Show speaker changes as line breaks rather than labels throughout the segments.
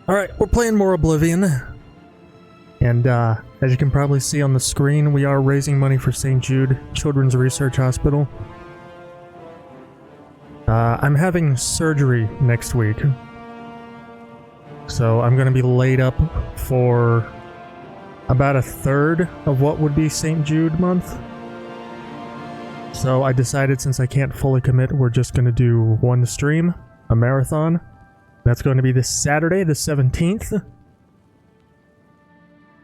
Alright, we're playing more Oblivion. And as you can probably see on the screen, we are raising money for St. Jude Children's Research Hospital. I'm having surgery next week. So I'm going to be laid up for about a third of what would be St. Jude month. So I decided, since I can't fully commit, we're just going to do one stream, a marathon. That's going to be this Saturday, the 17th.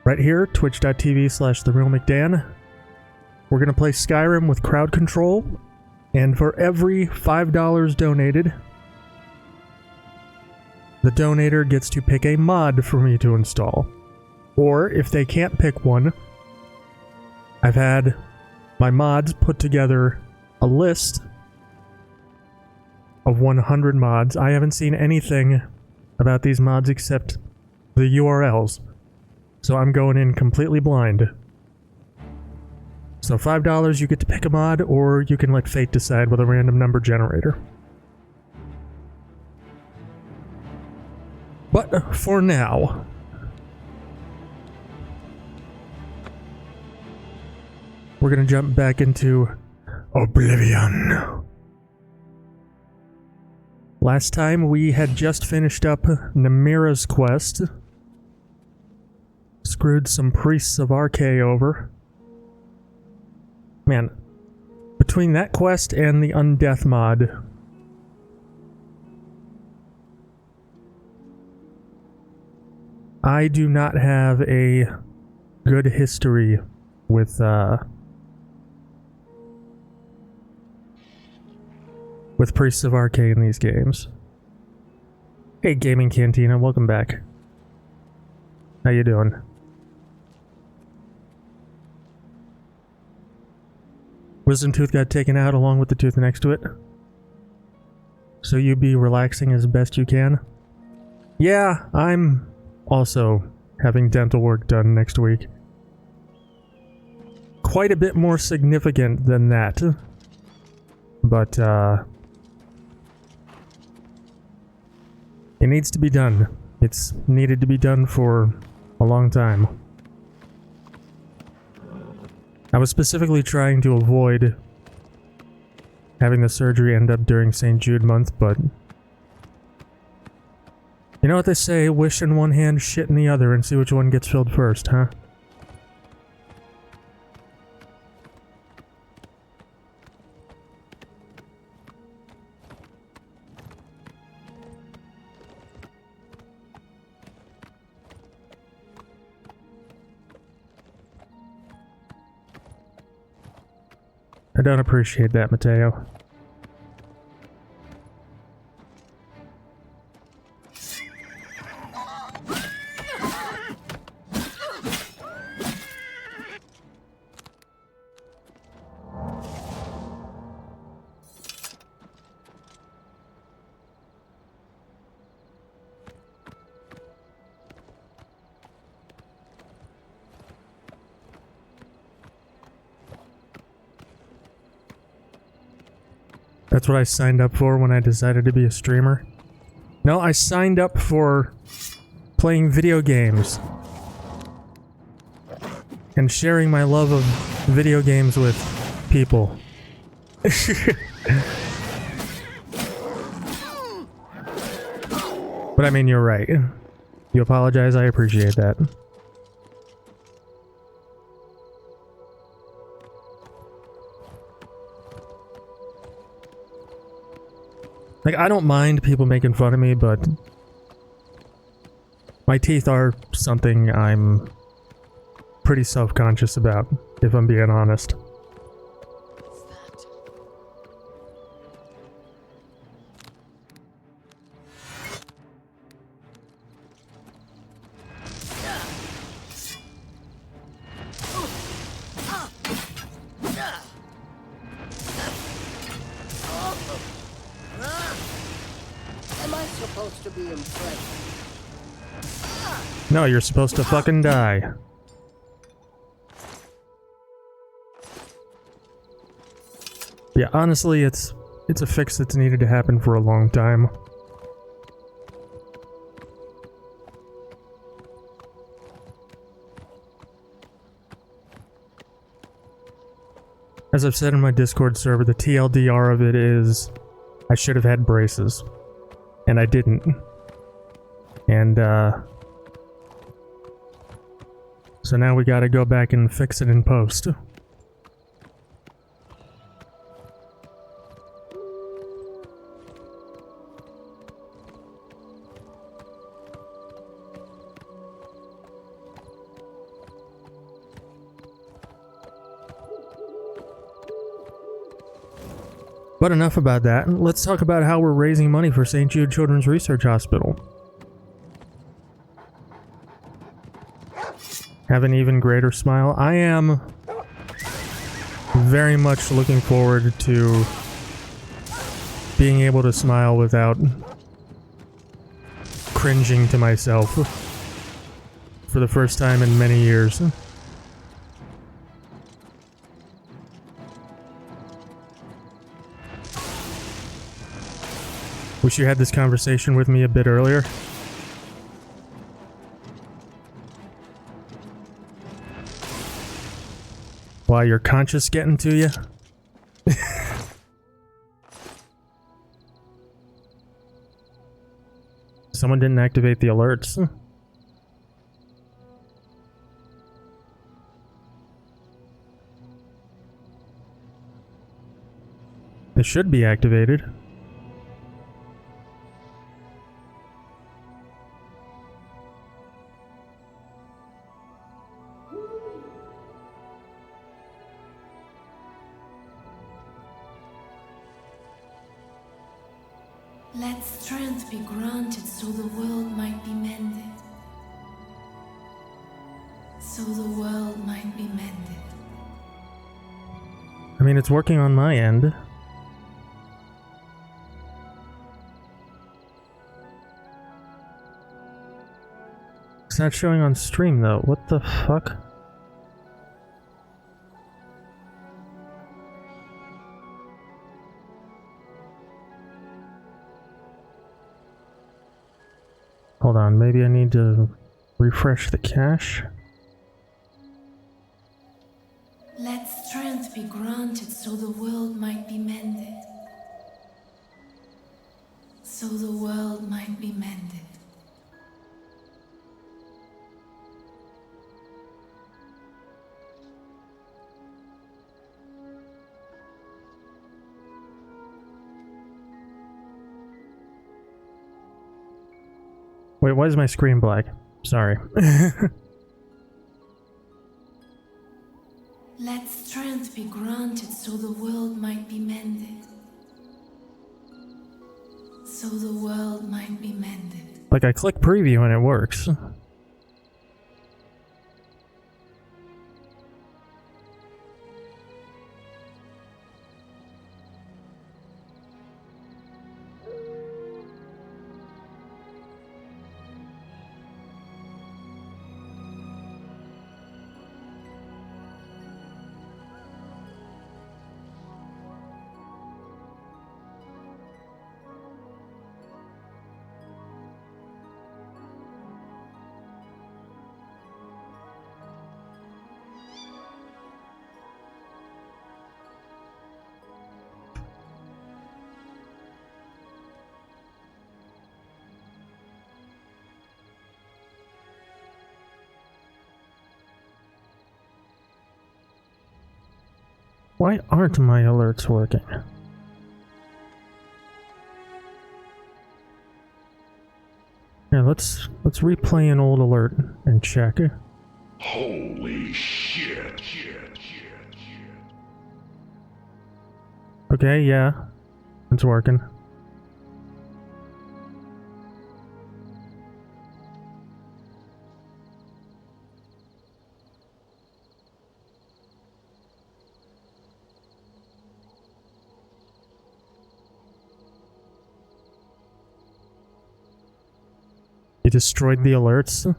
Right here, twitch.tv/TheRealMcDan. We're going to play Skyrim with crowd control. And for every $5 donated, the donator gets to pick a mod for me to install. Or, if they can't pick one, I've had my mods put together a list of 100 mods. I haven't seen anything about these mods except the URLs. So I'm going in completely blind. So $5 you get to pick a mod, or you can let fate decide with a random number generator. But for now, we're gonna jump back into Oblivion. Last time we had just finished up Namira's quest. Screwed some priests of RK over. Man, between that quest and the Undeath mod, I do not have a good history with Priests of RK in these games. Hey, Gaming Cantina, welcome back. How you doing? Wisdom tooth got taken out along with the tooth next to it. So you be relaxing as best you can. Yeah, I'm also having dental work done next week. Quite a bit more significant than that. But, it needs to be done. It's needed to be done for a long time. I was specifically trying to avoid having the surgery end up during St. Jude month, but you know what they say, wish in one hand, shit in the other, and see which one gets filled first, huh? I don't appreciate that, Mateo. That's what I signed up for when I decided to be a streamer. No, I signed up for playing video games and sharing my love of video games with people. But I mean, you're right. You apologize, I appreciate that. Like, I don't mind people making fun of me, but my teeth are something I'm pretty self-conscious about, if I'm being honest. No, you're supposed to fucking die. Yeah, honestly, it's a fix that's needed to happen for a long time. As I've said in my Discord server, the TLDR of it is I should have had braces. And I didn't. And, so now we gotta go back and fix it in post. But enough about that. Let's talk about how we're raising money for St. Jude Children's Research Hospital. Have an even greater smile. I am very much looking forward to being able to smile without cringing to myself for the first time in many years. Wish you had this conversation with me a bit earlier. Why, your conscience getting to you? Someone didn't activate the alerts. They should be activated.
Let strength be granted so the world might be mended. So the world might be mended.
I mean, it's working on my end. It's not showing on stream though. What the fuck? Hold on, maybe I need to refresh the cache.
Let strength be granted so the world might be mended. So the world might be mended.
Wait, why is my screen black? Sorry.
Let strength be granted so the world might be mended. So the world might be mended.
Like, I click preview and it works. Why aren't my alerts working? Yeah, let's replay an old alert and check.
Holy shit.
Okay, yeah. It's working. You destroyed the alerts?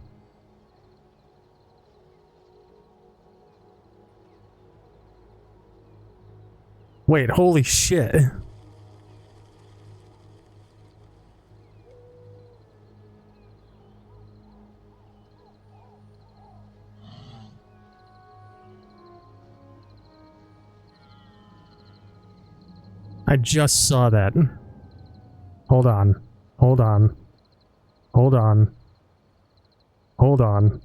Wait, holy shit. I just saw that. Hold on. Hold on. Hold on. Hold on.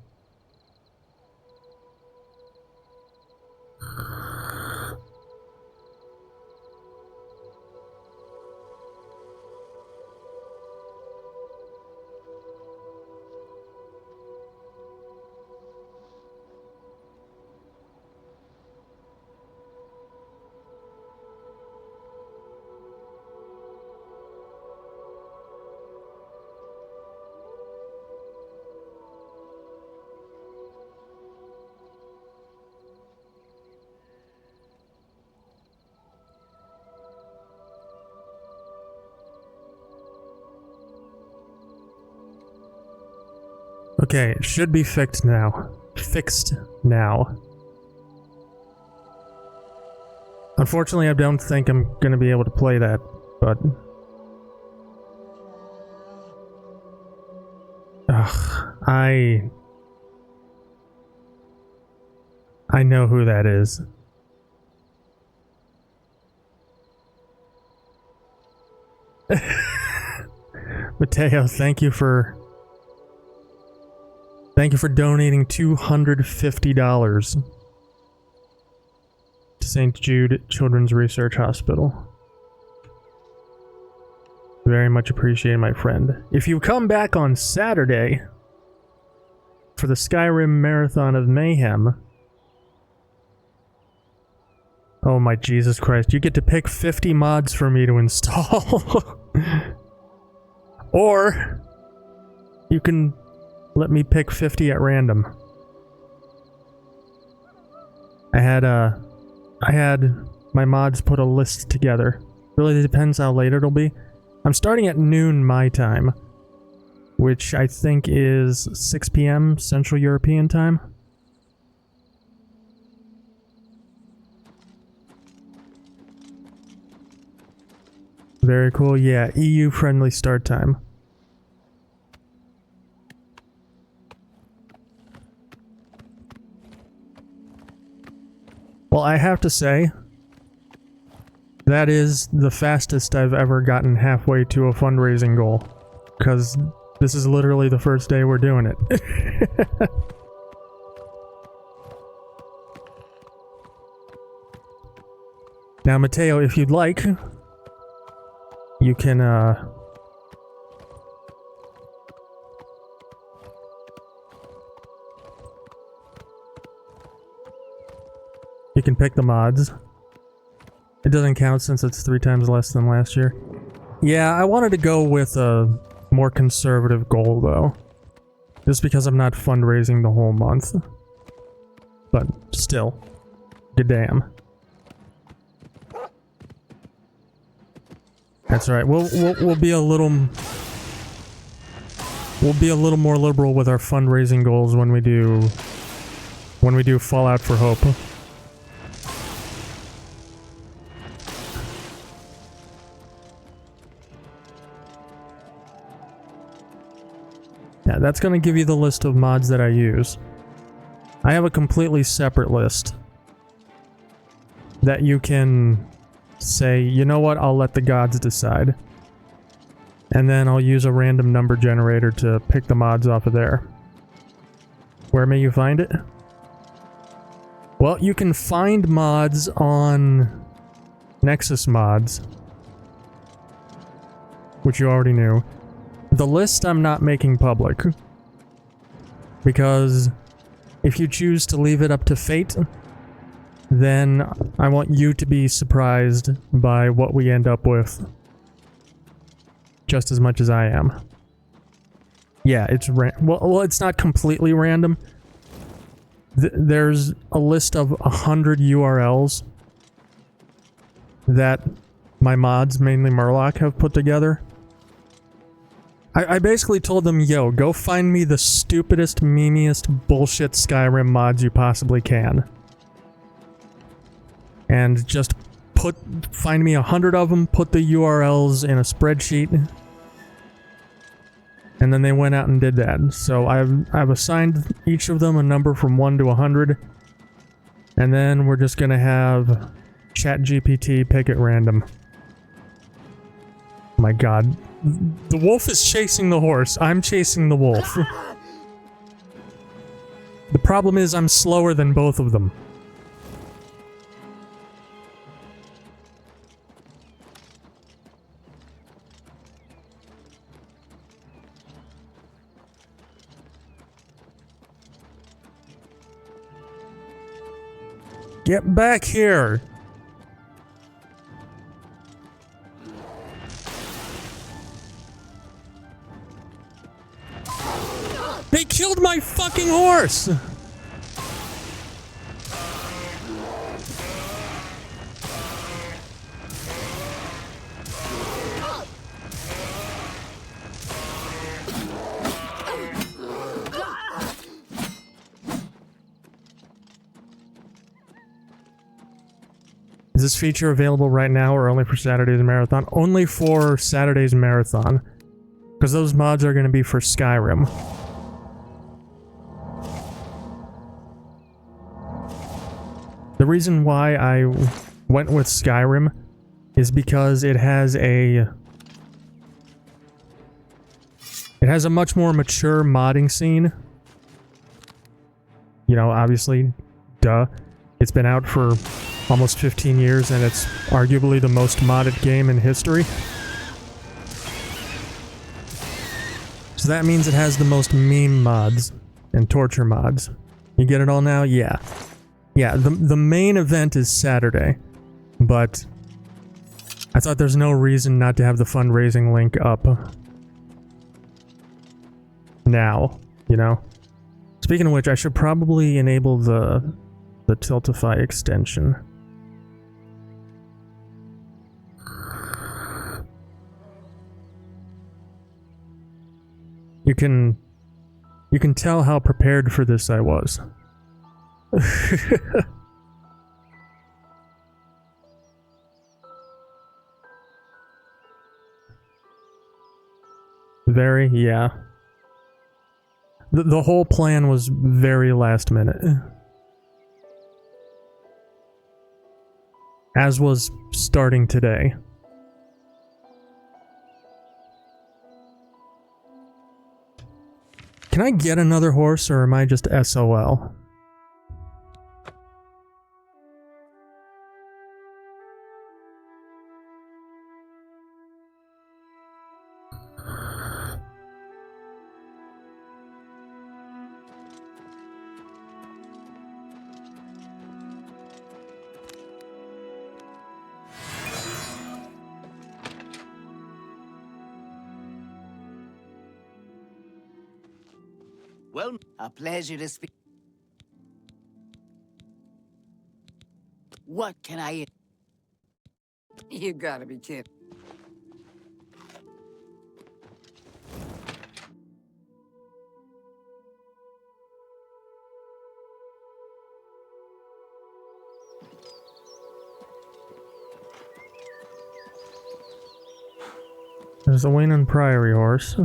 Okay, it should be fixed now. Fixed now. Unfortunately, I don't think I'm going to be able to play that, but... Ugh, I know who that is. Mateo, thank you for donating $250 to St. Jude Children's Research Hospital. Very much appreciated, my friend. If you come back on Saturday for the Skyrim Marathon of Mayhem, oh my Jesus Christ, you get to pick 50 mods for me to install. Or you can let me pick 50 at random. I had my mods put a list together. Really depends how late it'll be. I'm starting at noon my time, which I think is 6 p.m. Central European time. Very cool. Yeah, EU friendly start time. Well, I have to say, that is the fastest I've ever gotten halfway to a fundraising goal. Because this is literally the first day we're doing it. Now, Mateo, if you'd like, you can, you can pick the mods. It doesn't count since it's 3 times less than last year. Yeah, I wanted to go with a more conservative goal, though. Just because I'm not fundraising the whole month. But still, good damn. That's right. We'll be a little more liberal with our fundraising goals when we do Fallout for Hope. Yeah, that's going to give you the list of mods that I use. I have a completely separate list that you can say, you know what, I'll let the gods decide. And then I'll use a random number generator to pick the mods off of there. Where may you find it? Well, you can find mods on Nexus Mods, which you already knew. The list I'm not making public, because if you choose to leave it up to fate, then I want you to be surprised by what we end up with, just as much as I am. Yeah, it's well, it's not completely random. There's a list of 100 URLs that my mods, mainly Murloc, have put together. I basically told them, yo, go find me the stupidest, memeiest bullshit Skyrim mods you possibly can. And just find me 100 of them, put the URLs in a spreadsheet. And then they went out and did that. So I've assigned each of them a number from 1 to 100. And then we're just gonna have ChatGPT pick at random. My god. The wolf is chasing the horse. I'm chasing the wolf. The problem is I'm slower than both of them. Get back here! They killed my fucking horse! Is this feature available right now or only for Saturday's Marathon? Only for Saturday's Marathon. Because those mods are going to be for Skyrim. The reason why I went with Skyrim is because it has a much more mature modding scene. You know, obviously, duh. It's been out for almost 15 years and it's arguably the most modded game in history. So that means it has the most meme mods and torture mods. You get it all now? Yeah. Yeah, the main event is Saturday, but I thought there's no reason not to have the fundraising link up now, you know? Speaking of which, I should probably enable the Tiltify extension. You can tell how prepared for this I was. Very, yeah. The whole plan was very last minute. As was starting today. Can I get another horse or am I just SOL?
Well, a pleasure to speak. What can I... You gotta be kidding.
There's a Wayne and Priory horse.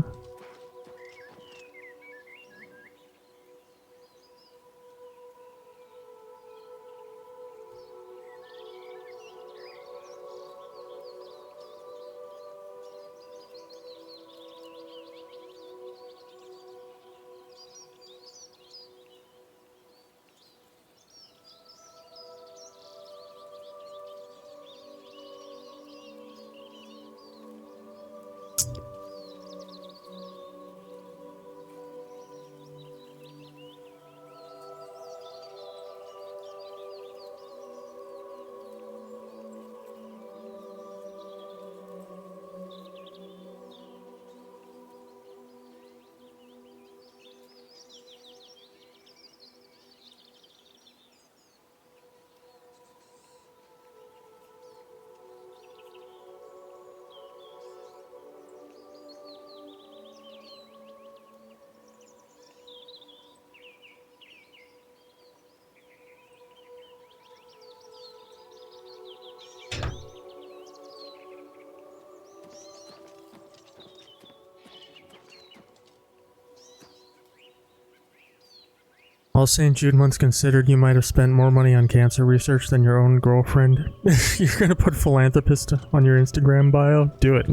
All St. Jude months considered, you might have spent more money on cancer research than your own girlfriend. You're gonna put philanthropist on your Instagram bio? Do it.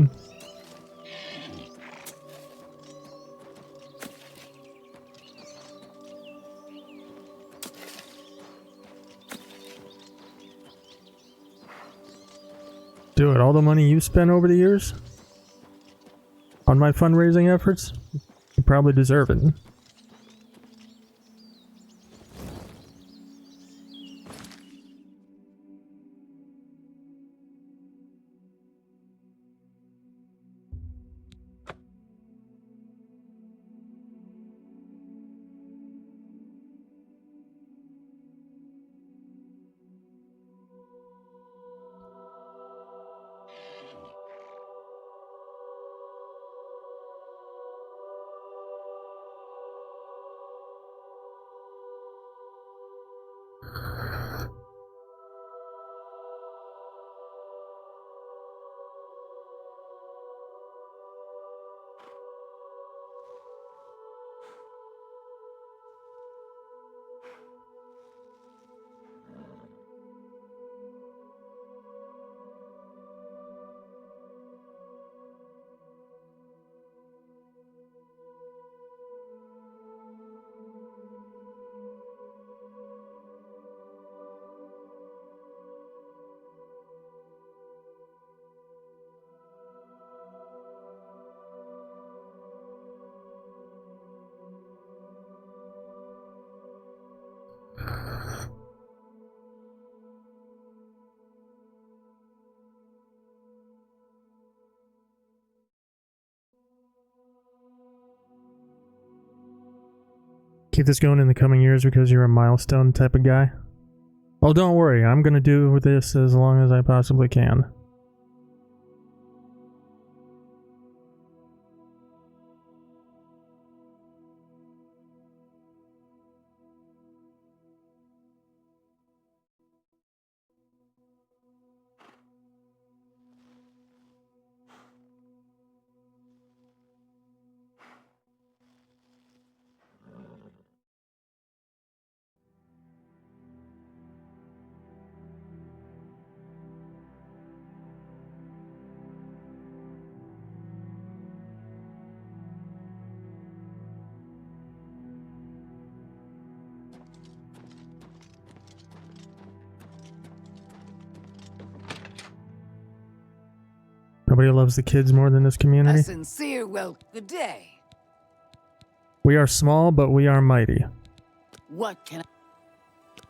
all the money you spent over the years on my fundraising efforts, you probably deserve it. Keep this going in the coming years because you're a milestone type of guy. Oh, don't worry, I'm gonna do this as long as I possibly can. Nobody loves the kids more than this
A
community.
sincere good day.
We are small, but we are mighty.
What can I...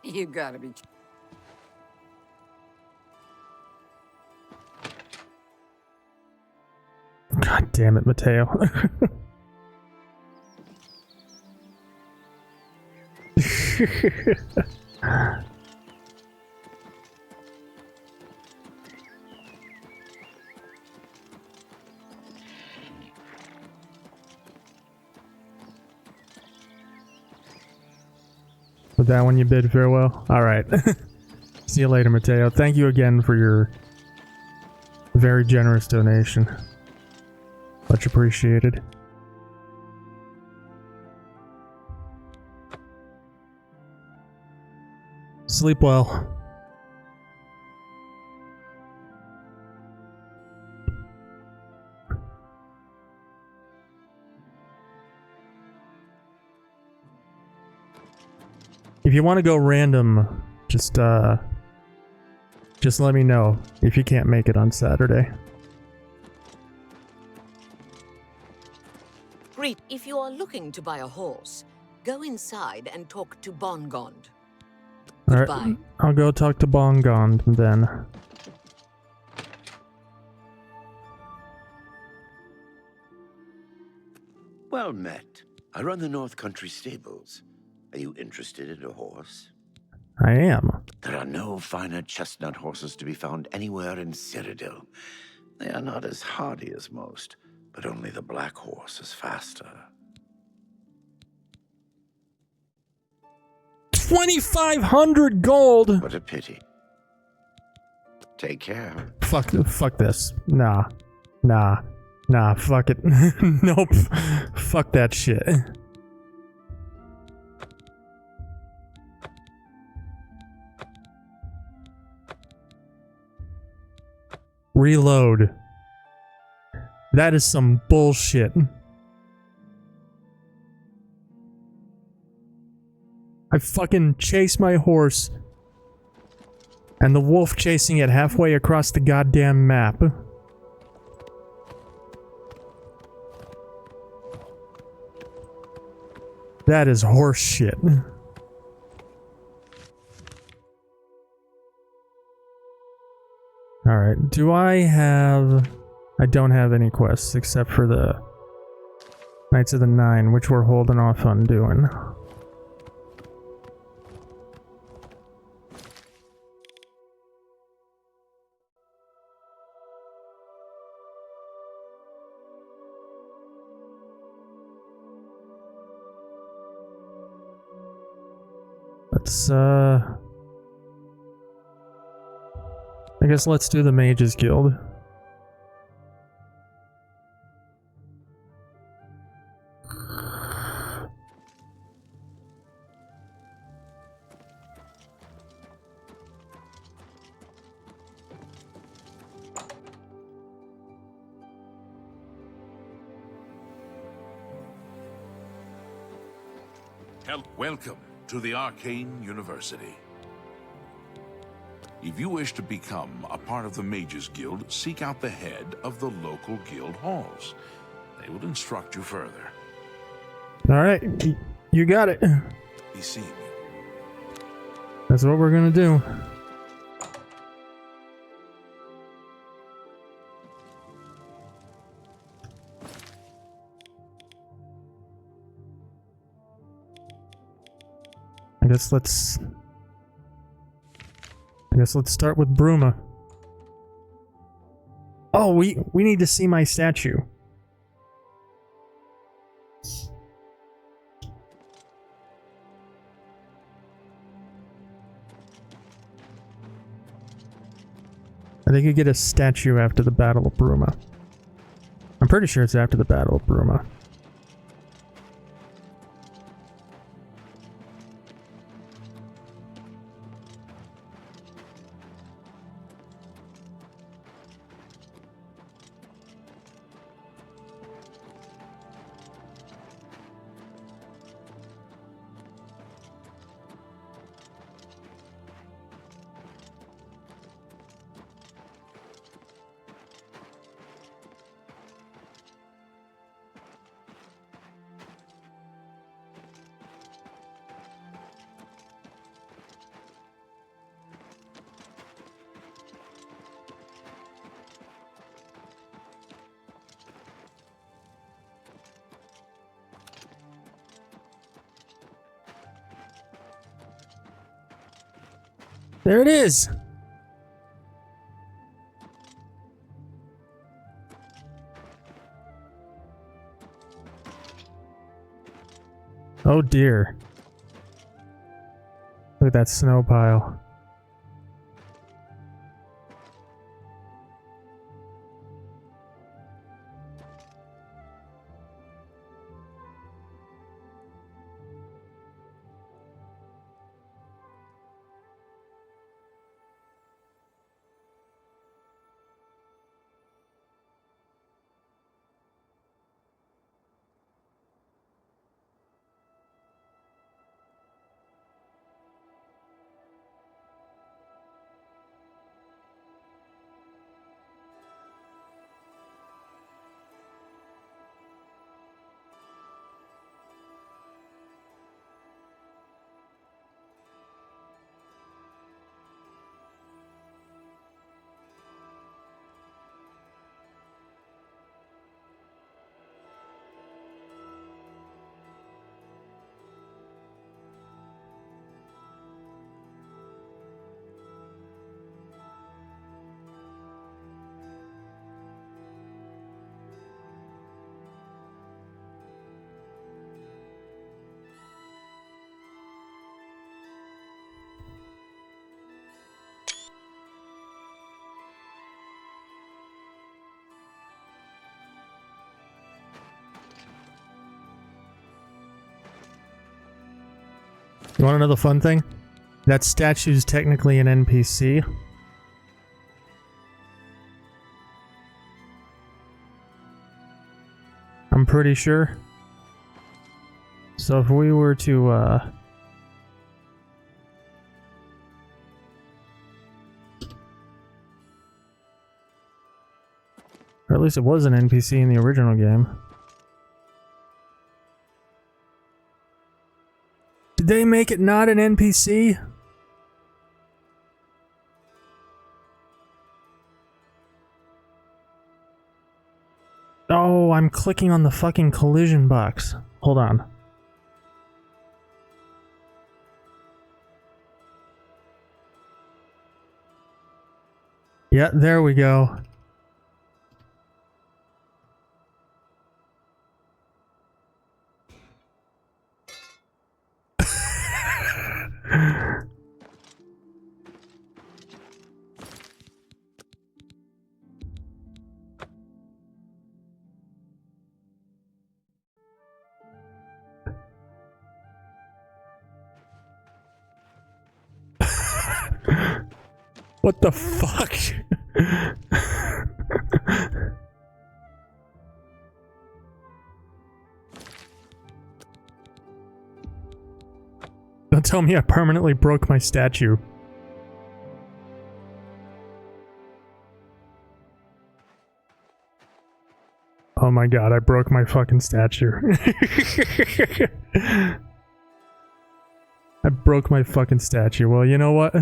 You gotta be...
God damn it, Mateo. With that one, you bid farewell. All right. See you later, Mateo. Thank you again for your very generous donation. Much appreciated. Sleep well. If you want to go random, just let me know if you can't make it on Saturday.
Greet, if you are looking to buy a horse, go inside and talk to Bongond.
Alright,
Goodbye.
I'll go talk to Bongond then.
Well met. I run the North Country stables. Are you interested in a horse?
I am.
There are no finer chestnut horses to be found anywhere in Cyrodiil. They are not as hardy as most, but only the black horse is faster.
2,500 gold!
What a pity. Take care.
Fuck this. Nah, fuck it. Nope. Fuck that shit. Reload. That is some bullshit. I fucking chased my horse And the wolf chasing it halfway across the goddamn map. That is horse shit. Alright, do I have... I don't have any quests except for the Knights of the Nine, which we're holding off on doing. Let's, I guess let's do the Mages Guild.
Welcome to the Arcane University. If you wish to become a part of the Mages Guild, seek out the head of the local guild halls. They will instruct you further.
Alright, you got it.
Be seeing you.
That's what we're gonna do. I guess let's start with Bruma. Oh, we need to see my statue. I think you get a statue after the Battle of Bruma. I'm pretty sure it's after the Battle of Bruma. There it is! Oh dear. Look at that snow pile. You want to know the fun thing? That statue's technically an NPC. I'm pretty sure. So if we were to, at least it was an NPC in the original game. Did they make it not an NPC? Oh, I'm clicking on the fucking collision box. Hold on. Yeah, there we go. What the fuck? Don't tell me I permanently broke my statue. Oh my god, I broke my fucking statue. I broke my fucking statue. Well, you know what?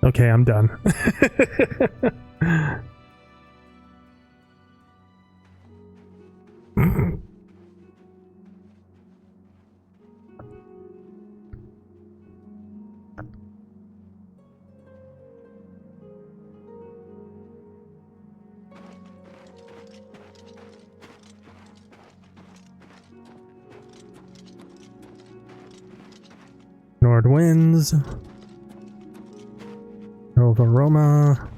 Okay, I'm done. Nord wins. Nova Roma.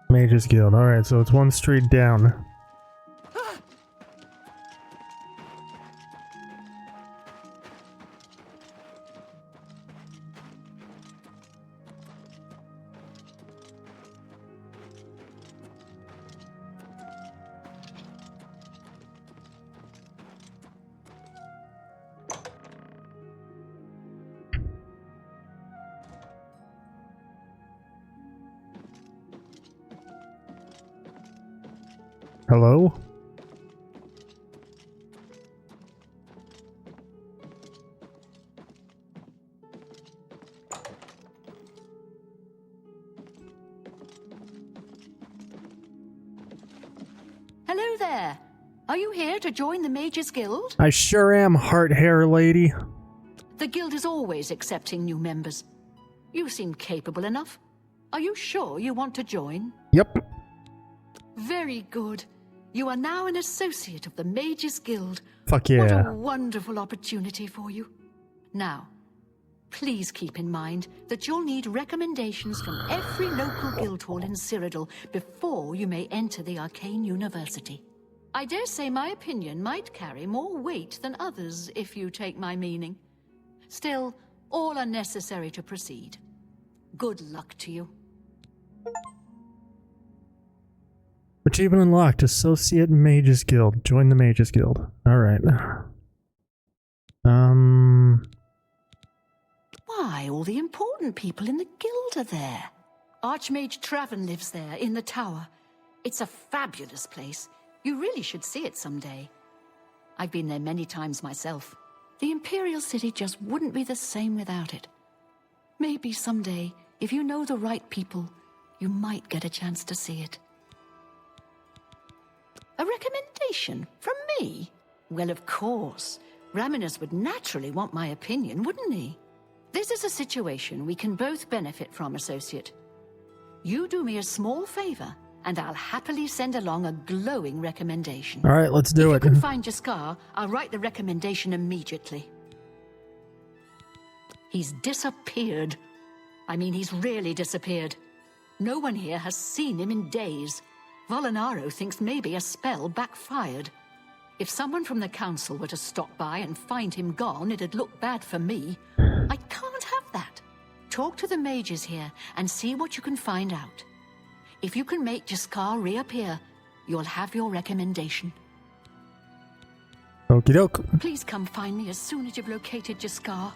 Mages Guild. Alright, so it's one street down. Hello?
Hello there. Are you here to join the Mages Guild?
I sure am, heart hair lady.
The guild is always accepting new members. You seem capable enough. Are you sure you want to join?
Yep.
Very good. You are now an associate of the Mages Guild.
Fuck
What
yeah.
a wonderful opportunity for you. Now, please keep in mind that you'll need recommendations from every local guild hall in Cyrodiil before you may enter the Arcane University. I dare say my opinion might carry more weight than others, if you take my meaning. Still, all are necessary to proceed. Good luck to you.
Achievement unlocked. Associate Mages Guild. Join the Mages Guild. Alright.
Why, all the important people in the guild are there. Archmage Traven lives there, in the tower. It's a fabulous place. You really should see it someday. I've been there many times myself. The Imperial City just wouldn't be the same without it. Maybe someday, if you know the right people, you might get a chance to see it. A recommendation from me? Well, of course. Raminus would naturally want my opinion, wouldn't he? This is a situation we can both benefit from, associate. You do me a small favor, and I'll happily send along a glowing recommendation.
All right, let's do
If
it.
you can find Jaskar, I'll write the recommendation immediately. He's disappeared. I mean, he's really disappeared. No one here has seen him in days. Volinaro thinks maybe a spell backfired. If someone from the council were to stop by and find him gone, it'd look bad for me. I can't have that. Talk to the mages here and see what you can find out. If you can make Jaskar reappear, you'll have your recommendation.
Okie doke.
Please come find me as soon as you've located Jaskar.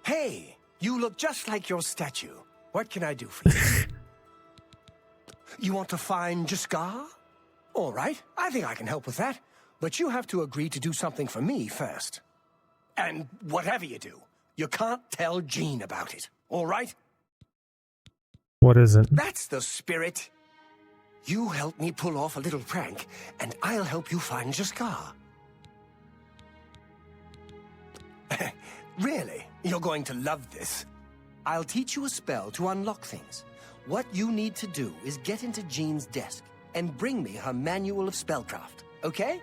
Hey, you look just like your statue. What can I do for you? You want to find Jaskar? All right, I think I can help with that. But you have to agree to do something for me first. And whatever you do, you can't tell Jean about it, all right?
What is it?
That's the spirit. You help me pull off a little prank, and I'll help you find Jaskar. Really? You're going to love this. I'll teach you a spell to unlock things. What you need to do is get into Jean's desk and bring me her manual of spellcraft, okay?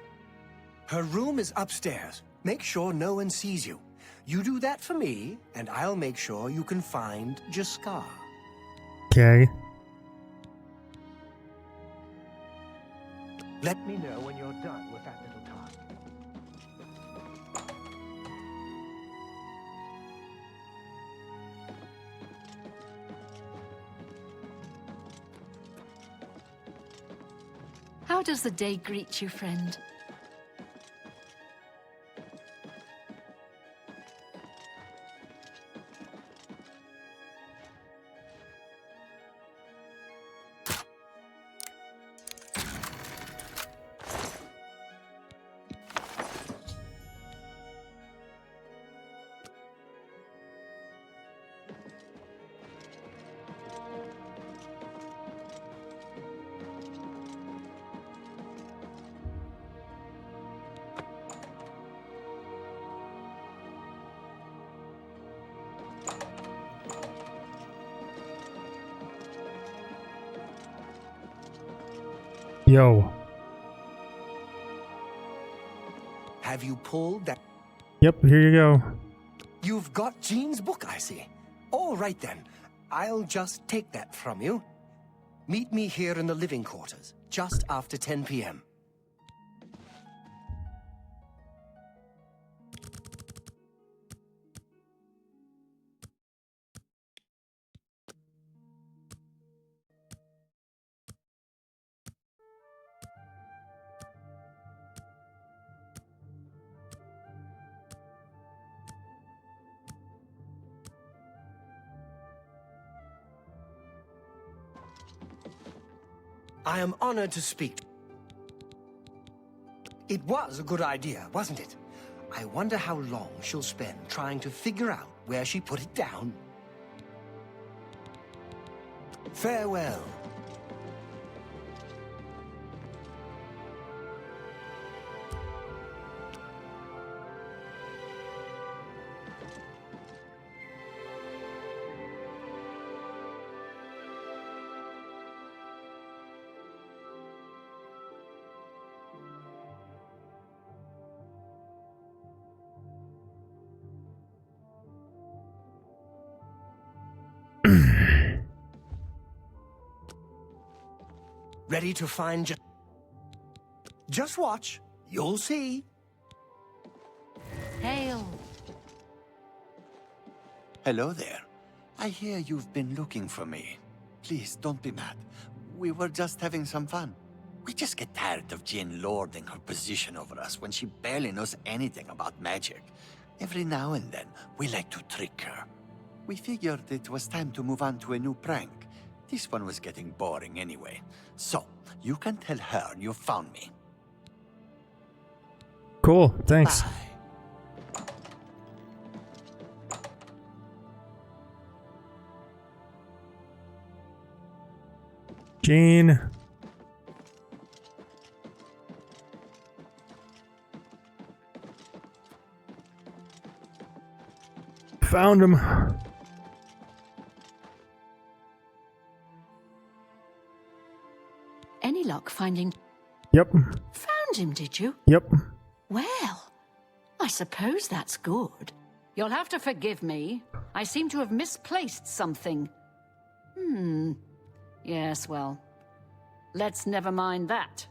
Her room is upstairs. Make sure no one sees you. You do that for me, and I'll make sure you can find Jaskar.
Okay.
Let me know when you're done with that little task.
How does the day greet you, friend?
Yo.
Have you pulled that?
Yep, here you go.
You've got Jean's book, I see. All right, then. I'll just take that from you. Meet me here in the living quarters, just after 10 p.m. I am honored to speak. It was a good idea, wasn't it? I wonder how long she'll spend trying to figure out where she put it down. Farewell. Ready to find Just watch. You'll see.
Hail.
Hello there. I hear you've been looking for me. Please, don't be mad. We were just having some fun.
We just get tired of Jane lording her position over us when she barely knows anything about magic. Every now and then, we like to trick her. We figured it was time to move on to a new prank. This one was getting boring anyway. So, you can tell her you found me.
Cool, thanks.
Bye.
Gene. Found him.
Any luck finding...
Yep.
Found him, did you?
Yep.
Well, I suppose that's good. You'll have to forgive me. I seem to have misplaced something. Yes, well, let's never mind that.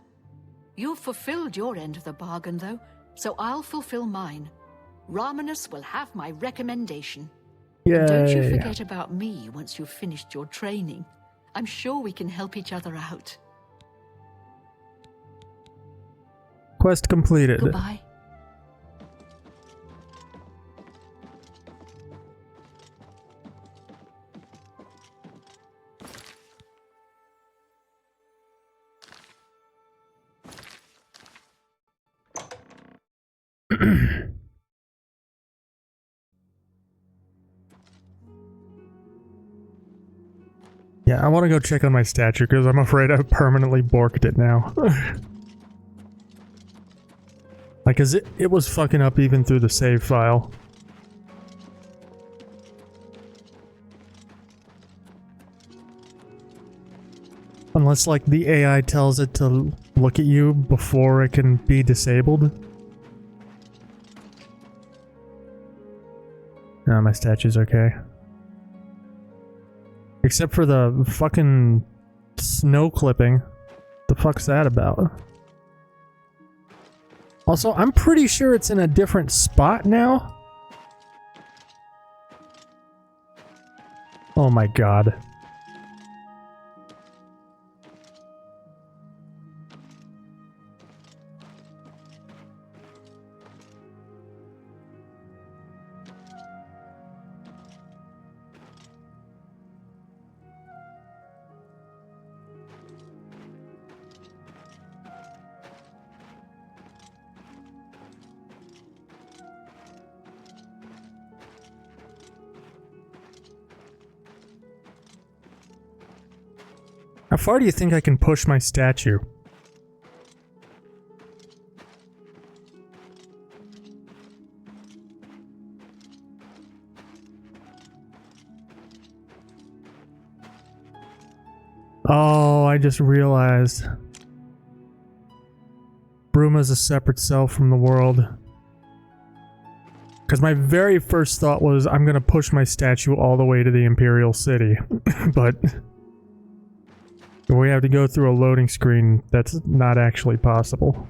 You've fulfilled your end of the bargain, though, so I'll fulfill mine. Ramanus will have my recommendation. And don't you
Yay.
forget about me once you've finished your training. I'm sure we can help each other out.
Quest completed.
Goodbye.
Yeah, I want to go check on my statue because I'm afraid I've permanently borked it now. Like, 'cause it was fucking up even through the save file. Unless, like, the AI tells it to look at you before it can be disabled. No, my statue's okay. Except for the fucking snow clipping. The fuck's that about? Also, I'm pretty sure it's in a different spot now. Oh my god. How far do you think I can push my statue? Oh, I just realized. Bruma's a separate self from the world. Because my very first thought was, I'm gonna push my statue all the way to the Imperial City. But we have to go through a loading screen that's not actually possible.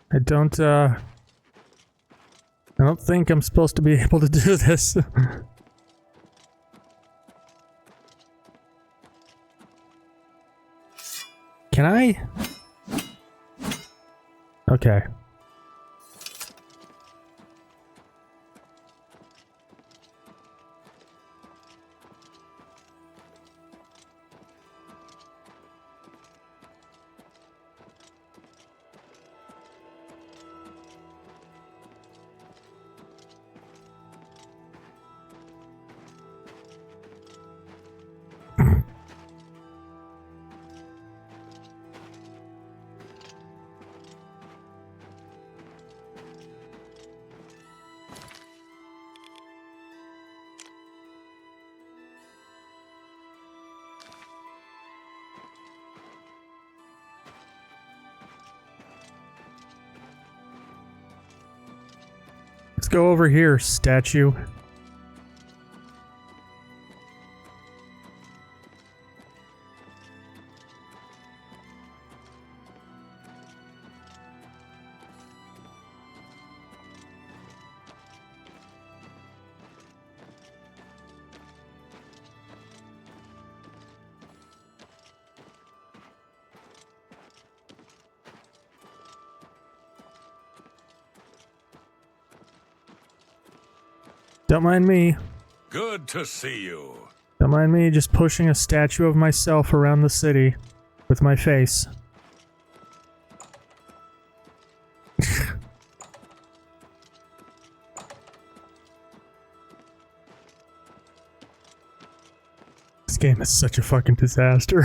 I don't think I'm supposed to be able to do this. Can I? Okay. Let's go over here, statue. Don't mind me.
Good to see you.
Don't mind me just pushing a statue of myself around the city with my face. This game is such a fucking disaster.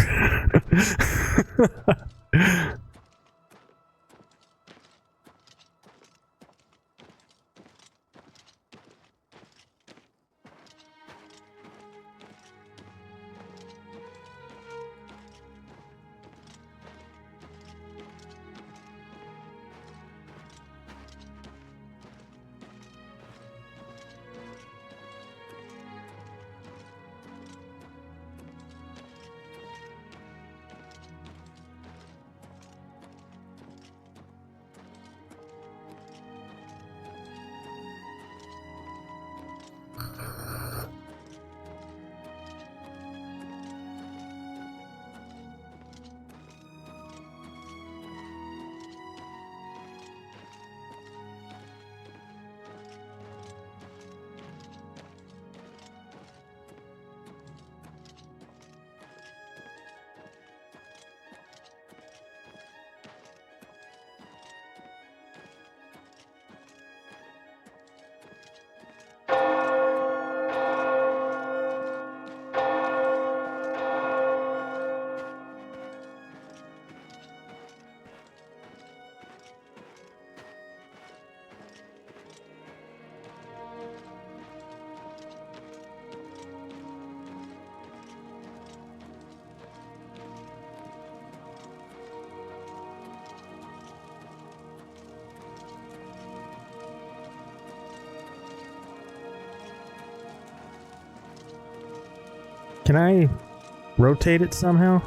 Can I rotate it somehow?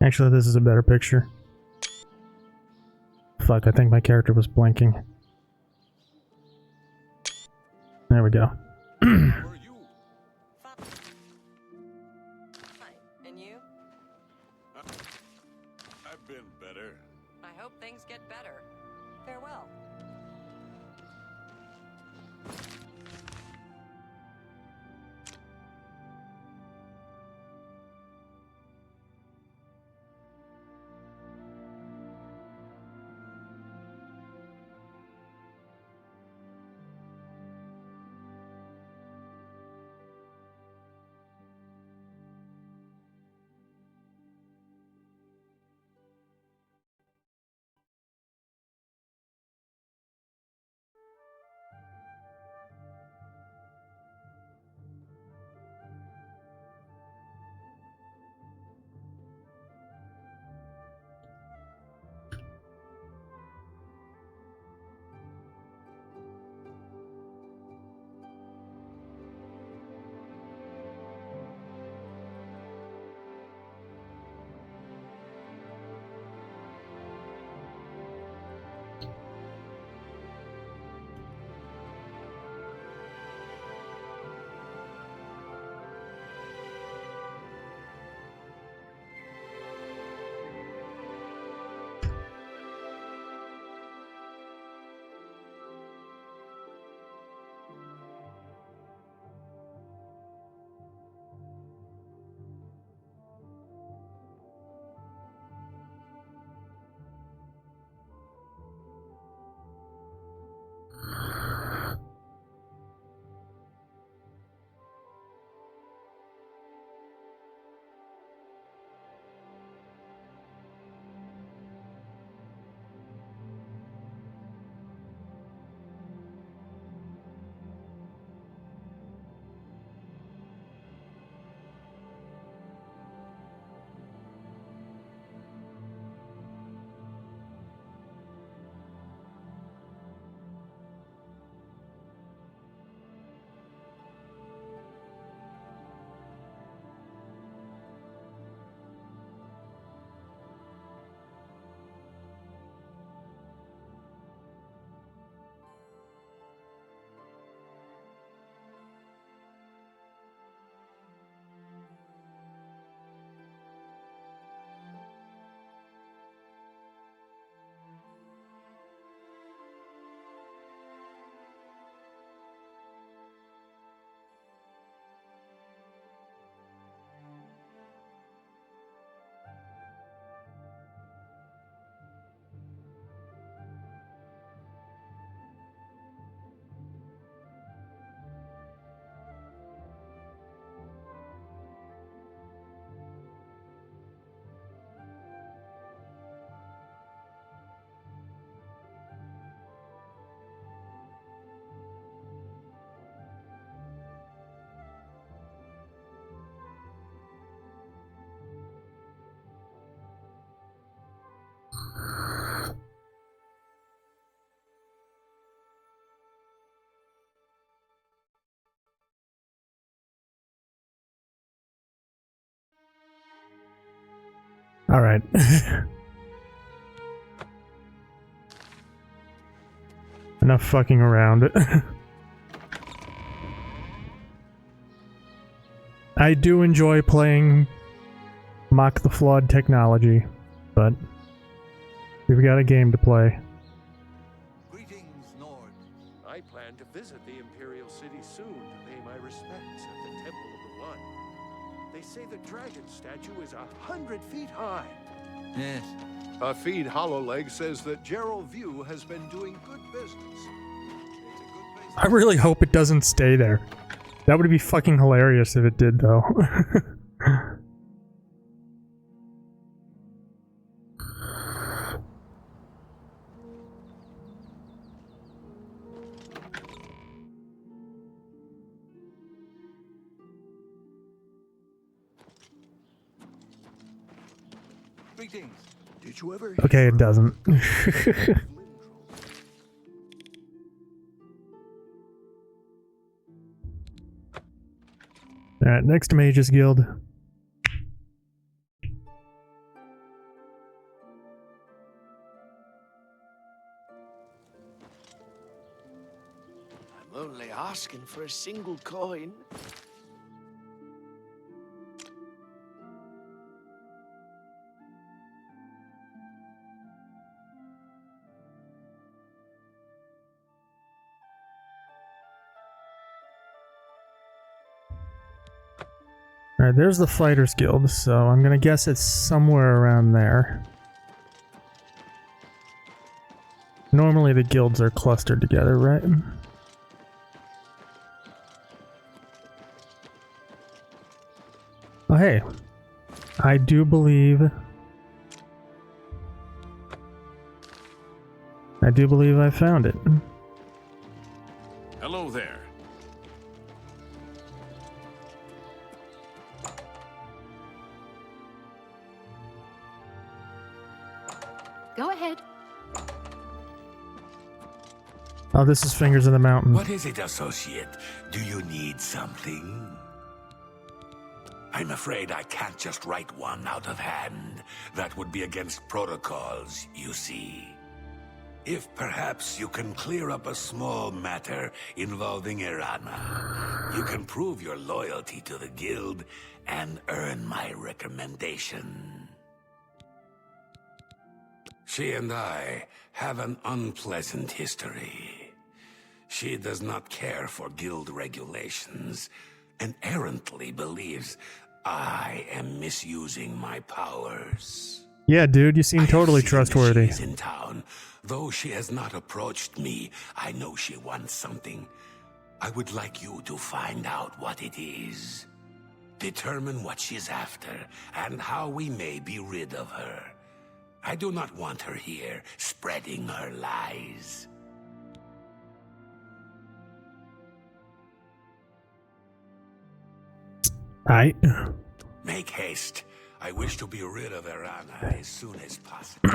Actually, this is a better picture. Fuck, I think my character was blinking. There we go.
Hi. And you?
I've been better.
I hope things get better. Farewell.
All right. Enough fucking around. I do enjoy playing Mock the Flawed technology, but we've got a game to play.
Greetings, Nord. I plan to visit the Imperial City soon to pay my respects at the Temple of the One. They say the dragon statue is 100 feet high.
Yes.
A feed Hollowleg says that Gerald View has been doing good business. It's a good place.
I really hope it doesn't stay there. That would be fucking hilarious if it did, though.
Greetings. Did you ever
Okay, it doesn't. Alright, next Mages Guild.
asking for a single coin.
Alright, there's the Fighters Guild, so I'm gonna guess it's somewhere around there. Normally the guilds are clustered together, right? Oh hey, I do believe I found it.
Hello there.
Go ahead.
Oh, this is Fingers of the Mountain.
What is it, associate? Do you need something? I'm afraid I can't just write one out of hand. That would be against protocols, you see. If perhaps you can clear up a small matter involving Irana, you can prove your loyalty to the guild and earn my recommendation. She and I have an unpleasant history. She does not care for guild regulations and errantly believes I am misusing my powers.
Yeah, dude, you seem totally trustworthy.
She's in town. Though she has not approached me, I know she wants something. I would like you to find out what it is. Determine what she's after and how we may be rid of her. I do not want her here, spreading her lies.
Aight.
Make haste. I wish to be rid of Irana as soon as possible.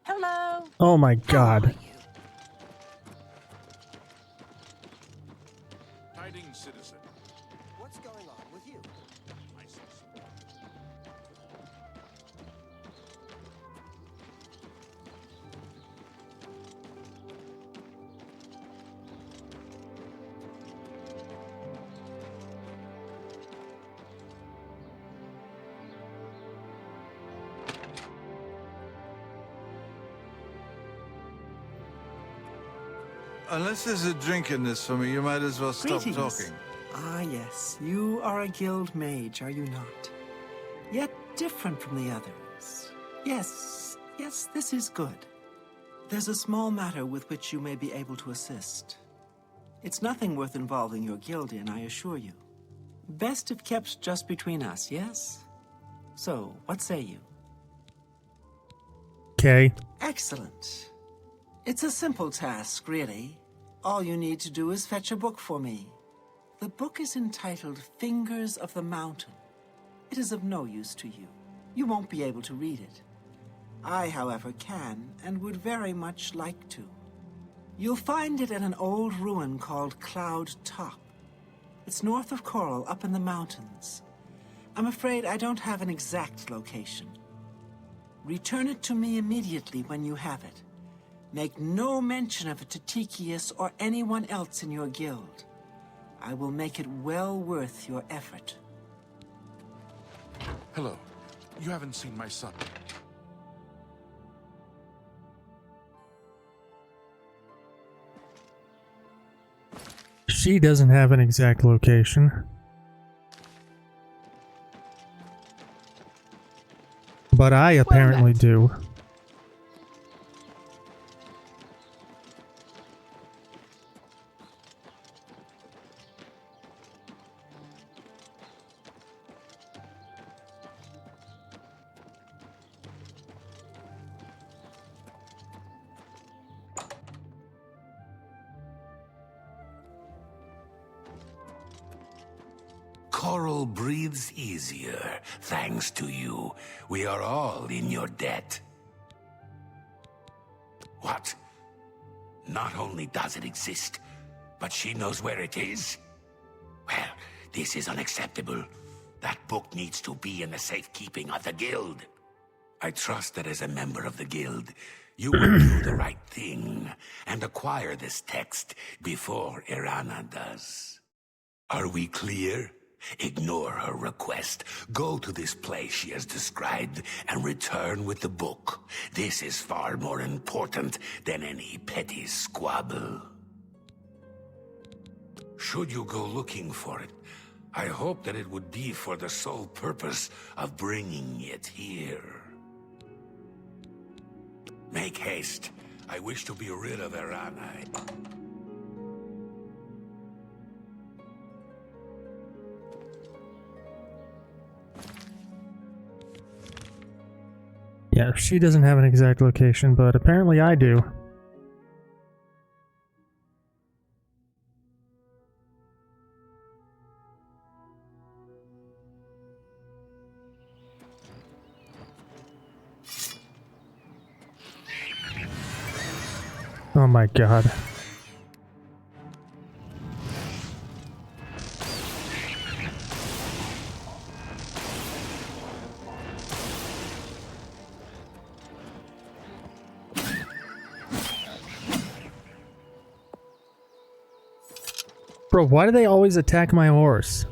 Hello.
Oh my god.
Tidings, citizen.
What's going on with you?
Unless there's a drink in this for me, you might as well stop
Greetings.
talking.
Ah, yes. You are a guild mage, are you not? Yet different from the others. Yes, this is good. There's a small matter with which you may be able to assist. It's nothing worth involving your guild in, I assure you. Best if kept just between us, yes? So, what say you?
Okay.
Excellent. It's a simple task, really. All you need to do is fetch a book for me. The book is entitled Fingers of the Mountain. It is of no use to you. You won't be able to read it. I, however, can and would very much like to. You'll find it at an old ruin called Cloud Top. It's north of Coral, up in the mountains. I'm afraid I don't have an exact location. Return it to me immediately when you have it. Make no mention of it to Tychius or anyone else in your guild. I will make it well worth your effort.
Hello. You haven't seen my son.
She doesn't have an exact location. But I apparently do.
Coral breathes easier, thanks to you. We are all in your debt. What? Not only does it exist, but she knows where it is? Well, this is unacceptable. That book needs to be in the safekeeping of the guild. I trust that as a member of the guild, You will do the right thing and acquire this text before Irana does. Are we clear? Ignore her request. Go to this place she has described and return with the book. This is far more important than any petty squabble. Should you go looking for it, I hope that it would be for the sole purpose of bringing it here. Make haste. I wish to be rid of Irana.
Yeah, she doesn't have an exact location, but apparently I do. Oh my god. Bro, why do they always attack my horse?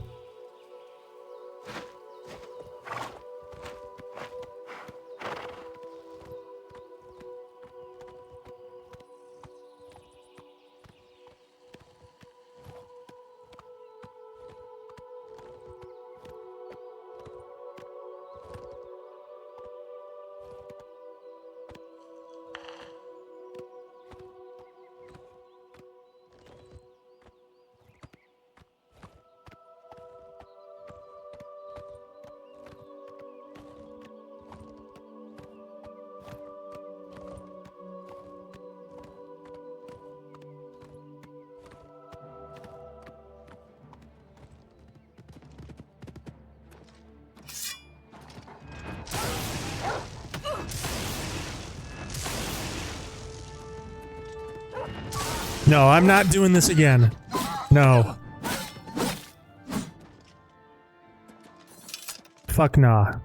No, I'm not doing this again. No. Fuck nah.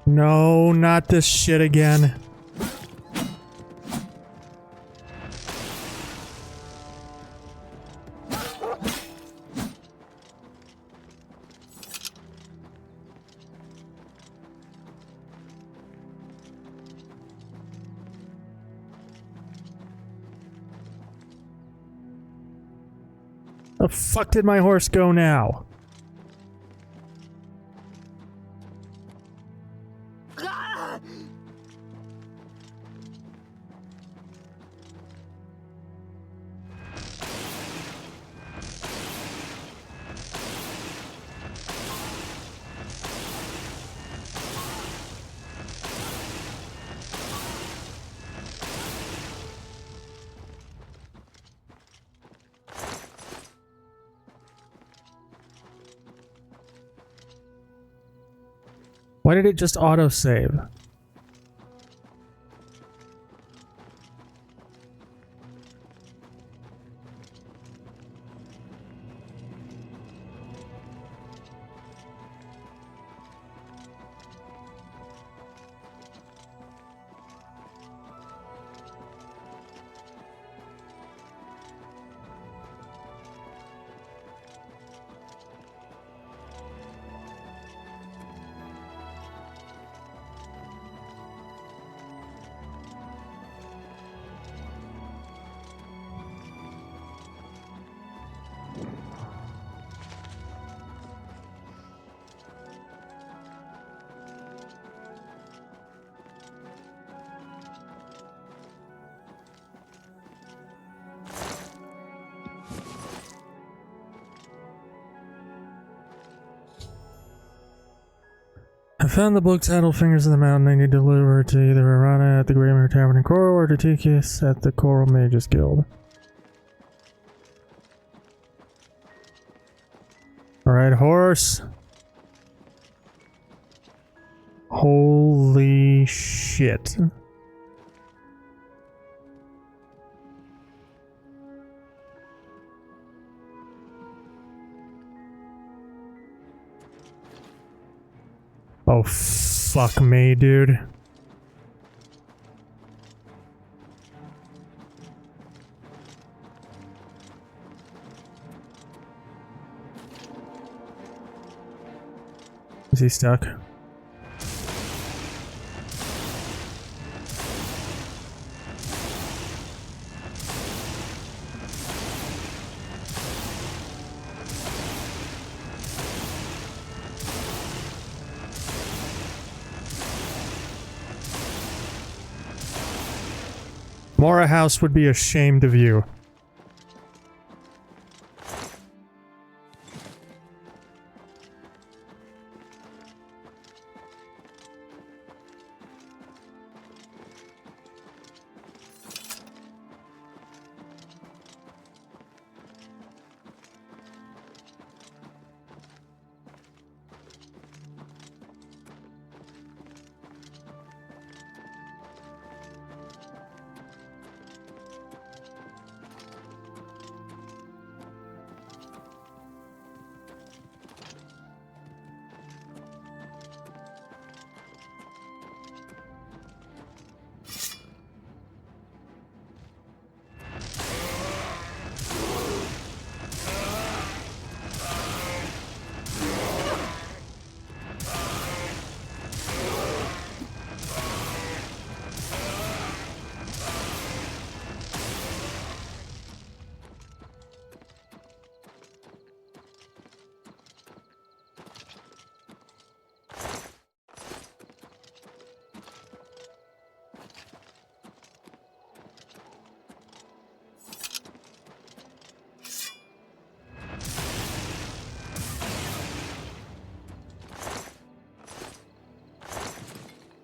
No, not this shit again. The fuck did my horse go now? Why did it just auto-save? I found the book titled Fingers of the Mountain. I need to deliver it to either Arana at the Greymere Tavern in Coral or to Tikius at the Coral Mages Guild. Alright, horse. Holy shit. Oh, fuck me, dude. Is he stuck? Mora House would be ashamed of you.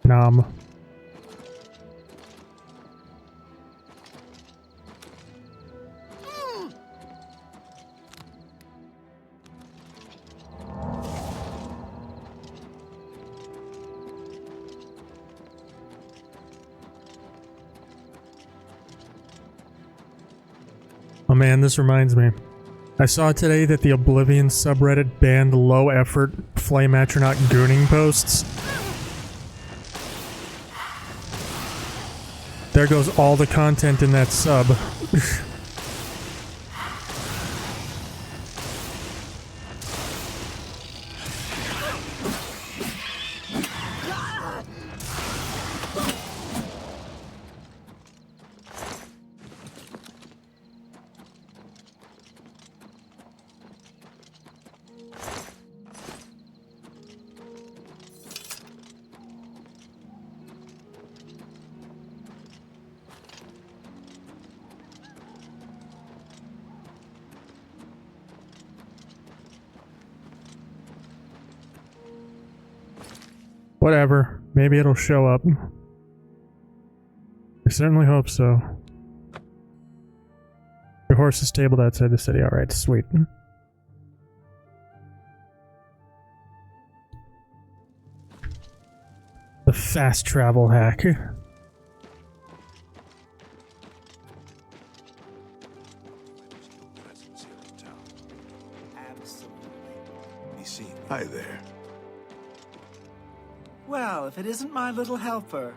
Nom. Oh man, this reminds me. I saw today that the Oblivion subreddit banned low-effort Flame Atronach gooning posts. There goes all the content in that sub. Whatever. Maybe it'll show up. I certainly hope so. Your horse is stabled outside the city. Alright, sweet. fast travel hack.
Hi there.
Well, if it isn't my little helper,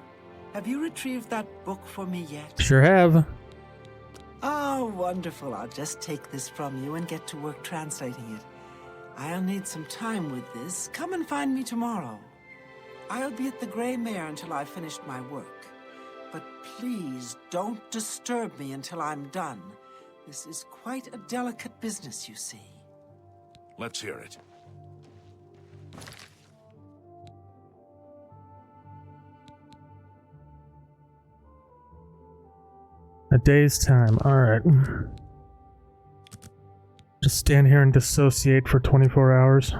have you retrieved that book for me yet?
Sure have.
Oh, wonderful. I'll just take this from you and get to work translating it. I'll need some time with this. Come and find me tomorrow. I'll be at the Grey Mare until I've finished my work. But please don't disturb me until I'm done. This is quite a delicate business, you see.
Let's hear it.
A day's time. Alright. Just stand here and dissociate for 24 hours.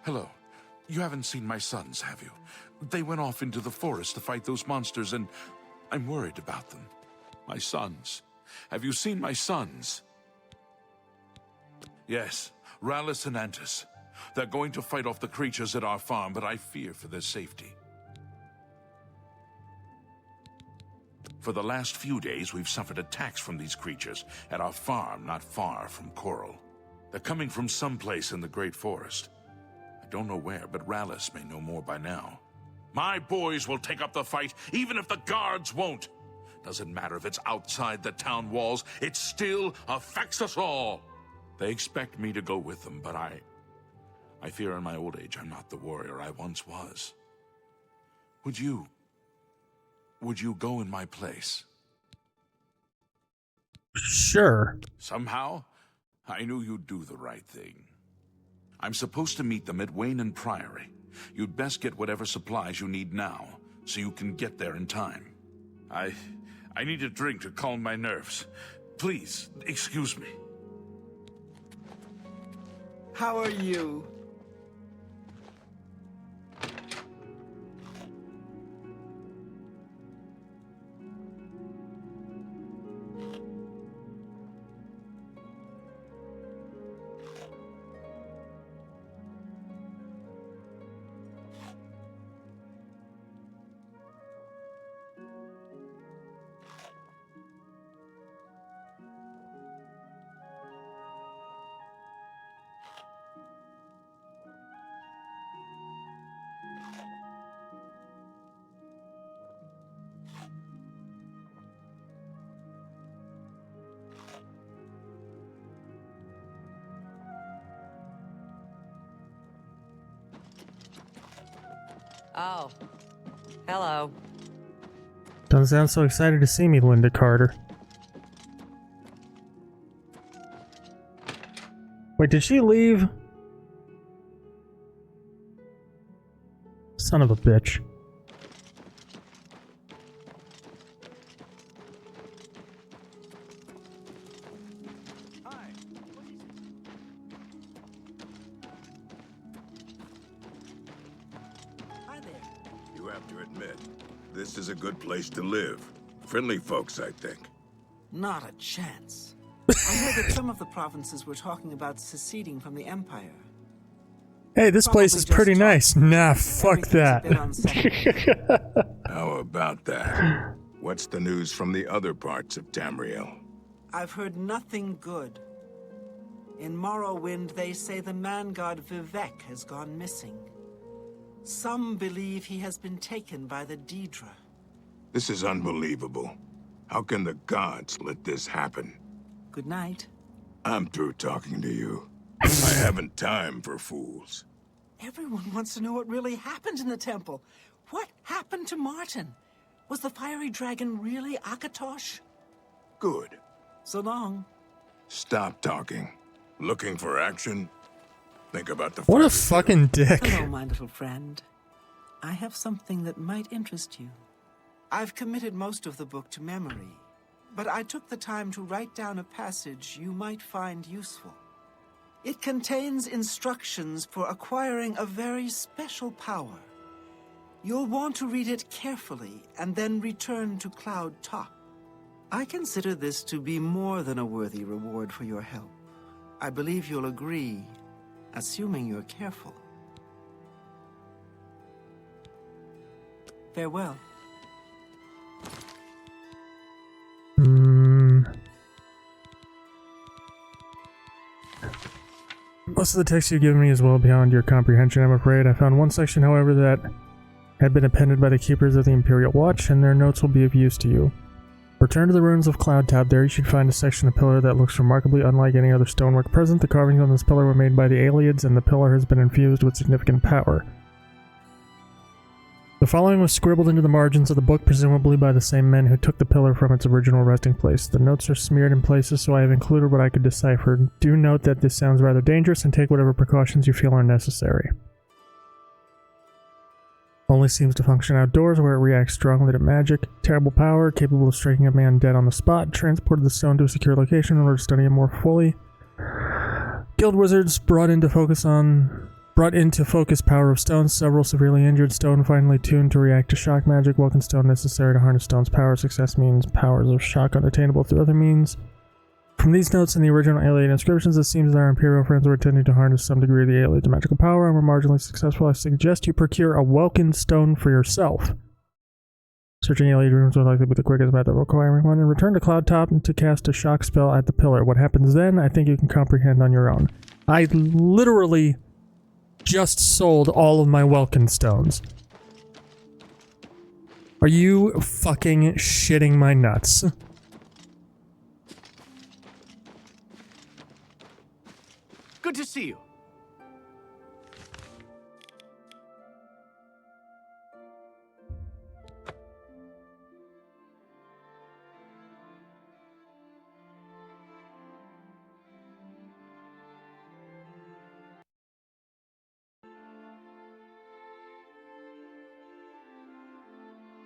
Hello. You haven't seen my sons, have you? They went off into the forest to fight those monsters, and I'm worried about them. My sons. Have you seen my sons? Yes, Rallis and Antis. They're going to fight off the creatures at our farm, but I fear for their safety. For the last few days, we've suffered attacks from these creatures at our farm not far from Coral. They're coming from someplace in the Great Forest. I don't know where, but Rallis may know more by now. My boys will take up the fight, even if the guards won't. Doesn't matter if it's outside the town walls, it still affects us all. They expect me to go with them, but I fear in my old age I'm not the warrior I once was. Would you go in my place?
Sure.
Somehow, I knew you'd do the right thing. I'm supposed to meet them at Wayne Priory. You'd best get whatever supplies you need now, so you can get there in time. I need a drink to calm my nerves. Please, excuse me.
How are you?
Oh. Hello.
Don't sound so excited to see me, Linda Carter. Wait, did she leave? Son of a bitch.
You have to admit, this is a good place to live. Friendly folks, I think.
Not a chance. I heard that some of the provinces were talking about seceding from the Empire.
Hey, this place is pretty nice. Nah, fuck that.
How about that? What's the news from the other parts of Tamriel?
I've heard nothing good. In Morrowind, they say the man-god Vivek has gone missing. Some believe he has been taken by the Daedra.
This is unbelievable. How can the gods let this happen?
Good night.
I'm through talking to you. I haven't time for fools.
Everyone wants to know what really happened in the temple. What happened to Martin? Was the fiery dragon really Akatosh?
Good.
So long.
Stop talking. Looking for action? Think about the
What a
fight.
fucking dick.
Hello, my little friend. I have something that might interest you. I've committed most of the book to memory, but I took the time to write down a passage you might find useful. It contains instructions for acquiring a very special power. You'll want to read it carefully and then return to Cloud Top. I consider this to be more than a worthy reward for your help. I believe you'll agree, assuming you're careful. Farewell.
Most of the text you've given me is well beyond your comprehension, I'm afraid. I found one section, however, that had been appended by the keepers of the Imperial Watch, and their notes will be of use to you. Return to the ruins of Cloud Top. There you should find a section of pillar that looks remarkably unlike any other stonework present. The carvings on this pillar were made by the Aliads, and the pillar has been infused with significant power. The following was scribbled into the margins of the book, presumably by the same men who took the pillar from its original resting place. The notes are smeared in places, so I have included what I could decipher. Do note that this sounds rather dangerous, and take whatever precautions you feel are necessary. Only seems to function outdoors, where it reacts strongly to magic. Terrible power, capable of striking a man dead on the spot. Transported the stone to a secure location in order to study it more fully. Guild wizards brought into focus power of stone. Several severely injured. Stone finally tuned to react to shock magic. Welcome stone necessary to harness stone's power. Success means powers of shock unattainable through other means. From these notes and the original Alien inscriptions, it seems that our Imperial friends were intending to harness some degree of the Alien's magical power and were marginally successful. I suggest you procure a Welkin stone for yourself. Searching Alien rooms will likely be the quickest method of acquiring one, and return to Cloud Top to cast a shock spell at the pillar. What happens then, I think you can comprehend on your own. I literally just sold all of my Welkin stones. Are you fucking shitting my nuts?
Good to see you.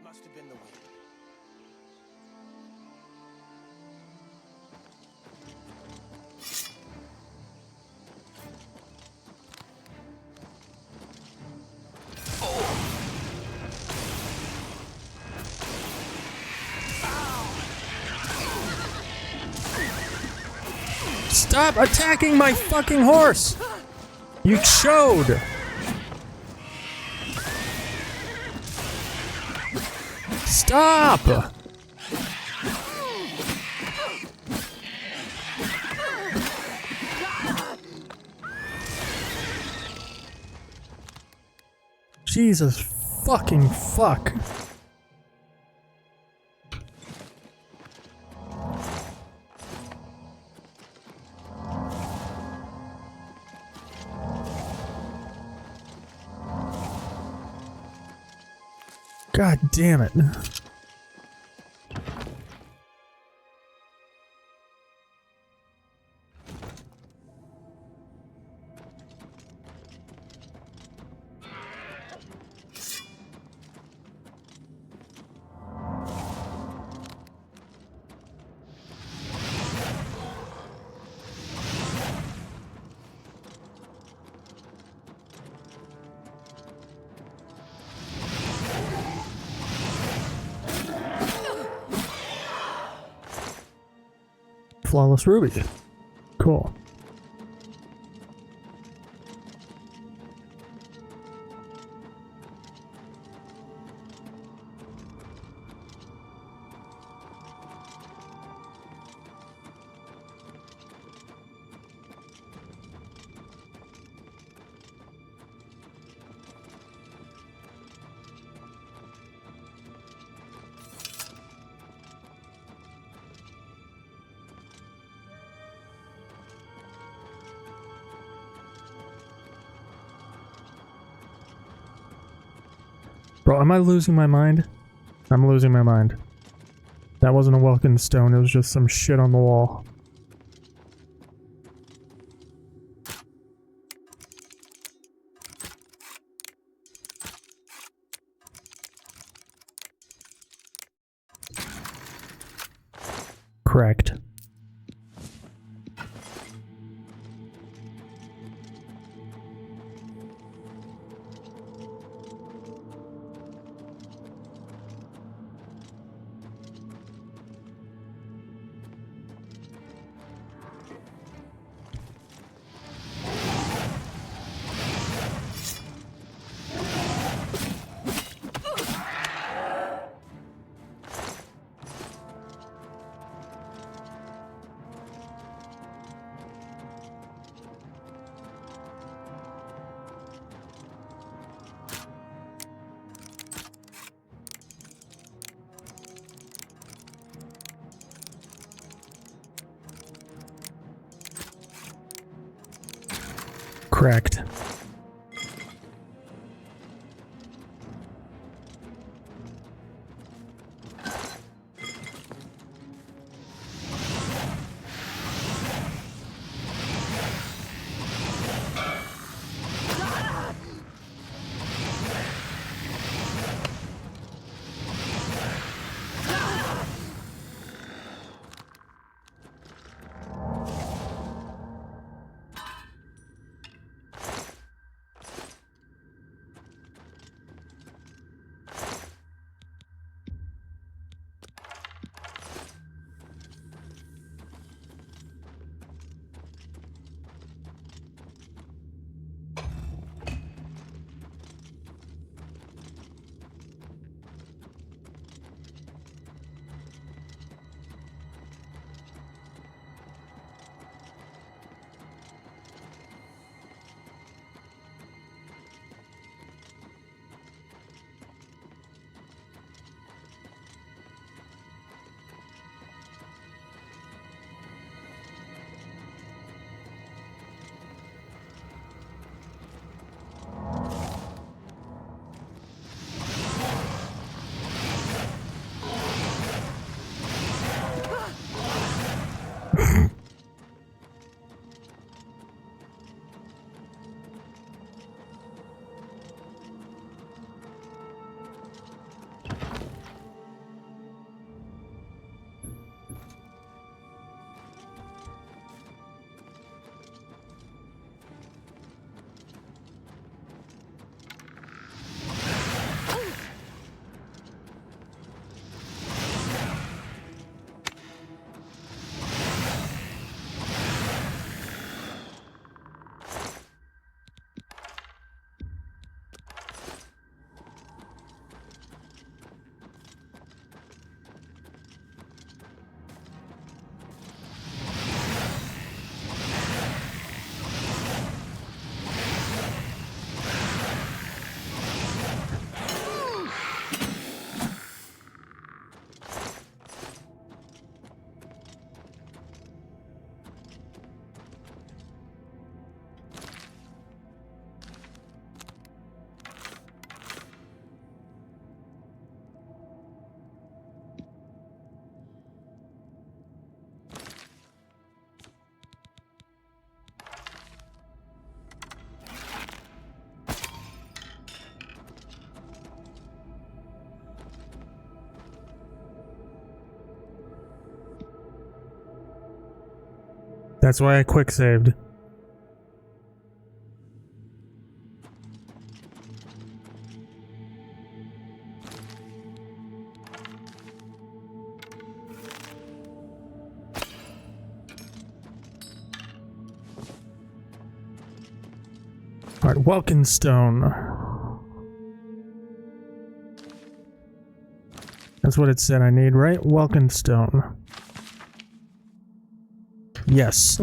Must have been the wind.
Stop attacking my fucking horse! You showed! Stop! Jesus fucking fuck. God damn it. Flawless Ruby. Cool. Bro, am I losing my mind? I'm losing my mind. That wasn't a Welkin stone, it was just some shit on the wall. Correct. Correct. That's why I quick saved. Alright, Welkin stone. That's what it said I need, right? Welkin stone. Yes.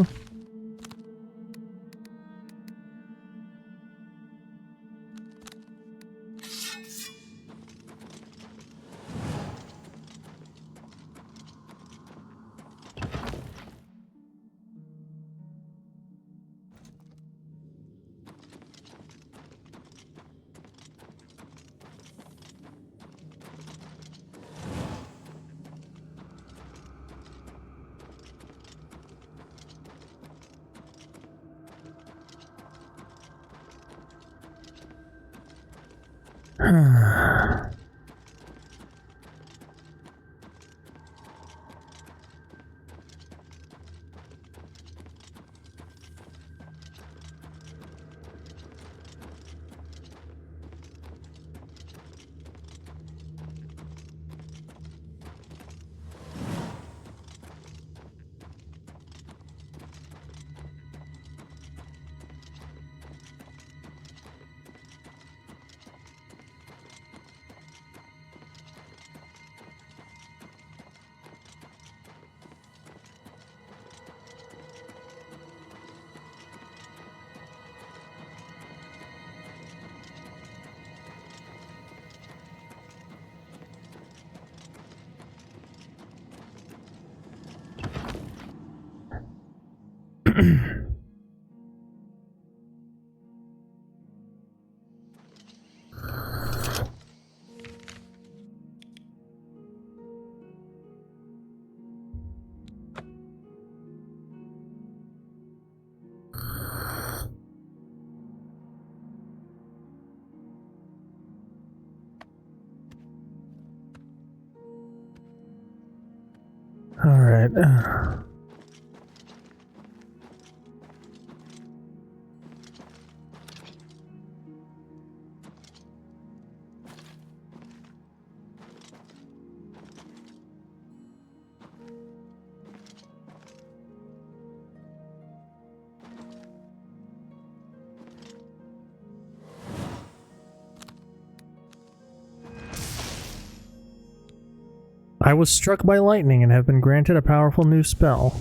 All right. I was struck by lightning and have been granted a powerful new spell.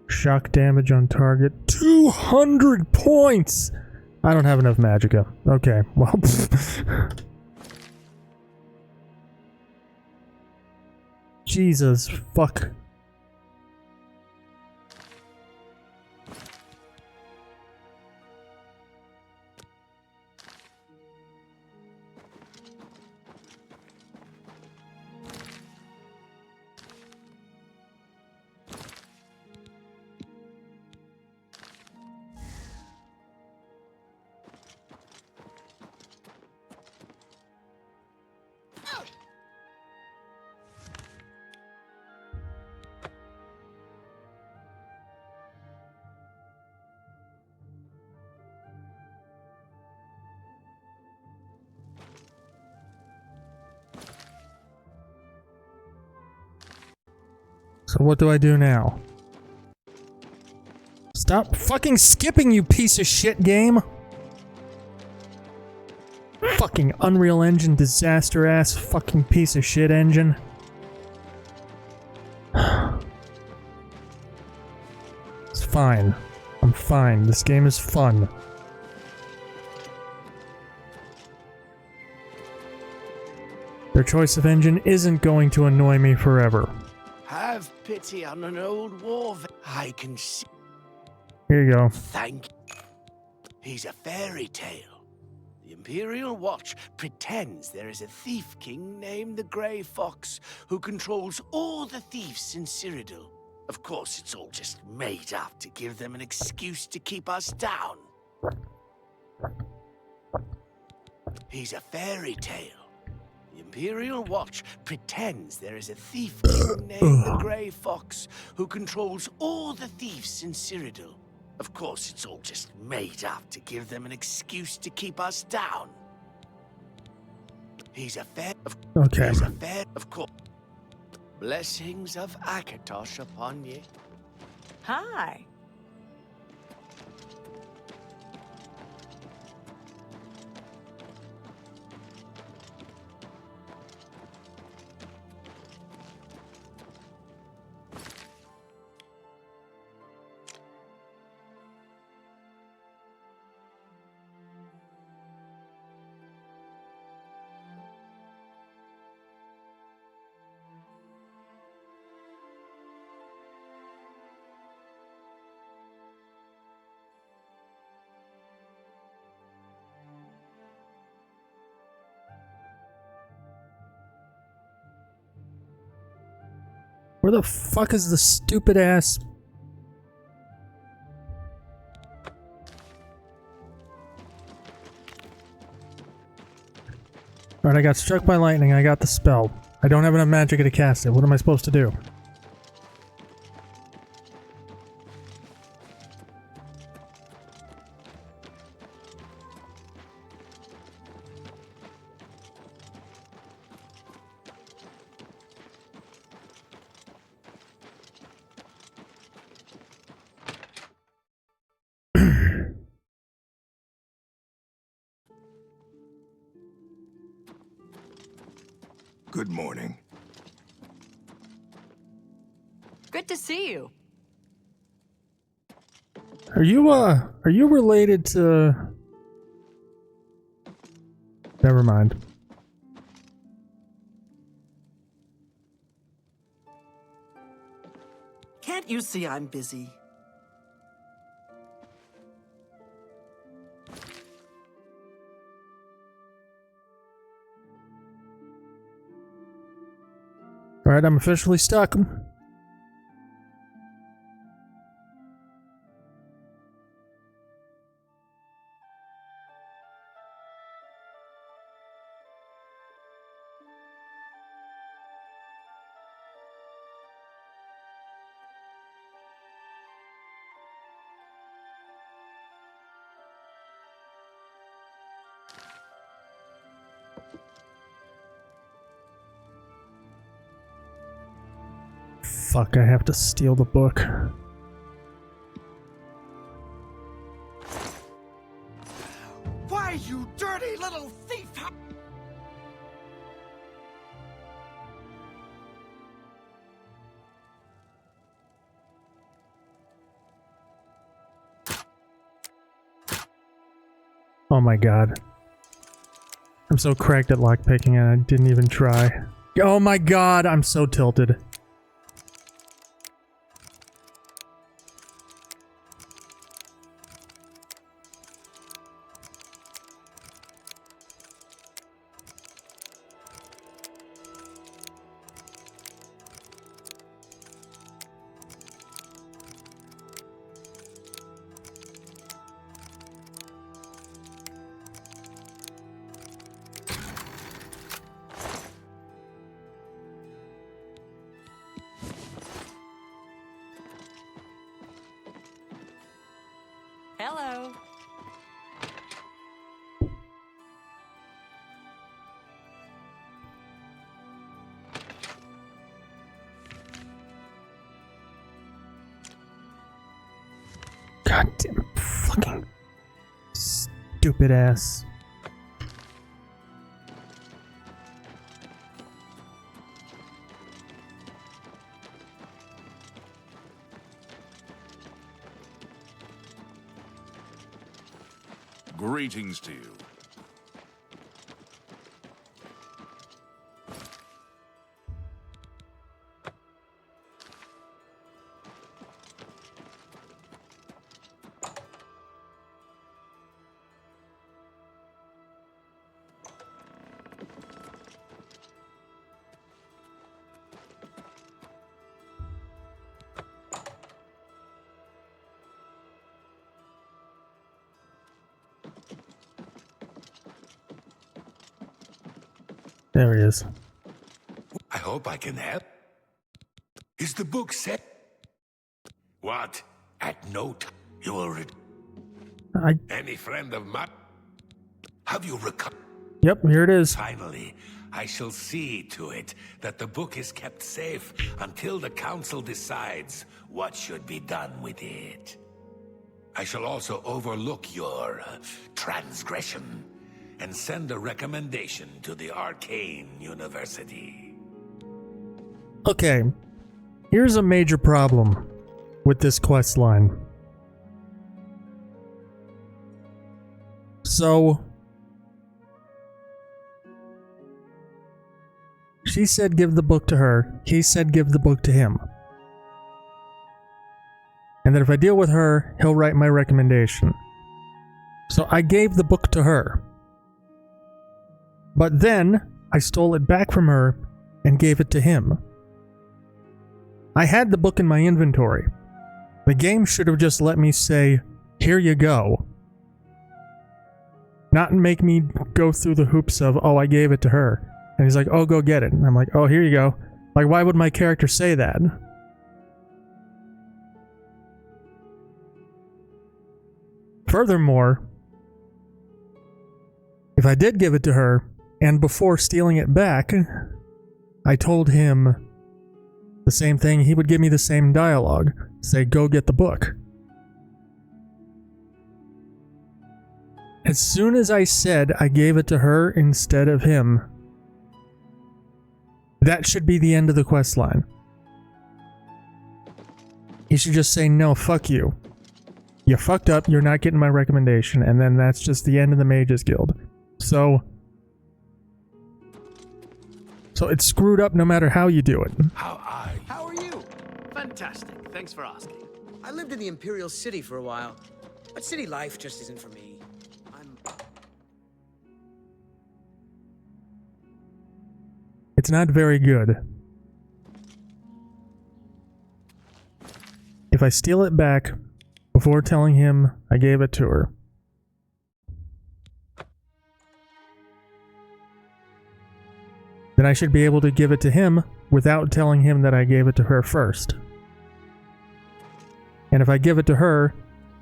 Shock damage on target. 200 points! I don't have enough magicka. Okay, well... Jesus, fuck. So what do I do now? Stop fucking skipping, you piece of shit game! Fucking Unreal Engine disaster ass fucking piece of shit engine. It's fine. I'm fine. This game is fun. Their choice of engine isn't going to annoy me forever.
Have pity on an old war I can see.
Here you go.
Thank you. He's a fairy tale. The Imperial Watch pretends there is a thief king named the Grey Fox who controls all the thieves in Cyrodiil. Of course, it's all just made up to give them an excuse to keep us down. He's a fairy tale. The Imperial Watch pretends there is a thief king named the Grey Fox who controls all the thieves in Cyrodiil. Of course, it's all just made up to give them an excuse to keep us down. He's a fair...
Okay.
He's a fair... Of course. Blessings of Akatosh upon ye.
Hi.
Where the fuck is the stupid ass... Alright, I got struck by lightning. I got the spell. I don't have enough magic to cast it. What am I supposed to do?
Good morning.
Good to see you.
Are you related to... Never mind.
Can't you see I'm busy?
Alright, I'm officially stuck. Fuck, I have to steal the book.
Why, you dirty little thief!
Oh my god. I'm so cracked at lockpicking and I didn't even try. Oh my god, I'm so tilted.
Hello.
God damn fucking stupid ass.
Greetings to you.
There he is.
I hope I can help. Is the book set? What? At no time you will Any friend of mine? Have you recovered?
Yep, here it is.
Finally, I shall see to it that the book is kept safe until the council decides what should be done with it. I shall also overlook your transgression and send a recommendation to the Arcane University.
Okay, here's a major problem with this quest line. So, she said give the book to her, he said give the book to him. And that if I deal with her, he'll write my recommendation. So I gave the book to her. But then, I stole it back from her and gave it to him. I had the book in my inventory. The game should have just let me say, here you go. Not make me go through the hoops of, oh, I gave it to her. And he's like, oh, go get it. And I'm like, oh, here you go. Like, why would my character say that? Furthermore, if I did give it to her, and before stealing it back, I told him the same thing, he would give me the same dialogue. Say, go get the book. As soon as I said I gave it to her instead of him, that should be the end of the quest line. He should just say, no, fuck you. You fucked up, you're not getting my recommendation, and then that's just the end of the Mages Guild. So it's screwed up no matter how you do it.
How are you? Fantastic. Thanks for asking. I lived in the Imperial City for a while, but city life just isn't for me.
It's not very good. If I steal it back before telling him I gave it to her, then I should be able to give it to him without telling him that I gave it to her first. And if I give it to her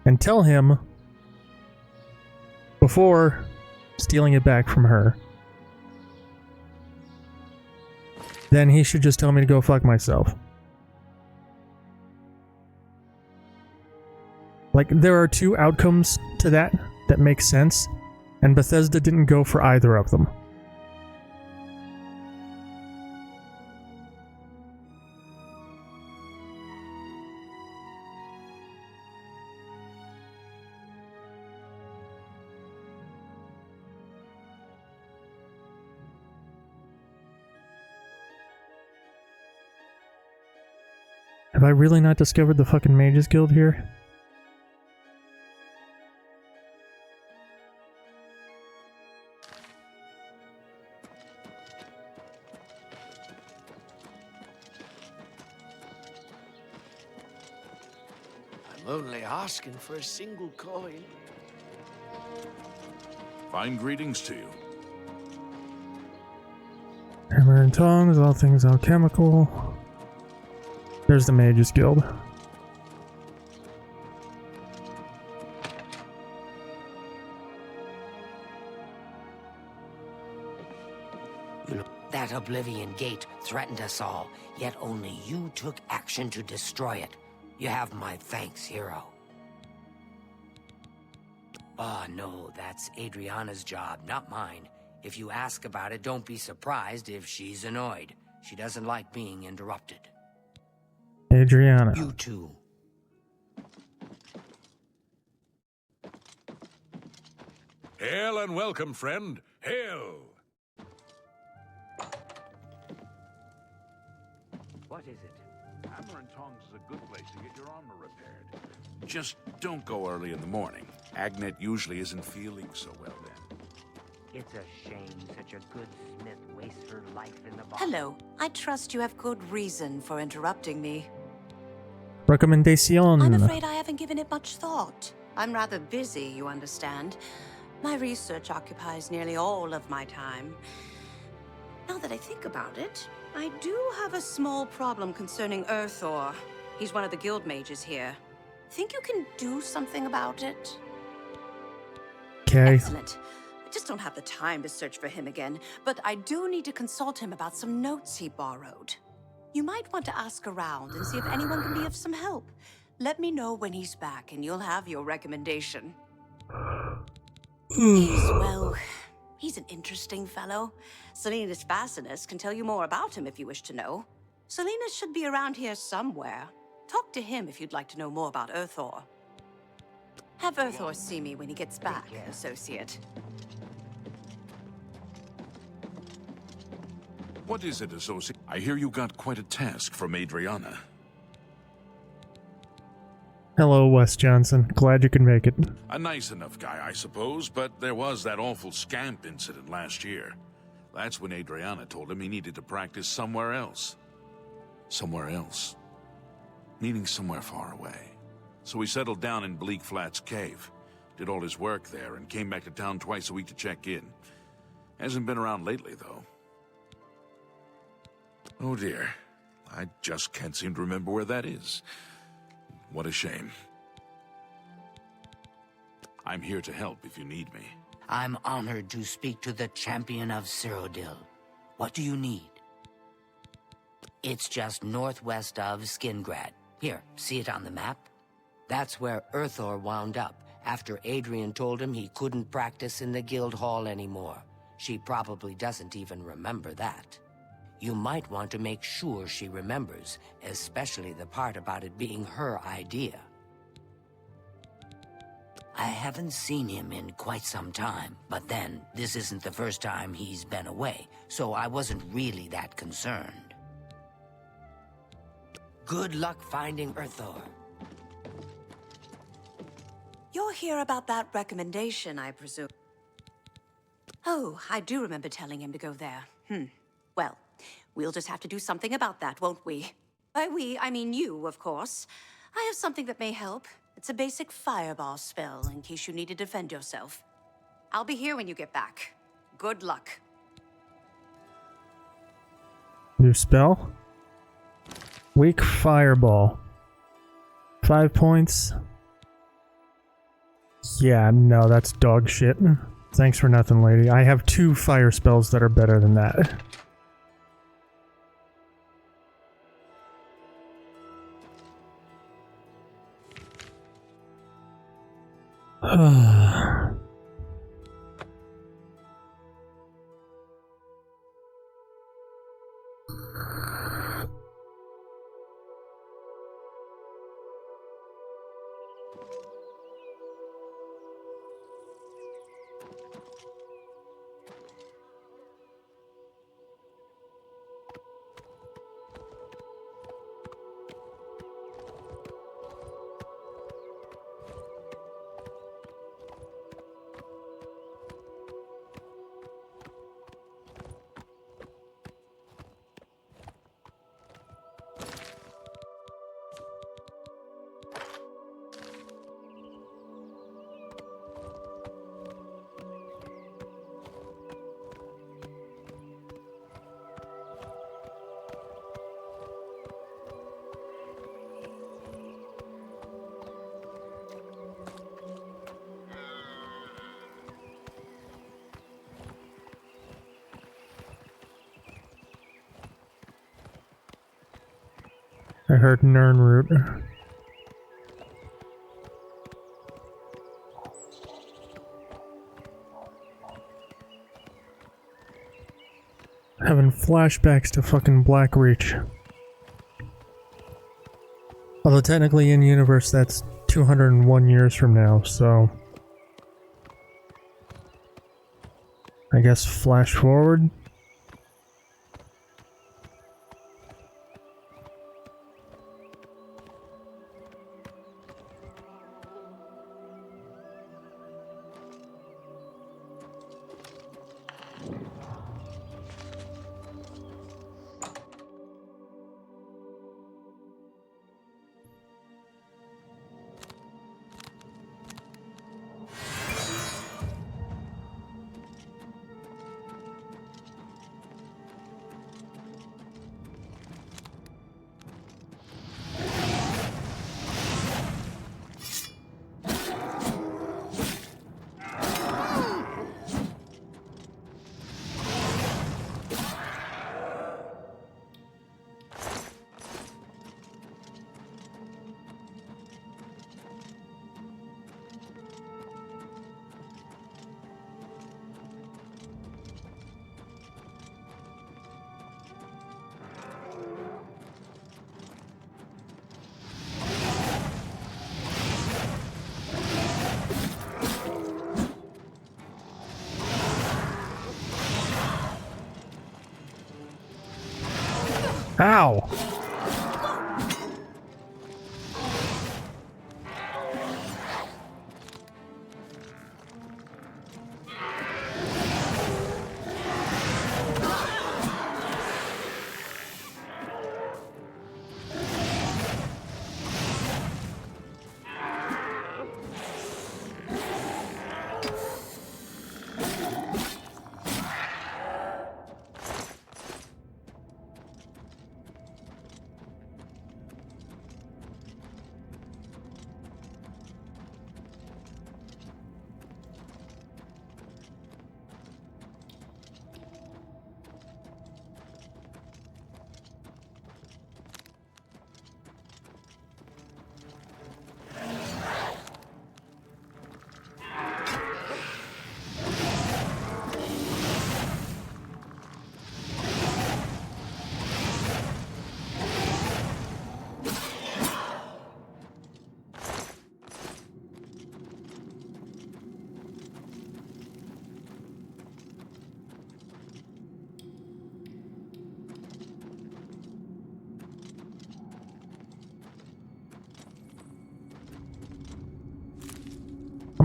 and tell him before stealing it back from her, then he should just tell me to go fuck myself. Like, there are two outcomes to that make sense, and Bethesda didn't go for either of them. Have I really not discovered the fucking Mages Guild here?
I'm only asking for a single coin.
Fine greetings to you.
Hammer and tongs, all things alchemical. There's the Mages Guild.
That Oblivion gate threatened us all, yet only you took action to destroy it. You have my thanks, hero. Ah, no, that's Adriana's job, not mine. If you ask about it, don't be surprised if she's annoyed. She doesn't like being interrupted.
Adriana.
You too.
Hail and welcome, friend. Hail!
What is it? Hammer and tongs is a good place to get your armor repaired. Just don't go early in the morning. Agnet usually isn't feeling so well then.
It's a shame such a good smith wastes her life in the box.
Hello. I trust you have good reason for interrupting me.
Recommendation.
I'm afraid I haven't given it much thought. I'm rather busy, you understand. My research occupies nearly all of my time. Now that I think about it, I do have a small problem concerning Earthor. He's one of the guild mages here. Think you can do something about it?
Okay.
Excellent. I just don't have the time to search for him again, but I do need to consult him about some notes he borrowed. You might want to ask around and see if anyone can be of some help. Let me know when he's back and you'll have your recommendation. He's an interesting fellow. Salinas Facinus can tell you more about him if you wish to know. Salinas should be around here somewhere. Talk to him if you'd like to know more about Earthor. Have Earthor see me when he gets back, associate.
What is it, associate? I hear you got quite a task from Adriana.
Hello, Wes Johnson. Glad you can make it.
A nice enough guy, I suppose, but there was that awful scamp incident last year. That's when Adriana told him he needed to practice somewhere else. Somewhere else. Meaning somewhere far away. So he settled down in Bleak Flats Cave. Did all his work there and came back to town twice a week to check in. Hasn't been around lately, though. Oh dear. I just can't seem to remember where that is. What a shame. I'm here to help if you need me.
I'm honored to speak to the champion of Cyrodiil. What do you need? It's just northwest of Skingrad. Here, see it on the map? That's where Earthor wound up after Adrian told him he couldn't practice in the guild hall anymore. She probably doesn't even remember that. You might want to make sure she remembers, especially the part about it being her idea. I haven't seen him in quite some time, but then, this isn't the first time he's been away, so I wasn't really that concerned. Good luck finding Earthor.
You're here about that recommendation, I presume. Oh, I do remember telling him to go there. Well, we'll just have to do something about that, won't we? By we, I mean you, of course. I have something that may help. It's a basic fireball spell, in case you need to defend yourself. I'll be here when you get back. Good luck.
New spell? Weak Fireball. 5 points. Yeah, no, that's dog shit. Thanks for nothing, lady. I have 2 fire spells that are better than that. I heard Nirnroot. Having flashbacks to fucking Blackreach. Although technically in universe that's 201 years from now, so I guess flash forward. Ow!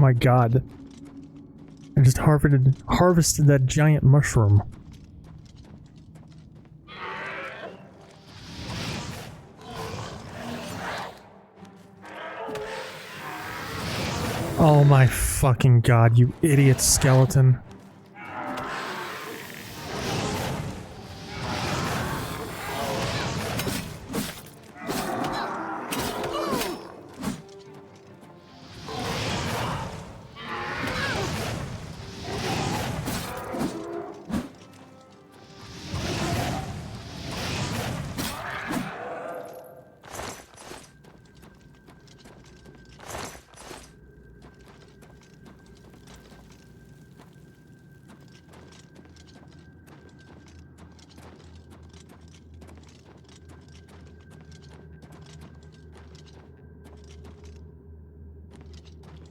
my god. I just harvested that giant mushroom. Oh my fucking god, you idiot skeleton.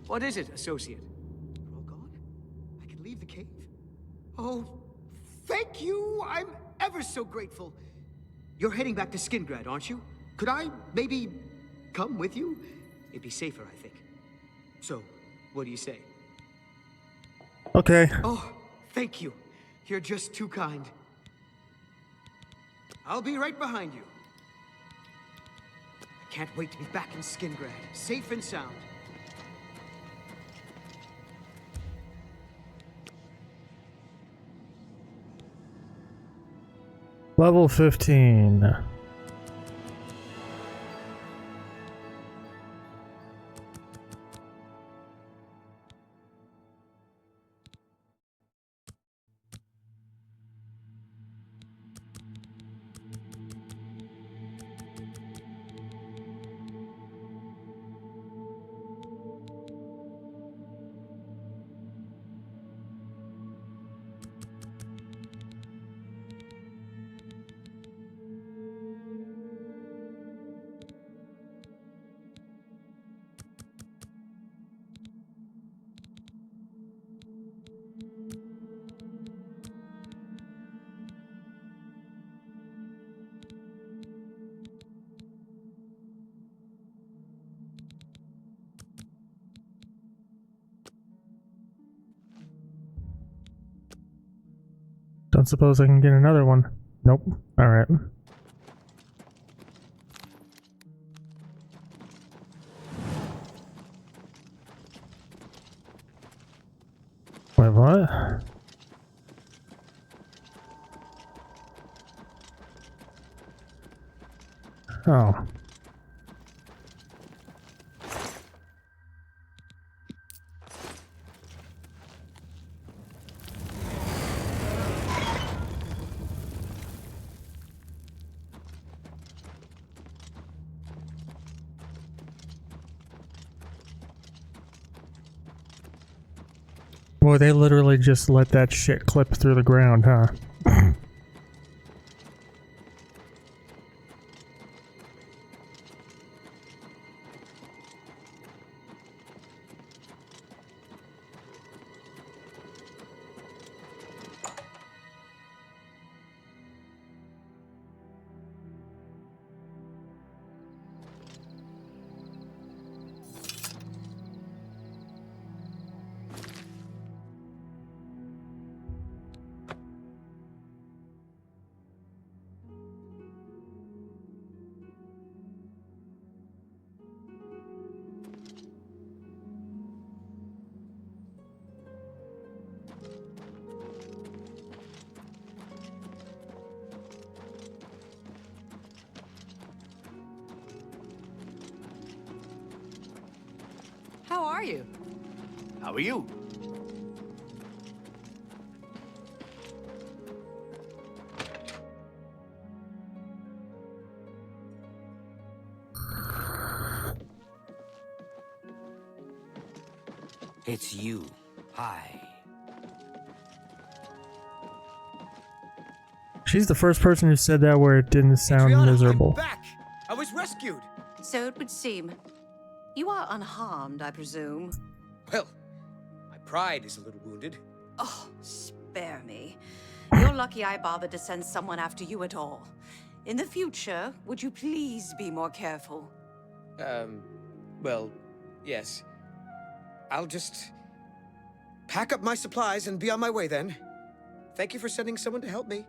What is it, Associate? You're all gone? I can leave the cave? Oh, thank you! I'm ever so grateful. You're heading back to Skingrad, aren't you? Could I maybe come with you? It'd be safer, I think. So, what do you say?
Okay.
Oh, thank you. You're just too kind. I'll be right behind you. I can't wait to be back in Skingrad, safe and sound.
Level 15. Don't suppose I can get another one. Nope. Alright. Wait, what? Oh. Boy, they literally just let that shit clip through the ground, huh?
How are you?
How are you?
It's you. Hi.
She's the first person who said that where it didn't sound
Adriana,
miserable.
I'm back! I was rescued!
So it would seem. You are unharmed, I presume.
Well, my pride is a little wounded.
Oh, spare me. You're lucky I bothered to send someone after you at all. In the future, would you please be more careful?
Well, yes. I'll just pack up my supplies and be on my way then. Thank you for sending someone to help me.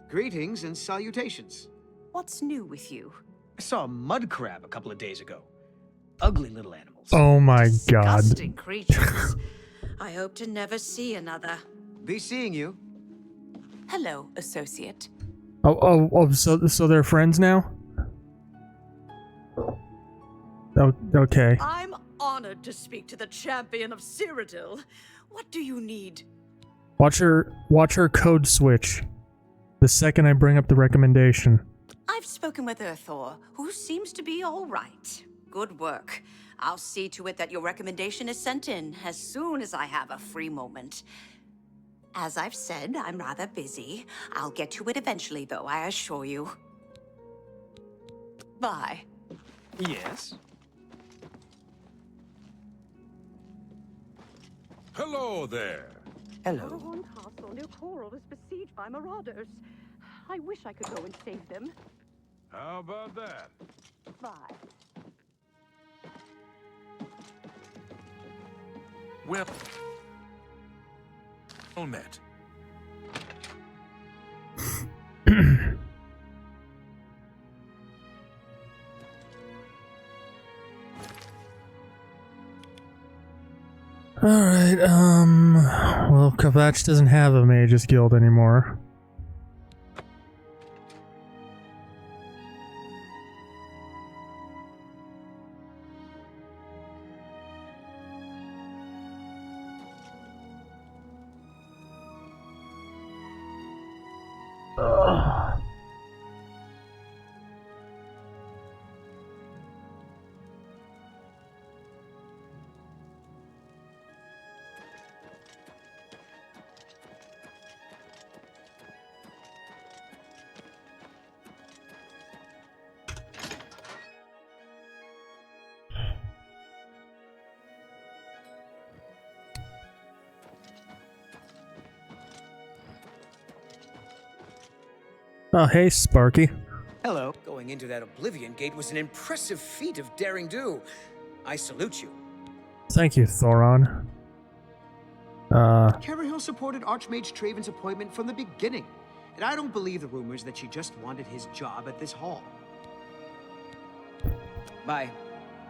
Greetings and salutations.
What's new with you?
I saw a mud crab a couple of days ago. Ugly little animals.
Oh my god.
Disgusting creatures. I hope to never see another.
Be seeing you.
Hello, associate.
So they're friends now? Okay.
I'm honored to speak to the champion of Cyrodiil. What do you need?
Watch her code switch the second I bring up the recommendation.
I've spoken with Earthor, who seems to be all right. Good work. I'll see to it that your recommendation is sent in as soon as I have a free moment. As I've said, I'm rather busy. I'll get to it eventually, though, I assure you. Bye.
Yes?
Hello there.
Hello.
One castle near Coral is besieged by marauders. I wish I could go and save them.
How about that?
Bye.
Well met.
Alright, well, Kavach doesn't have a Mages Guild anymore. Oh, hey, Sparky.
Hello. Going into that Oblivion gate was an impressive feat of daring do. I salute you.
Thank you, Thoron.
Carahill supported Archmage Traven's appointment from the beginning, and I don't believe the rumors that she just wanted his job at this hall. Bye.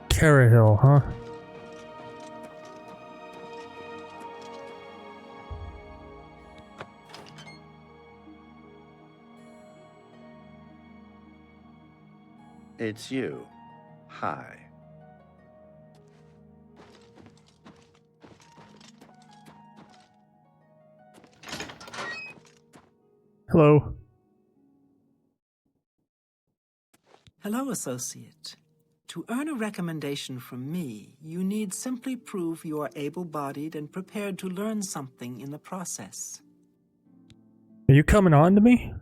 Carahill, huh?
It's you. Hi.
Hello.
Hello, associate. To earn a recommendation from me, you need simply prove you are able-bodied and prepared to learn something in the process.
Are you coming on to me?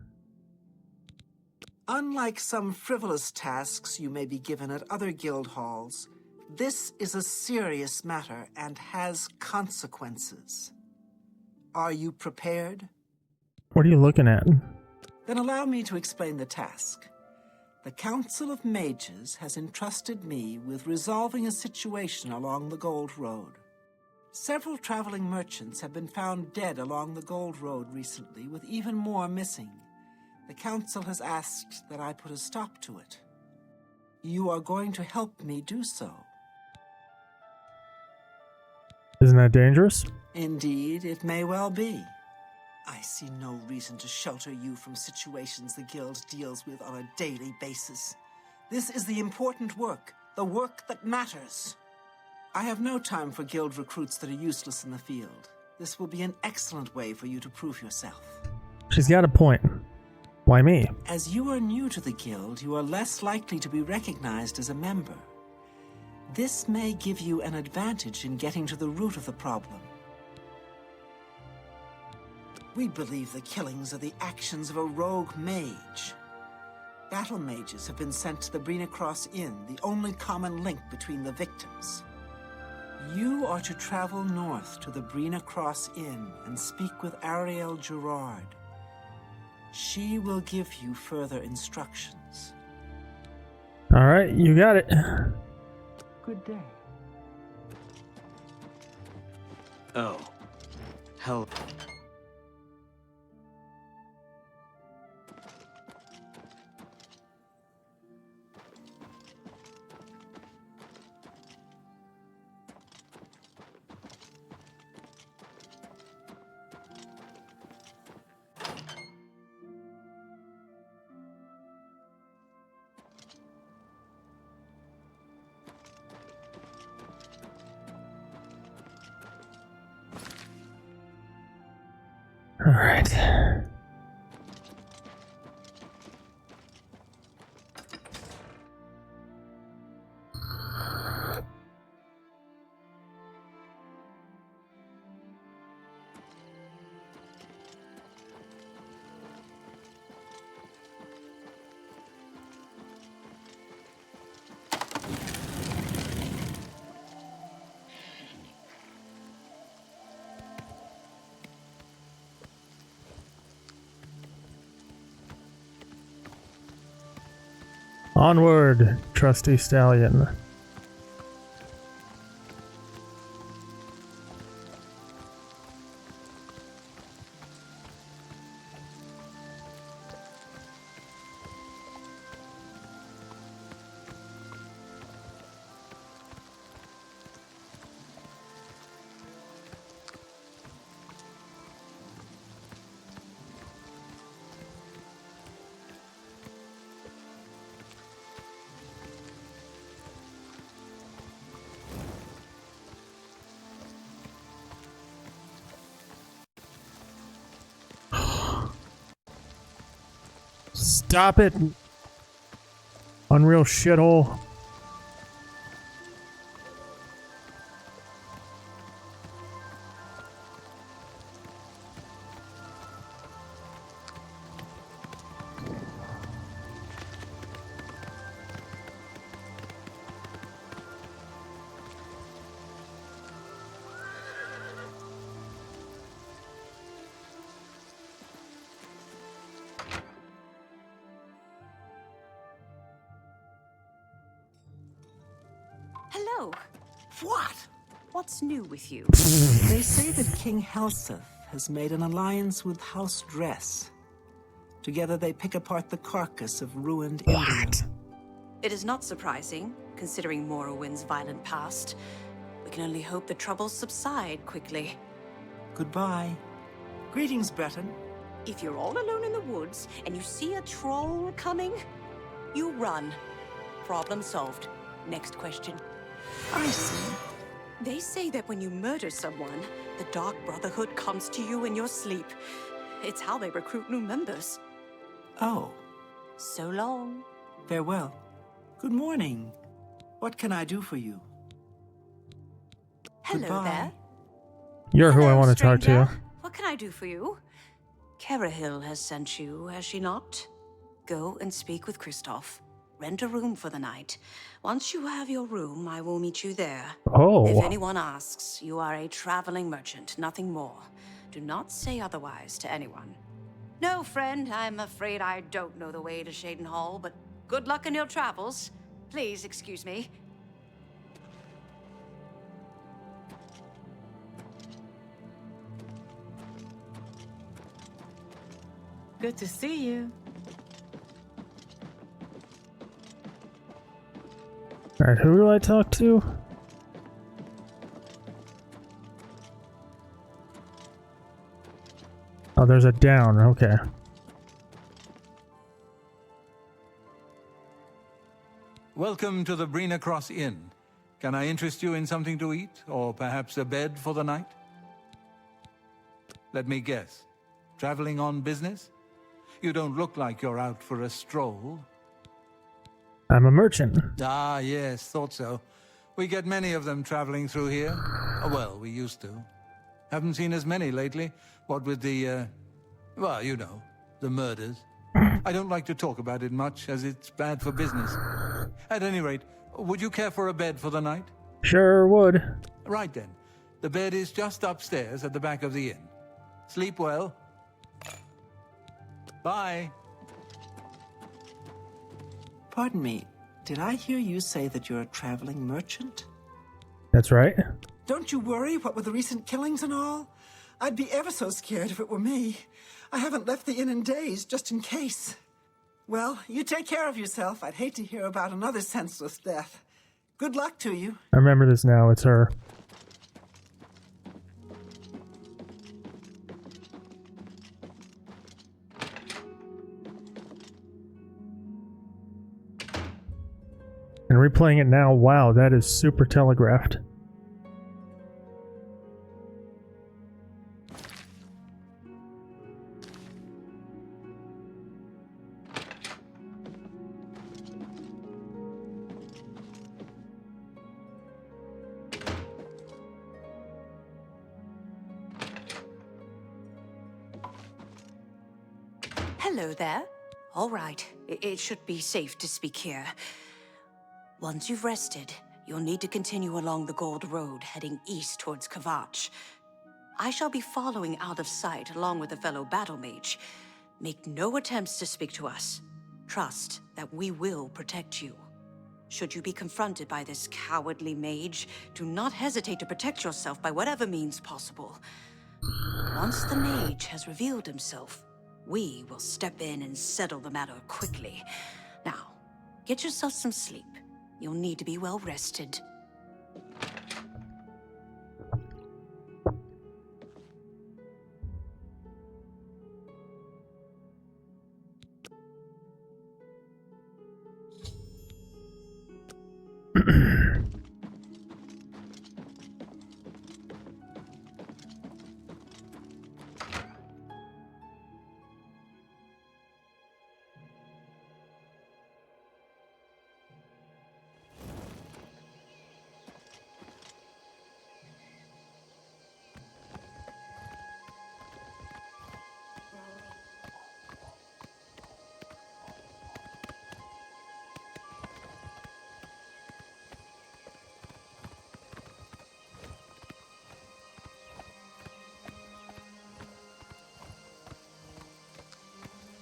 Unlike some frivolous tasks you may be given at other guild halls, this is a serious matter and has consequences. Are you prepared?
What are you looking at?
Then allow me to explain the task. The Council of Mages has entrusted me with resolving a situation along the Gold Road. Several traveling merchants have been found dead along the Gold Road recently, with even more missing. The Council has asked that I put a stop to it. You are going to help me do so.
Isn't that dangerous?
Indeed, it may well be. I see no reason to shelter you from situations the Guild deals with on a daily basis. This is the important work, the work that matters. I have no time for Guild recruits that are useless in the field. This will be an excellent way for you to prove yourself.
She's got a point. Why me?
As you are new to the Guild, you are less likely to be recognized as a member. This may give you an advantage in getting to the root of the problem. We believe the killings are the actions of a rogue mage. Battle mages have been sent to the Brina Cross Inn, the only common link between the victims. You are to travel north to the Brina Cross Inn and speak with Ariel Gerard. She will give you further instructions.
Alright, you got it.
Good day.
Oh. Hell.
All right. Onward, trusty stallion. Stop it, unreal shithole.
Hello.
What?
What's new with you?
They say that King Helseth has made an alliance with House Dress. Together they pick apart the carcass of ruined India.
It is not surprising, considering Morrowind's violent past. We can only hope the troubles subside quickly.
Goodbye. Greetings, Breton.
If you're all alone in the woods and you see a troll coming, you run. Problem solved. Next question.
I see.
They say that when you murder someone, the Dark Brotherhood comes to you in your sleep. It's how they recruit new members.
Oh.
So long.
Farewell. Good morning. What can I do for you?
Hello
Goodbye.
there.
You're who I want to talk to.
What can I do for you? Carahill has sent you, has she not? Go and speak with Kristoff. Rent a room for the night. Once you have your room, I will meet you there.
Oh.
If anyone asks, you are a traveling merchant, nothing more. Do not say otherwise to anyone. No, friend, I'm afraid I don't know the way to Shaden Hall, but good luck in your travels. Please excuse me.
Good to see you.
Alright, who do I talk to? Oh, there's a down, okay.
Welcome to the Brina Cross Inn. Can I interest you in something to eat, or perhaps a bed for the night? Let me guess. Traveling on business? You don't look like you're out for a stroll.
I'm a merchant.
Ah, yes, thought so. We get many of them traveling through here. Oh, well, we used to. Haven't seen as many lately. What with the, well, you know, the murders. I don't like to talk about it much, as it's bad for business. At any rate, would you care for a bed for the night?
Sure would.
Right then. The bed is just upstairs at the back of the inn. Sleep well. Bye.
Pardon me, did I hear you say that you're a traveling merchant?
That's right.
Don't you worry, what with the recent killings and all? I'd be ever so scared if it were me. I haven't left the inn in days, just in case. Well, you take care of yourself. I'd hate to hear about another senseless death. Good luck to you.
I remember this now. It's her. And replaying it now, wow, that is super telegraphed.
Hello there. All right, it should be safe to speak here. Once you've rested, you'll need to continue along the Gold Road, heading east towards Kvatch. I shall be following out of sight along with a fellow battle mage. Make no attempts to speak to us. Trust that we will protect you. Should you be confronted by this cowardly mage, do not hesitate to protect yourself by whatever means possible. Once the mage has revealed himself, we will step in and settle the matter quickly. Now, get yourself some sleep. You'll need to be well rested.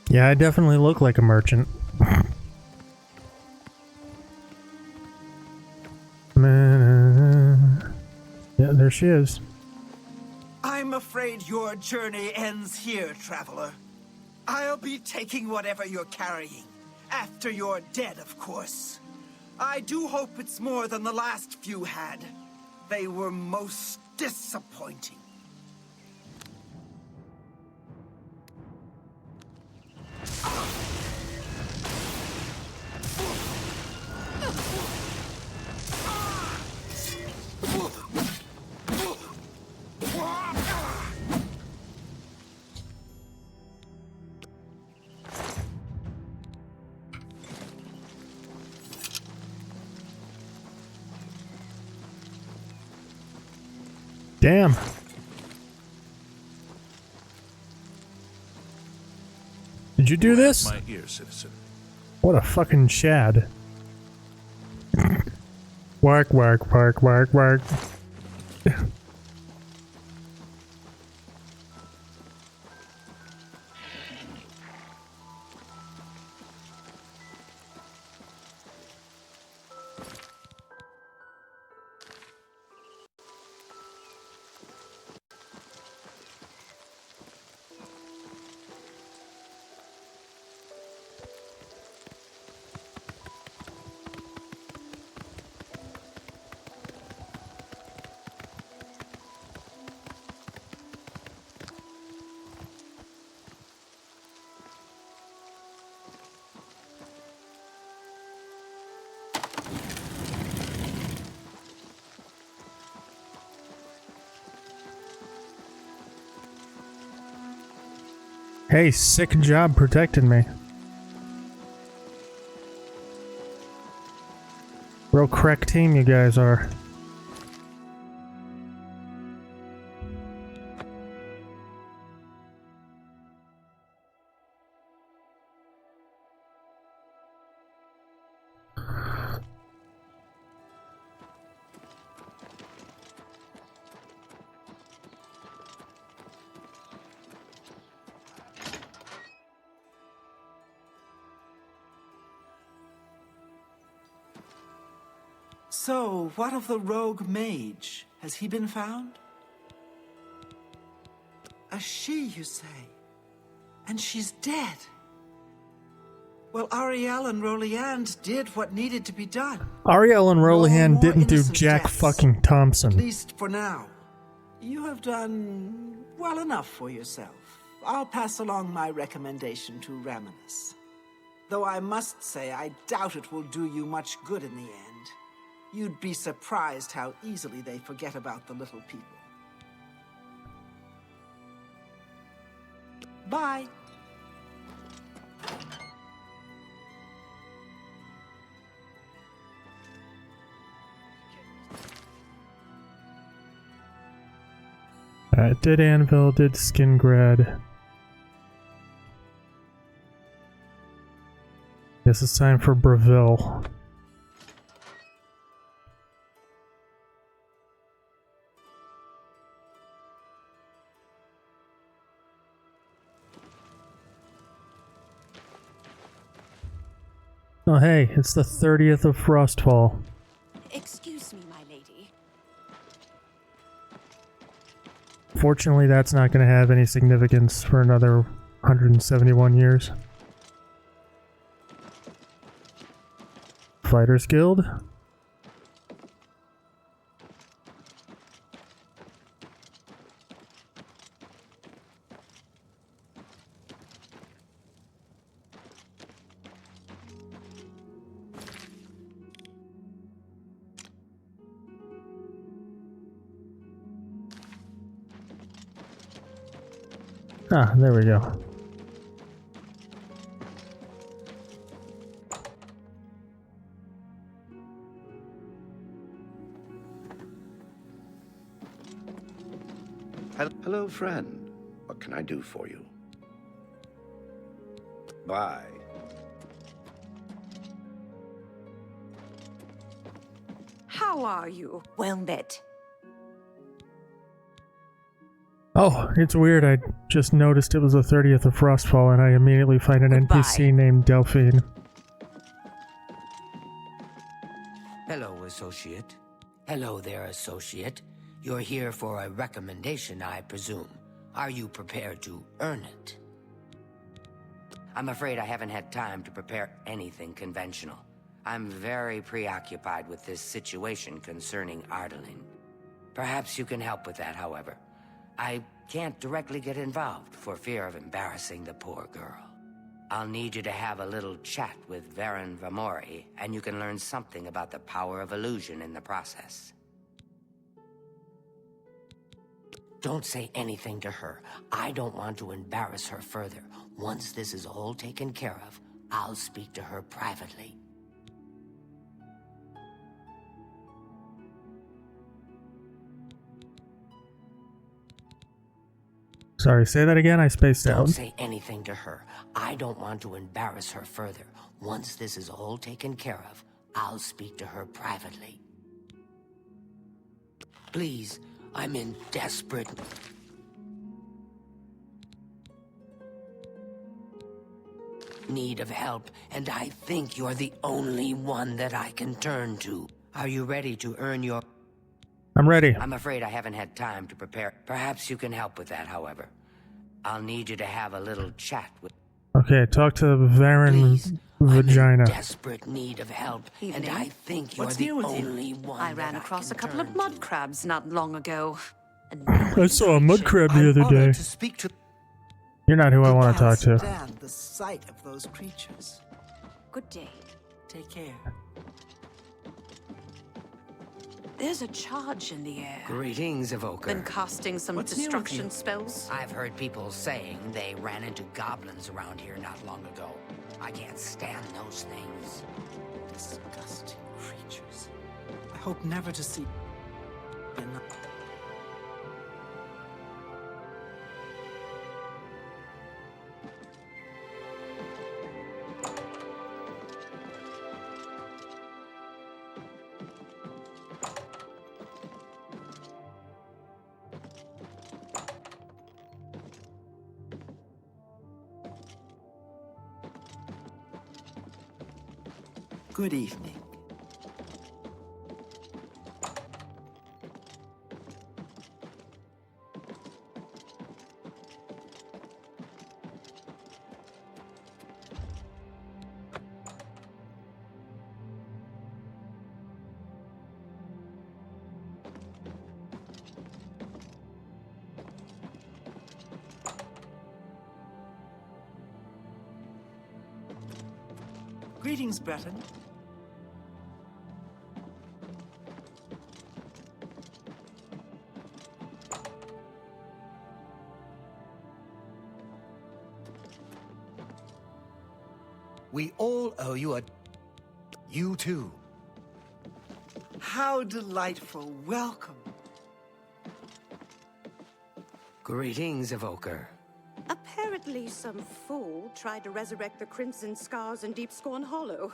Yeah, I definitely look like a merchant. Yeah, there she is.
I'm afraid your journey ends here, traveler. I'll be taking whatever you're carrying. After you're dead, of course. I do hope it's more than the last few had. They were most disappointing.
Damn. Did you do this?
My ear, citizen.
What a fucking shad. Work, work, work, work, work. Hey, sick job protecting me. Real crack team you guys are.
So, what of the rogue mage? Has he been found? A she, you say? And she's dead. Well, Ariel and Roliand did what needed to be done.
Ariel and Rolihan
more
didn't do
innocent
Jack
deaths.
fucking
At
Thompson.
least for now. You have done well enough for yourself. I'll pass along my recommendation to Raminus. Though I must say, I doubt it will do you much good in the end. You'd be surprised how easily they forget about the little people. Bye.
Did Anvil, did Skingrad. Guess it's time for Breville. Oh hey, it's the 30th of Frostfall.
Excuse me, my lady.
Fortunately, that's not going to have any significance for another 171 years. Fighters Guild? Ah, there we go.
Hello, friend. What can I do for you? Bye.
How are you? Well met.
Oh, it's weird. I just noticed it was the 30th of Frostfall and I immediately find an NPC named Delphine.
Hello, Associate. Hello there, Associate. You're here for a recommendation, I presume. Are you prepared to earn it? I'm afraid I haven't had time to prepare anything conventional. I'm very preoccupied with this situation concerning Ardaline. Perhaps you can help with that, however. I can't directly get involved for fear of embarrassing the poor girl. I'll need you to have a little chat with Varen Vamori, and you can learn something about the power of illusion in the process. Don't say anything to her. I don't want to embarrass her further. Once this is all taken care of, I'll speak to her privately.
Sorry, say that again? I spaced out.
Don't say anything to her. I don't want to embarrass her further. Once this is all taken care of, I'll speak to her privately. Please, I'm in desperate need of help, and I think you're the only one that I can turn to. Are you ready to earn your...
I'm ready.
I'm afraid I haven't had time to prepare. Perhaps you can help with that, however. I'll need you to have a little chat with...
Okay, talk to Varen Vagina.
Desperate need of help, and I think you're the only one.
I ran across a couple of mud crabs not long ago.
I saw a mud crab the other day.
To speak to
You're not who I want to talk to.
stand the sight of those creatures.
Good day.
Take care.
There's a charge in the air.
Greetings, Evoker.
Been casting some destruction spells?
I've heard people saying they ran into goblins around here not long ago. I can't stand those things.
Disgusting creatures. I hope never to see enough. Good evening. Greetings, Breton.
We all owe you a... You too.
How delightful. Welcome.
Greetings, Evoker.
Apparently some fool tried to resurrect the Crimson Scars in Deep Scorn Hollow.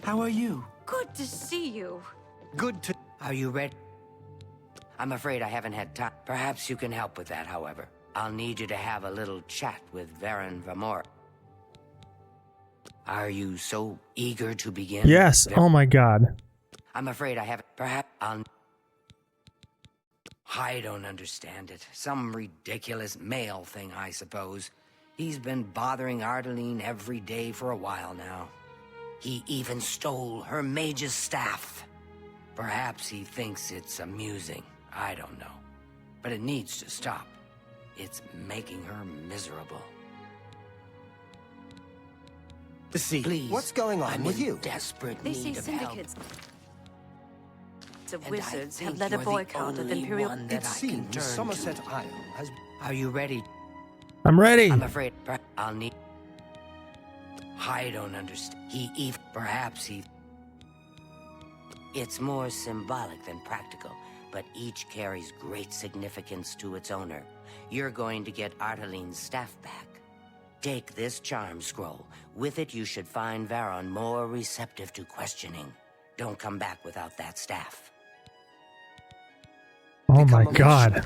How are you?
Good to see you.
Good to...
Are you ready? I'm afraid I haven't had time. Perhaps you can help with that, however. I'll need you to have a little chat with Varen Vamor. Are you so eager to begin?
Yes. Oh my god.
I'm afraid I haven't. Perhaps I'll... I don't understand it. Some ridiculous male thing, I suppose. He's been bothering Ardeline every day for a while now. He even stole her mage's staff. Perhaps he thinks it's amusing. I don't know. But it needs to stop. It's making her miserable.
See,
please,
what's going on
I'm
with
in
you?
Desperate
They say
need of help.
syndicates of
And
wizards
I
have
think
led a
you're the
boycott of
only
Imperial...
one that
It
I
seems
can turn
Somerset
to.
Isle has...
Are you ready?
I'm ready.
I'm afraid I'll need... I don't understand. Perhaps he... It's more symbolic than practical, but each carries great significance to its owner. You're going to get Arteline's staff back. Take this charm scroll. With it, you should find Varon more receptive to questioning. Don't come back without that staff.
Oh my god.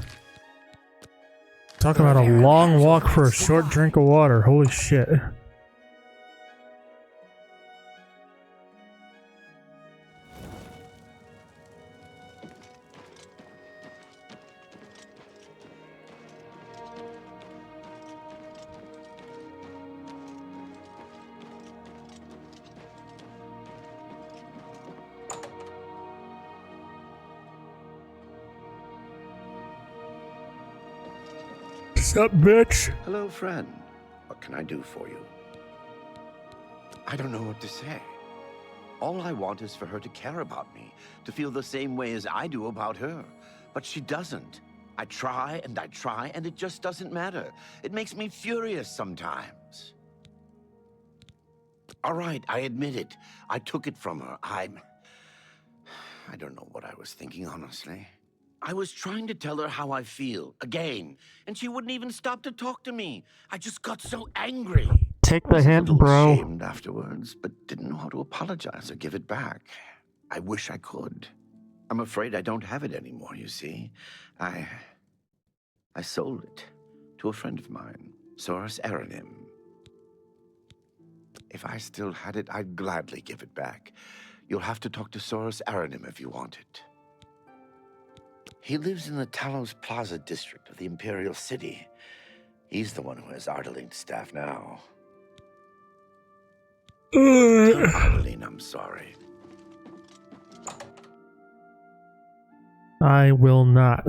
Talk about a long walk for a short drink of water. Holy shit. What's up, bitch?
Hello, friend. What can I do for you? I don't know what to say. All I want is for her to care about me, to feel the same way as I do about her. But she doesn't. I try, and it just doesn't matter. It makes me furious sometimes. All right, I admit it. I took it from her. I don't know what I was thinking, honestly. I was trying to tell her how I feel, again, and she wouldn't even stop to talk to me. I just got so angry.
Take the hint,
I was a little
bro.
ashamed afterwards, but didn't know how to apologize or give it back. I wish I could. I'm afraid I don't have it anymore, you see. I sold it to a friend of mine, Soros Aranim. If I still had it, I'd gladly give it back. You'll have to talk to Soros Aranim if you want it. He lives in the Talos Plaza district of the Imperial City. He's the one who has Ardeline's staff now. Tell Ardeline I'm sorry.
I will not.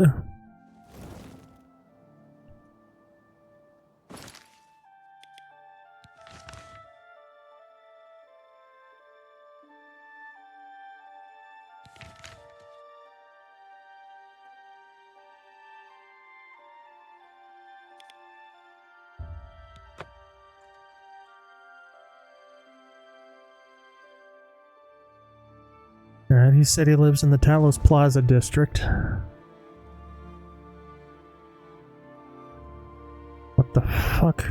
Alright, he said he lives in the Talos Plaza district. What the fuck?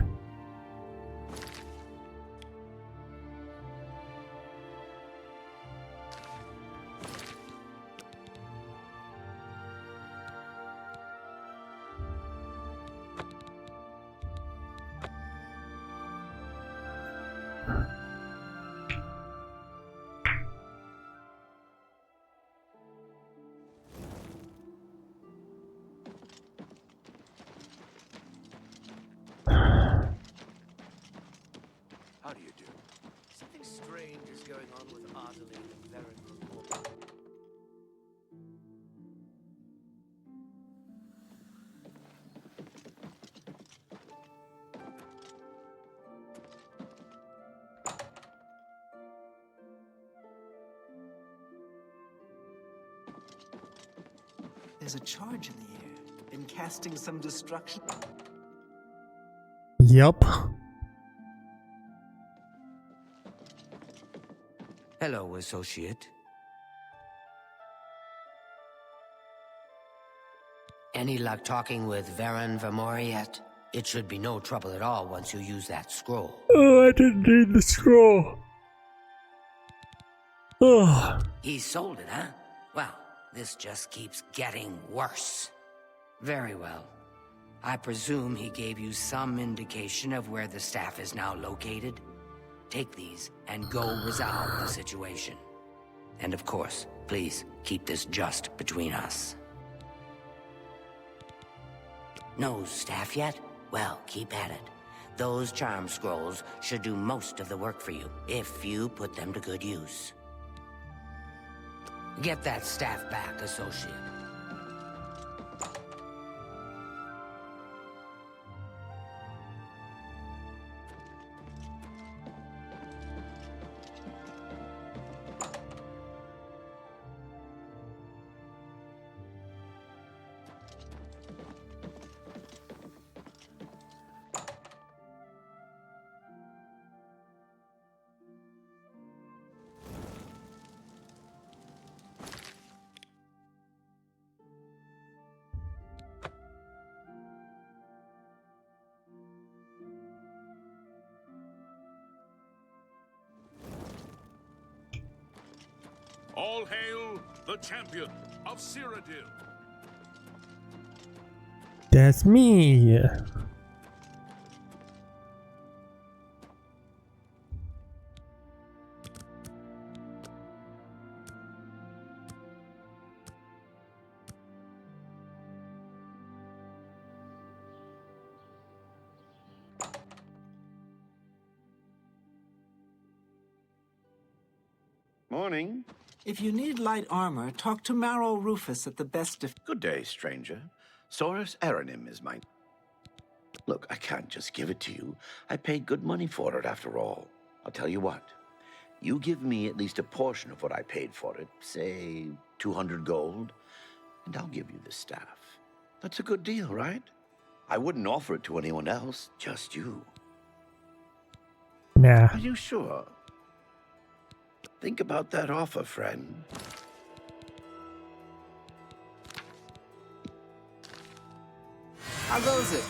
going on with Ardley and Varen report?
There's a charge in the air. Been casting some destruction.
Yup.
Hello, associate. Any luck talking with Varen Vermori yet? It should be no trouble at all once you use that scroll.
Oh, I didn't need the scroll. Oh.
He sold it, huh? Well, this just keeps getting worse. Very well. I presume he gave you some indication of where the staff is now located? Take these and go resolve the situation. And of course, please keep this just between us. No staff yet? Well, keep at it. Those charm scrolls should do most of the work for you, if you put them to good use. Get that staff back, associate.
All hail the champion of Cyrodiil.
That's me.
Morning.
If you need light armor, talk to Marrow Rufus at the best of...
Good day, stranger. Saurus Aranim is mine. Look, I can't just give it to you. I paid good money for it, after all. I'll tell you what. You give me at least a portion of what I paid for it, say 200 gold, and I'll give you the staff. That's a good deal, right? I wouldn't offer it to anyone else, just you.
Nah.
Are you sure? Think about that offer, friend.
How goes it?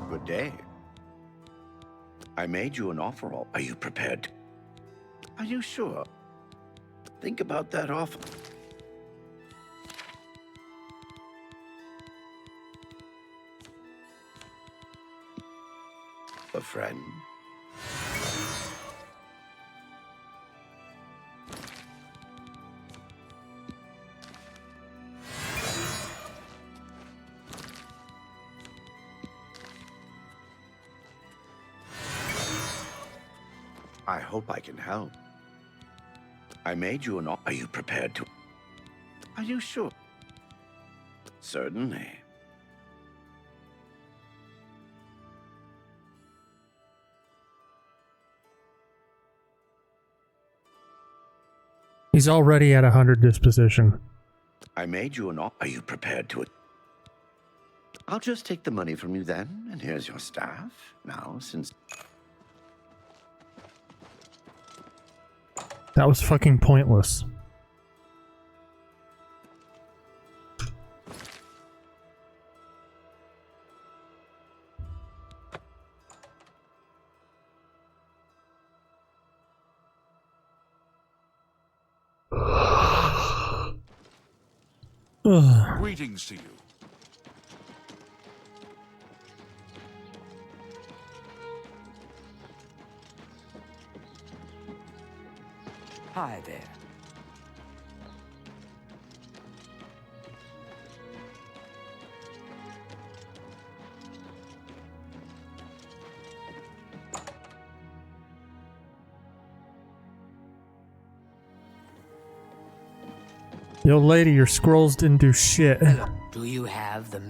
Good day. I made you an offer. Are you prepared? Are you sure? Think about that offer. A friend. I hope I can help. I made you an offer. Are you prepared to? Are you sure? Certainly.
He's already at 100 disposition.
I made you an offer. Are you prepared to it? I'll just take the money from you then, and here's your staff. Now, since...
That was fucking pointless.
Greetings to you.
Hi there.
Yo, lady, your scrolls didn't do shit.
Do you have the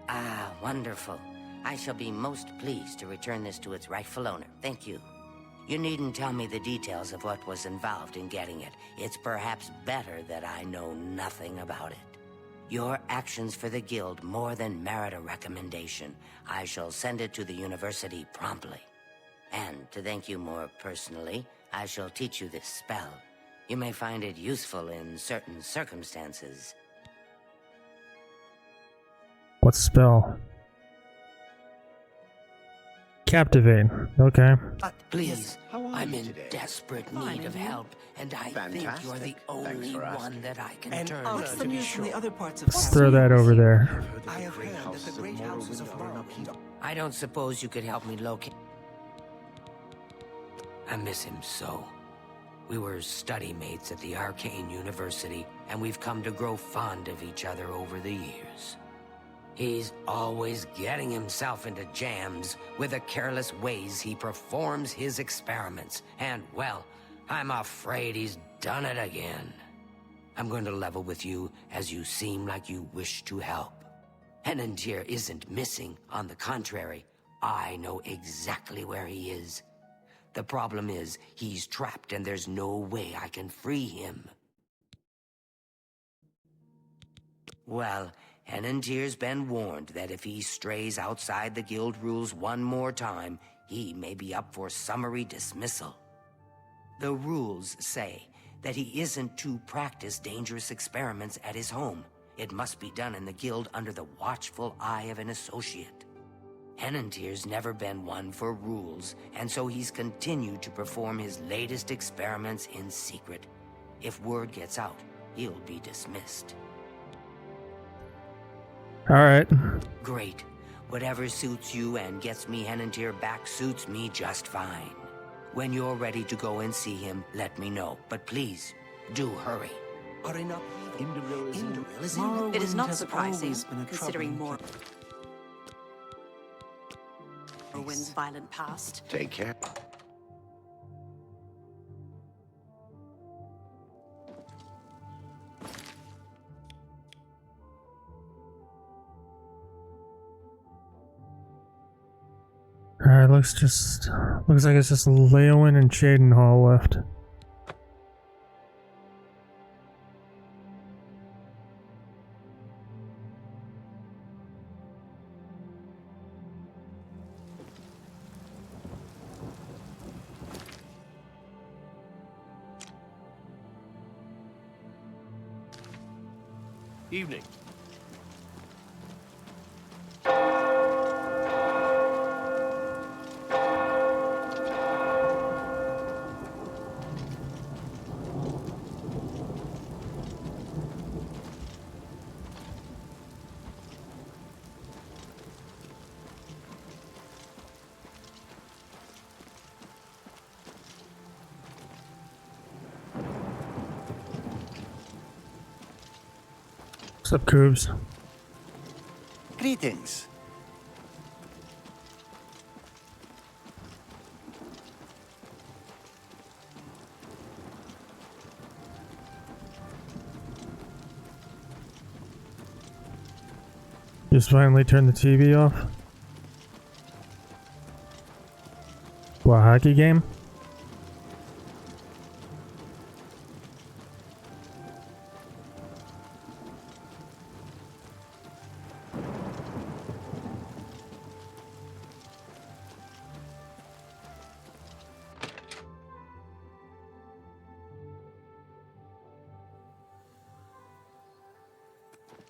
Ah, wonderful. I shall be most pleased to return this to its rightful owner. Thank you. You needn't tell me the details of what was involved in getting it. It's perhaps better that I know nothing about it. Your actions for the guild more than merit a recommendation. I shall send it to the university promptly. And to thank you more personally, I shall teach you this spell. You may find it useful in certain circumstances.
What spell? Captivate. Okay.
Please, I'm in desperate need of help, and I think you're the only one that I can turn to.
What's the news from the other parts of
Let's throw that over there.
I have heard that the great houses of Morrowind.
I don't suppose you could help me locate... I miss him so. We were study mates at the Arcane University, and we've come to grow fond of each other over the years. He's always getting himself into jams with the careless ways he performs his experiments. And, well, I'm afraid he's done it again. I'm going to level with you as you seem like you wish to help. Henantier isn't missing. On the contrary, I know exactly where he is. The problem is, he's trapped and there's no way I can free him. Well, Henantier's been warned that if he strays outside the guild rules one more time, he may be up for summary dismissal. The rules say that he isn't to practice dangerous experiments at his home. It must be done in the guild under the watchful eye of an associate. Henantier's never been one for rules, and so he's continued to perform his latest experiments in secret. If word gets out, he'll be dismissed.
Alright.
Great. Whatever suits you and gets me Henantier back suits me just fine. When you're ready to go and see him, let me know. But please, do hurry.
It is not surprising, considering Morrowind's violent past.
Take care.
Alright, looks like it's just Leowyn and Cheydinhal left.
Evening.
What's up, Coobs?
Greetings.
Just finally turned the TV off. What, hockey game?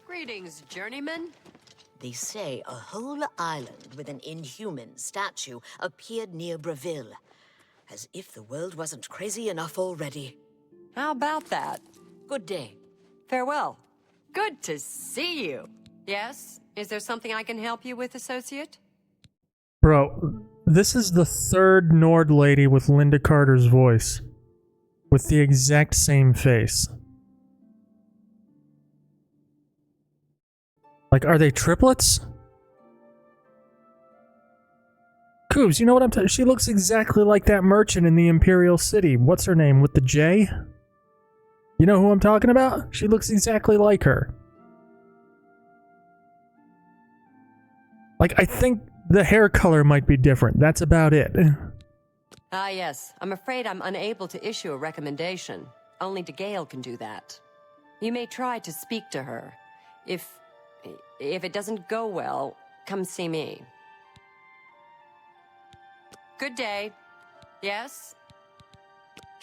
Greetings, journeyman. They say a whole island with an inhuman statue appeared near Breville. As if the world wasn't crazy enough already.
How about that?
Good day.
Farewell. Good to see you. Yes? Is there something I can help you with, associate?
Bro, this is the third Nord lady with Linda Carter's voice. With the exact same face. Like, are they triplets? Coobs, you know what I'm talking? She looks exactly like that merchant in the Imperial City. What's her name? With the J? You know who I'm talking about? She looks exactly like her. Like, I think the hair color might be different. That's about it.
Ah, yes. I'm afraid I'm unable to issue a recommendation. Only DeGale can do that. You may try to speak to her. If it doesn't go well, come see me. Good day. Yes?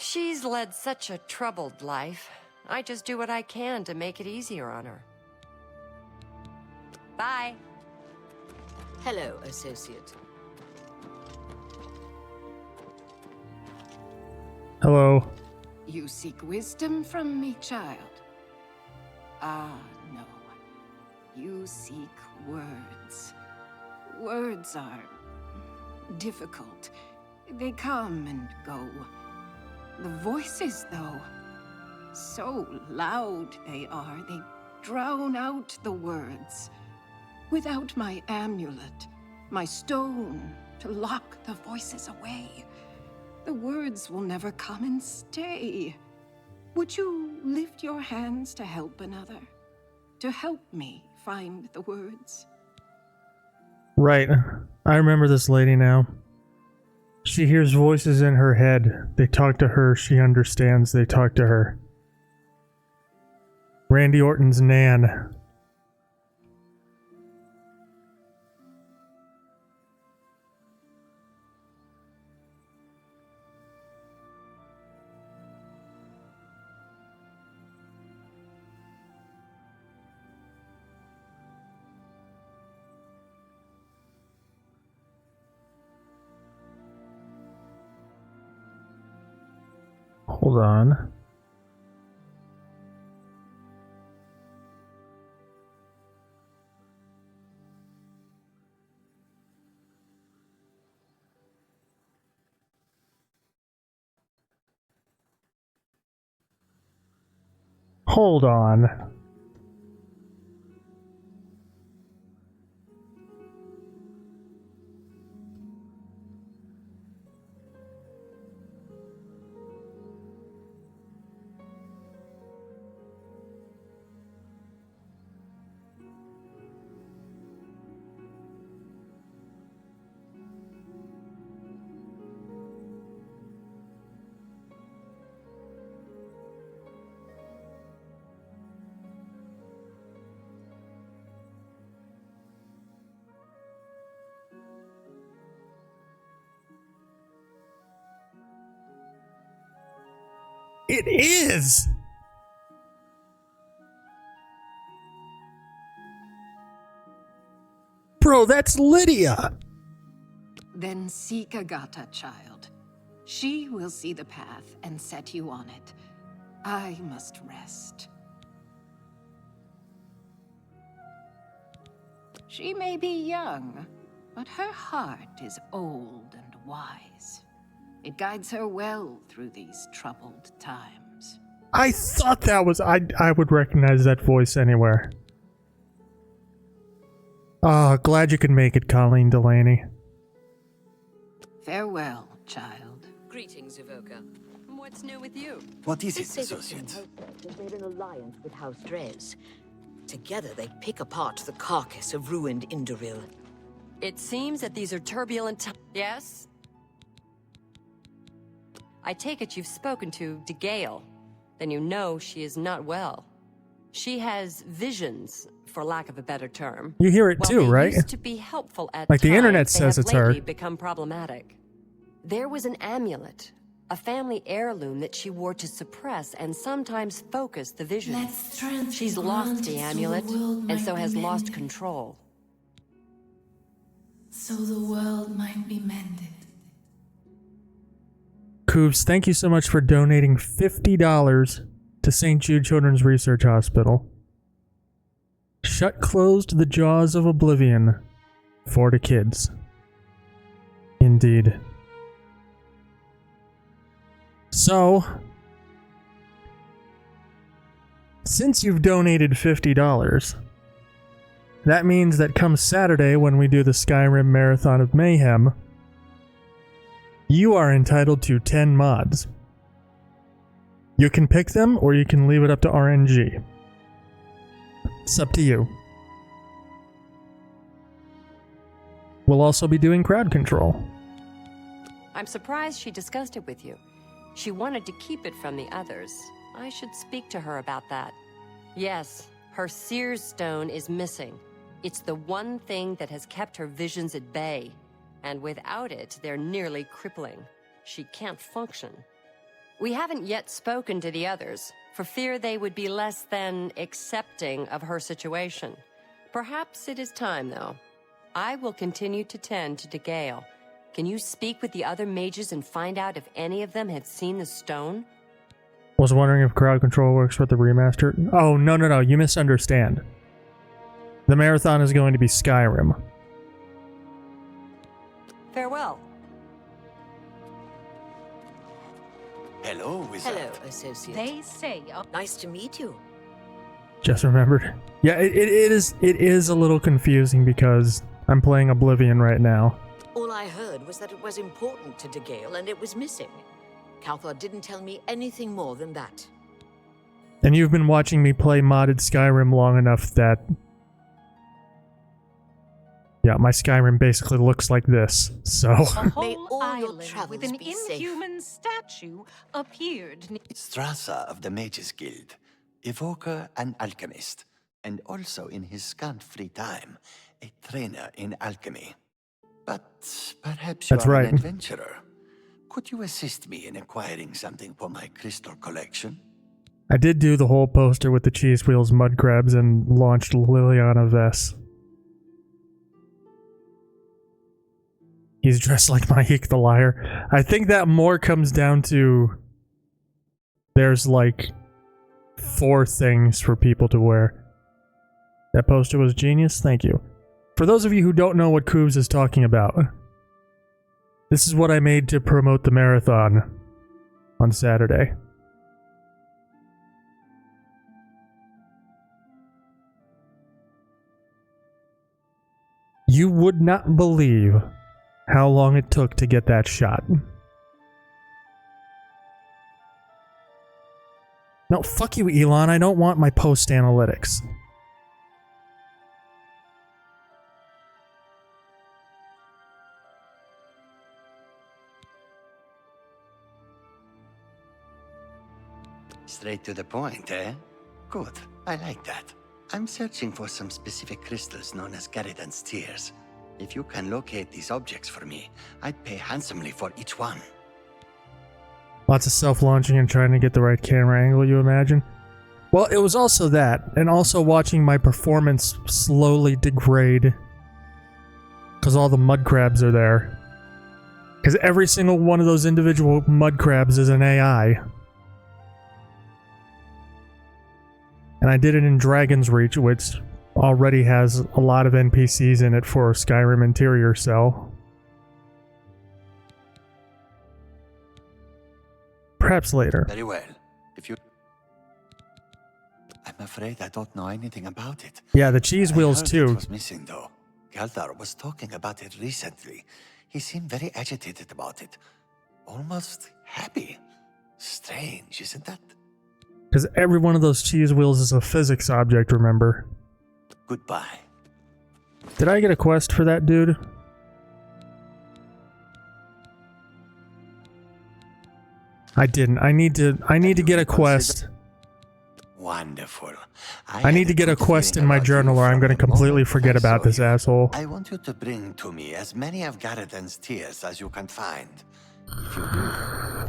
She's led such a troubled life. I just do what I can to make it easier on her. Bye.
Hello, associate.
Hello.
You seek wisdom from me, child? Ah, no. You seek words. Words are difficult. They come and go. The voices, though, so loud they are, they drown out the words. Without my amulet, my stone to lock the voices away, the words will never come and stay. Would you lift your hands to help another? To help me find the words?
Right. I remember this lady now. She hears voices in her head. They talk to her. She understands. They talk to her. Randy Orton's Nan. Hold on. Hold on. It is! Bro, that's Lydia!
Then seek Agatha, child. She will see the path and set you on it. I must rest. She may be young, but her heart is old and wise. It guides her well through these troubled times.
I thought that was... I would recognize that voice anywhere. Ah, glad you could make it, Colleen Delaney.
Farewell, child.
Greetings, Evoker.
What's new with you?
What is
They
it,
say that
associate?
They've made an alliance with House Drez. Together, they pick apart the carcass of ruined Indoril.
It seems that these are turbulent times. Yes? I take it you've spoken to DeGale. Then you know she is not well. She has visions, for lack of a better term.
You hear it too, right?
Used to be helpful at
Like the
times,
internet
they
says
have
it's her.
lately become problematic. There was an amulet, a family heirloom that she wore to suppress and sometimes focus the visions.
Let strength
She's
be
lost
granted
the
so
amulet
world
and
might
so
be
has lost
mended.
control.
So the world might be mended.
Cooves, thank you so much for donating $50 to St. Jude Children's Research Hospital. Shut closed the jaws of Oblivion for the kids. Indeed. So, since you've donated $50, that means that come Saturday when we do the Skyrim Marathon of Mayhem, you are entitled to 10 mods. You can pick them, or you can leave it up to RNG. It's up to you. We'll also be doing crowd control.
I'm surprised she discussed it with you. She wanted to keep it from the others. I should speak to her about that. Yes, her Seer's Stone is missing. It's the one thing that has kept her visions at bay. And without it, they're nearly crippling. She can't function. We haven't yet spoken to the others, for fear they would be less than accepting of her situation. Perhaps it is time, though. I will continue to tend to Gale. Can you speak with the other mages and find out if any of them have seen the stone?
Was wondering if crowd control works with the remaster. Oh, no, you misunderstand. The marathon is going to be Skyrim.
Farewell.
Hello, wizard.
Hello, associate.
They say...
Nice to meet you.
Just remembered. Yeah, it is a little confusing because I'm playing Oblivion right now.
All I heard was that it was important to Gale and it was missing. Calthor didn't tell me anything more than that.
And you've been watching me play modded Skyrim long enough that... Yeah, my Skyrim basically looks like this, so...
A whole island with an inhuman statue appeared.
Strasser of the Mages Guild, evoker and alchemist, and also in his scant free time, a trainer in alchemy. But perhaps you
That's
are
right.
an adventurer. Could you assist me in acquiring something for my crystal collection?
I did do the whole poster with the cheese wheels, mud crabs, and launched Liliana Vess. He's dressed like Mahik the Liar. I think that more comes down to... There's like 4 things for people to wear. That poster was genius, thank you. For those of you who don't know what Koobs is talking about, this is what I made to promote the marathon on Saturday. You would not believe how long it took to get that shot. No, fuck you, Elon. I don't want my post analytics.
Straight to the point, eh? Good. I like that. I'm searching for some specific crystals known as Garidan's Tears. If you can locate these objects for me, I'd pay handsomely for each one.
Lots of self-launching and trying to get the right camera angle, you imagine? Well, it was also that, and also watching my performance slowly degrade. Because all the mud crabs are there. Because every single one of those individual mud crabs is an AI. And I did it in Dragon's Reach, which already has a lot of NPCs in it for Skyrim Interior Cell. Perhaps later.
Very well. If you... I'm afraid I don't know anything about it.
Yeah, the cheese wheels
I heard
too.
It was missing though. Galdar was talking about it recently. He seemed very agitated about it. Almost happy. Strange, isn't that?
Because every one of those cheese wheels is a physics object, remember?
Goodbye.
Did I get a quest for that dude? I didn't. I need to get a quest.
Wonderful.
I need to get a quest in my journal or I'm going to completely forget about this asshole.
I want you to bring to me as many of Garadan's tears as you can find. If you do,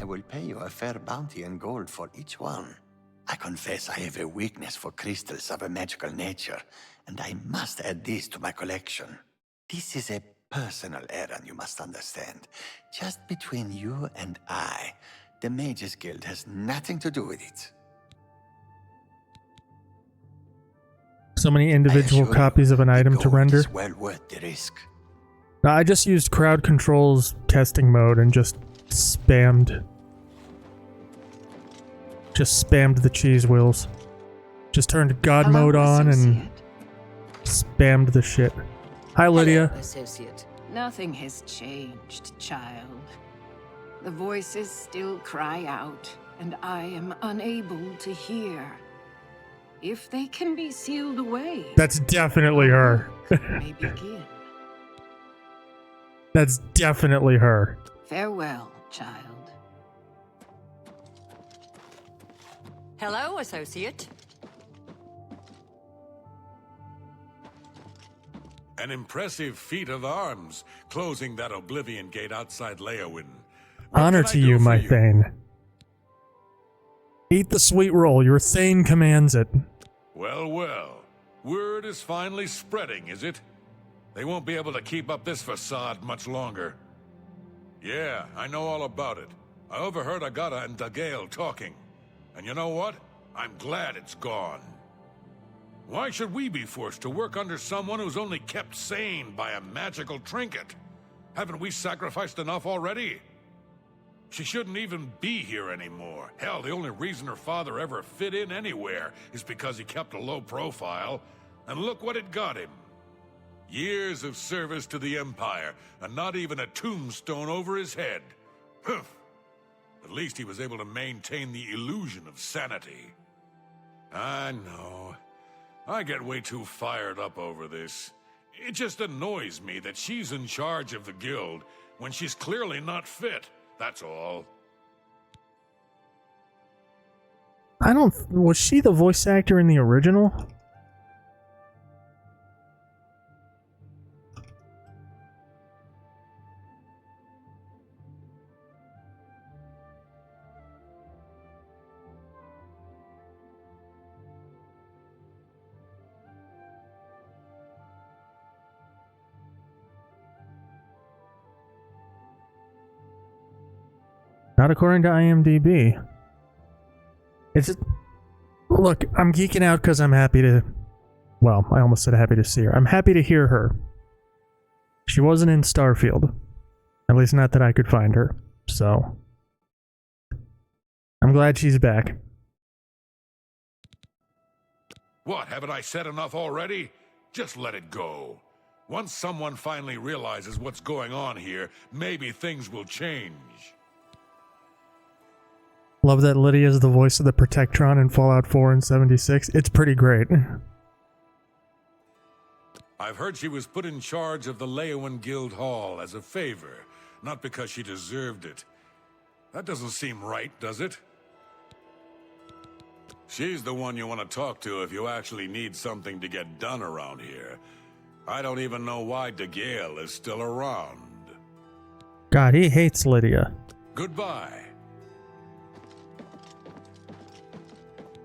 I will pay you a fair bounty in gold for each one. I confess I have a weakness for crystals of a magical nature, and I must add these to my collection. This is a personal errand, you must understand. Just between you and I. The Mages Guild has nothing to do with it.
So many individual copies of an item to render.
It's well worth the risk.
Now, I just used crowd control's testing mode and just spammed the cheese wheels. Just turned God mode on and spammed the shit. Hi, Lydia.
Hello, associate.
Nothing has changed, child. The voices still cry out, and I am unable to hear. If they can be sealed away,
That's definitely her.
may begin.
That's definitely her.
Farewell, child.
Hello, associate.
An impressive feat of arms, closing that Oblivion gate outside Leowin.
Honor to you, my Thane. Eat the sweet roll. Your Thane commands it.
Well, well. Word is finally spreading, is it? They won't be able to keep up this facade much longer. Yeah, I know all about it. I overheard Agata and Dagail talking. And you know what? I'm glad it's gone. Why should we be forced to work under someone who's only kept sane by a magical trinket? Haven't we sacrificed enough already? She shouldn't even be here anymore. Hell, the only reason her father ever fit in anywhere is because he kept a low profile. And look what it got him. Years of service to the Empire, and not even a tombstone over his head. Humph. At least he was able to maintain the illusion of sanity. I know. I get way too fired up over this. It just annoys me that she's in charge of the guild when she's clearly not fit, that's all.
Was she the voice actor in the original? Not according to IMDb. Look, I'm geeking out because I'm happy to... Well, I almost said happy to see her. I'm happy to hear her. She wasn't in Starfield. At least not that I could find her. So... I'm glad she's back.
What, haven't I said enough already? Just let it go. Once someone finally realizes what's going on here, maybe things will change.
Love that Lydia's the voice of the Protectron in Fallout 4 and 76. It's pretty great.
I've heard she was put in charge of the Leowin Guild Hall as a favor, not because she deserved it. That doesn't seem right, does it? She's the one you want to talk to if you actually need something to get done around here. I don't even know why Dagail is still around.
God, he hates Lydia.
Goodbye.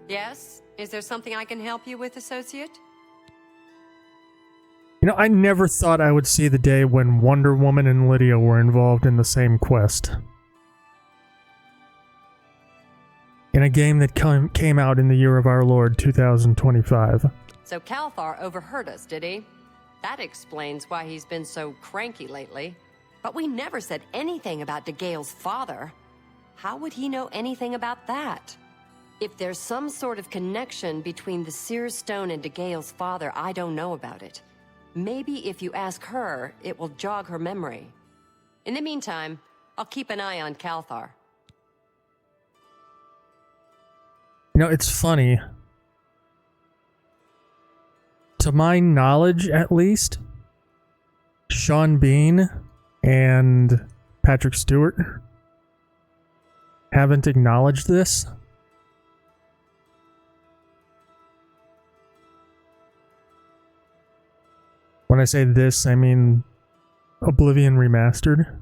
Yes? Is there something I can help you with, associate?
You know, I never thought I would see the day when Wonder Woman and Lydia were involved in the same quest. In a game that came out in the year of our Lord, 2025.
So Calthar overheard us, did he? That explains why he's been so cranky lately. But we never said anything about Dagail's father. How would he know anything about that? If there's some sort of connection between the Seer Stone and Dagail's father, I don't know about it. Maybe if you ask her, it will jog her memory. In the meantime, I'll keep an eye on Calthar.
You know, it's funny. To my knowledge, at least, Sean Bean and Patrick Stewart haven't acknowledged this. When I say this, I mean Oblivion Remastered.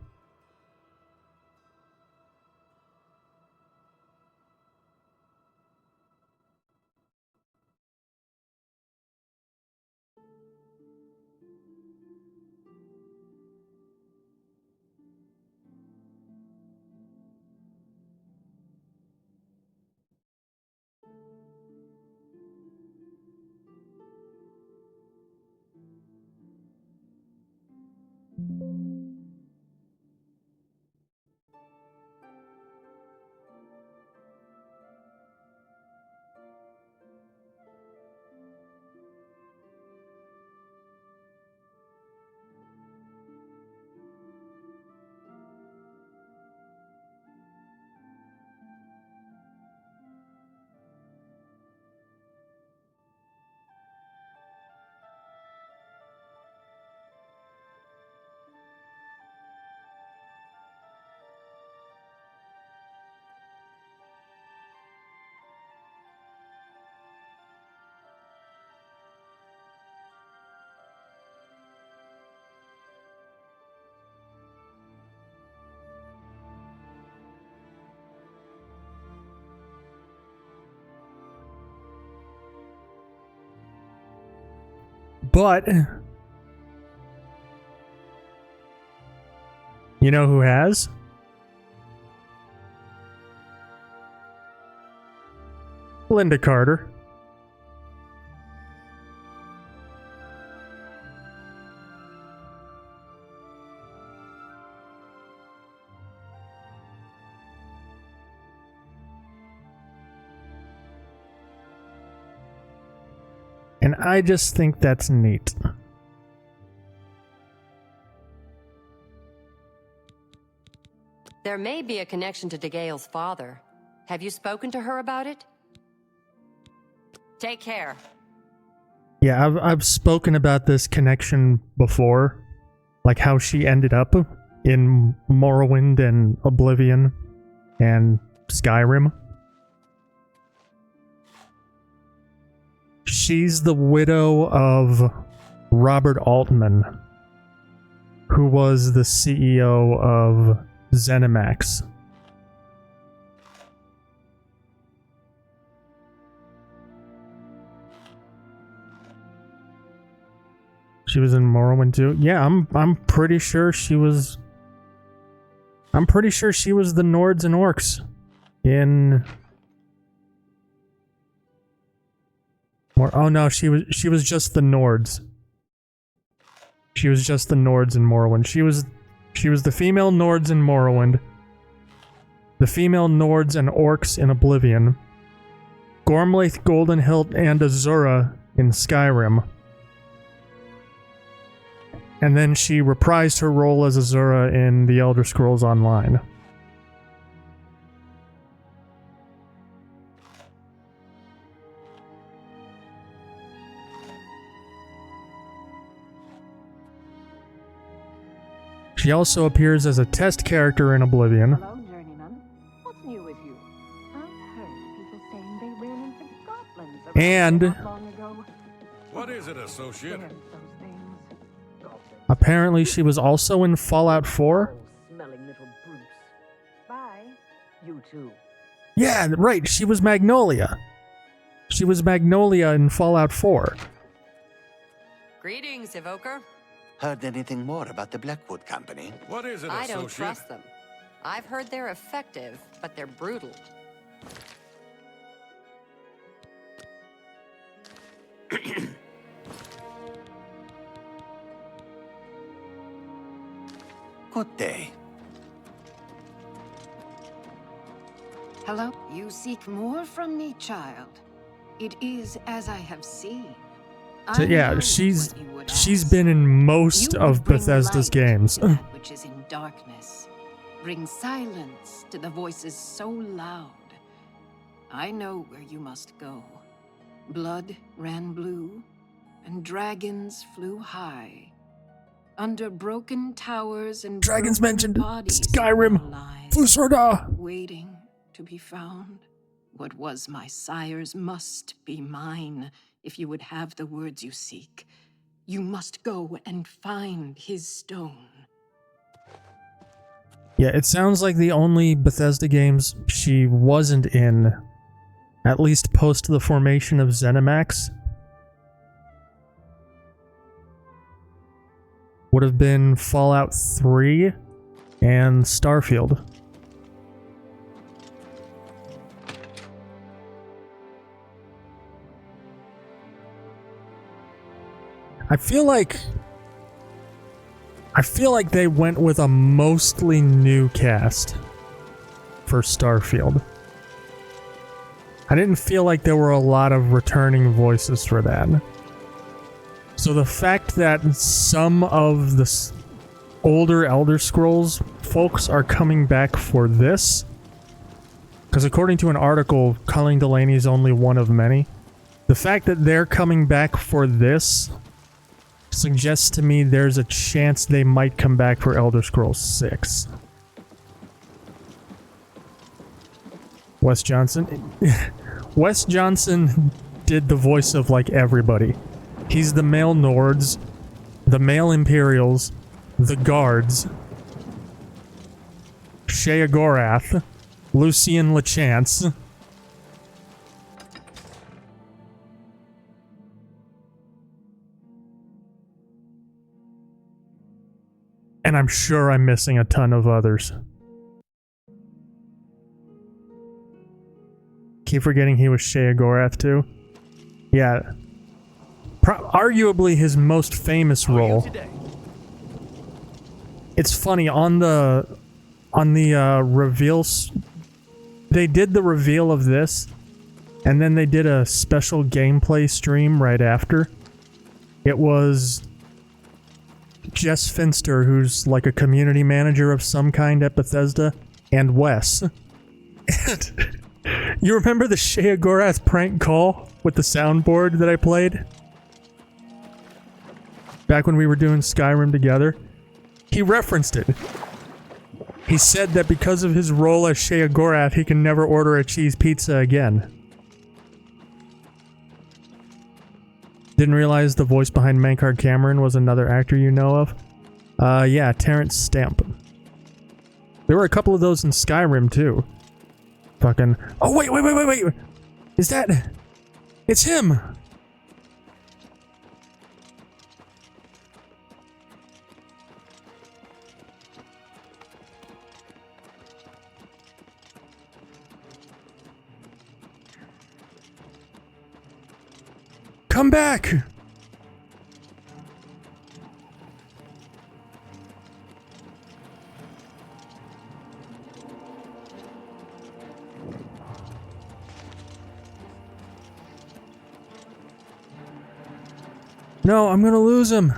But you know who has? Linda Carter. And I just think that's neat.
There may be a connection to DeGale's father. Have you spoken to her about it? Take care.
Yeah, I've spoken about this connection before. Like how she ended up in Morrowind and Oblivion and Skyrim. She's the widow of Robert Altman, who was the CEO of ZeniMax. She was in Morrowind too. Yeah, I'm pretty sure she was. I'm pretty sure she was the Nords and Orcs in. Oh no, she was just the Nords. She was just the Nords in Morrowind. She was the female Nords in Morrowind. The female Nords and Orcs in Oblivion. Gormlaith, Goldenhilt, and Azura in Skyrim. And then she reprised her role as Azura in The Elder Scrolls Online. She also appears as a test character in Oblivion.
Hello, journeyman. What's new with you? I've heard people saying they ran into goblins
And
not long ago.
What is it, associate?
apparently she was also in Fallout 4.
Smelling little brutes. Bye. You too.
Yeah, right, she was Magnolia. She was Magnolia in Fallout 4.
Greetings, Evoker.
Heard anything more about the Blackwood Company?
What is it,
I
associate?
don't trust them. I've heard they're effective, but they're brutal.
Good day.
Hello? You seek more from me, child. It is as I have seen.
So yeah, she's been in most of Bethesda's games.
That which is in darkness. Bring silence to the voices so loud. I know where you must go. Blood ran blue, and dragons flew high. Under broken towers and
Dragons
broken
mentioned.
bodies
Skyrim.
lies,
Fusorda.
waiting to be found. What was my sire's must be mine. If you would have the words you seek, you must go and find his stone.
Yeah, it sounds like the only Bethesda games she wasn't in, at least post the formation of ZeniMax, would have been Fallout 3 and Starfield. I feel like they went with a mostly new cast for Starfield. I didn't feel like there were a lot of returning voices for that. So the fact that some of the older Elder Scrolls folks are coming back for this, because according to an article, Colleen Delaney is only one of many. The fact that they're coming back for this suggests to me there's a chance they might come back for Elder Scrolls 6. Wes Johnson? Wes Johnson did the voice of like everybody. He's the male Nords, the male Imperials, the Guards, Shea Gorath, Lucian LeChance. And I'm sure I'm missing a ton of others. Keep forgetting he was Sheogorath too. Yeah. Arguably his most famous role. It's funny, on the reveals, they did the reveal of this, and then they did a special gameplay stream right after. It was Jess Finster, who's like a community manager of some kind at Bethesda, and Wes. And you remember the Sheogorath prank call with the soundboard that I played? Back when we were doing Skyrim together? He referenced it. He said that because of his role as Sheogorath, he can never order a cheese pizza again. Didn't realize the voice behind Mankard Cameron was another actor you know of? Yeah, Terrence Stamp. There were a couple of those in Skyrim, too. Fucking... Oh, wait! Is that... It's him! Come back! No, I'm gonna lose him.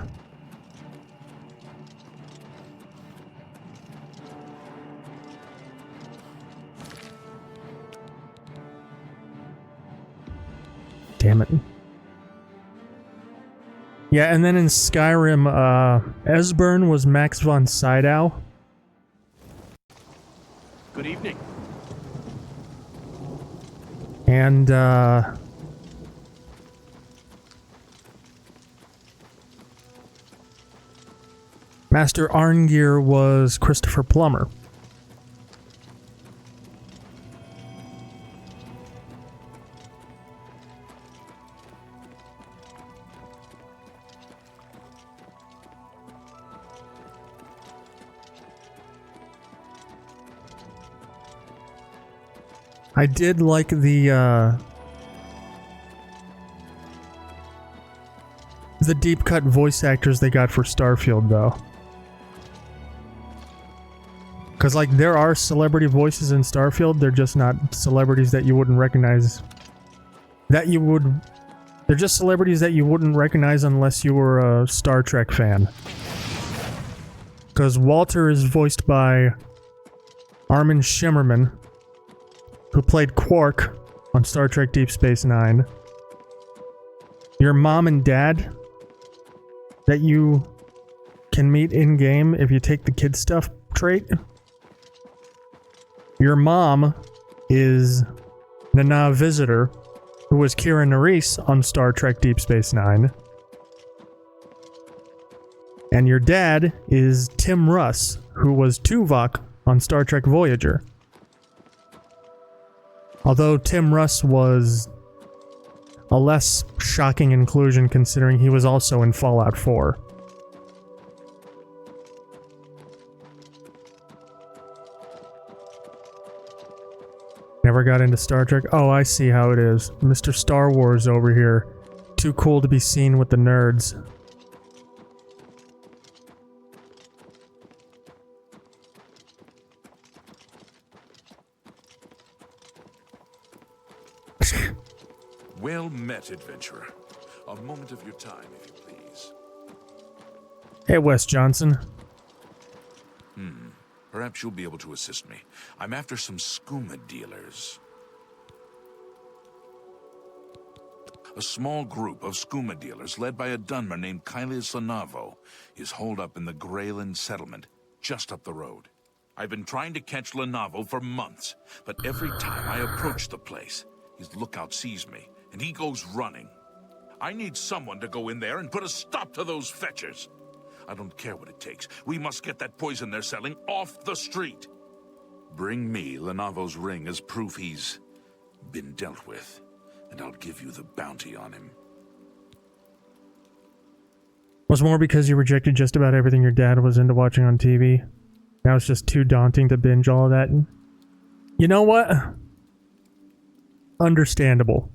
Damn it. Yeah, and then in Skyrim, Esbern was Max von Sydow.
Good evening.
And, Master Arngeir was Christopher Plummer. I did like the deep cut voice actors they got for Starfield, though. Because, like, there are celebrity voices in Starfield, they're just not celebrities that you wouldn't recognize. They're just celebrities that you wouldn't recognize unless you were a Star Trek fan. Because Walter is voiced by Armin Shimmerman, who played Quark on Star Trek Deep Space Nine. Your mom and dad that you can meet in-game if you take the kid stuff trait. Your mom is Nana Visitor, who was Kira Nerys on Star Trek Deep Space Nine. And your dad is Tim Russ, who was Tuvok on Star Trek Voyager. Although Tim Russ was a less shocking inclusion considering he was also in Fallout 4. Never got into Star Trek? Oh, I see how it is. Mr. Star Wars over here. Too cool to be seen with the nerds.
Well met, adventurer. A moment of your time, if you please.
Hey, Wes Johnson.
Perhaps you'll be able to assist me. I'm after some skooma dealers. A small group of skooma dealers led by a Dunmer named Kylius Lanavo is holed up in the Greyland settlement, just up the road. I've been trying to catch Lanavo for months, but every time I approach the place, his lookout sees me, and he goes running. I need someone to go in there and put a stop to those fetchers. I don't care what it takes. We must get that poison they're selling off the street. Bring me Lanavo's ring as proof he's been dealt with, and I'll give you the bounty on him.
Was more because you rejected just about everything your dad was into watching on TV. Now it's just too daunting to binge all of that. You know what? Understandable.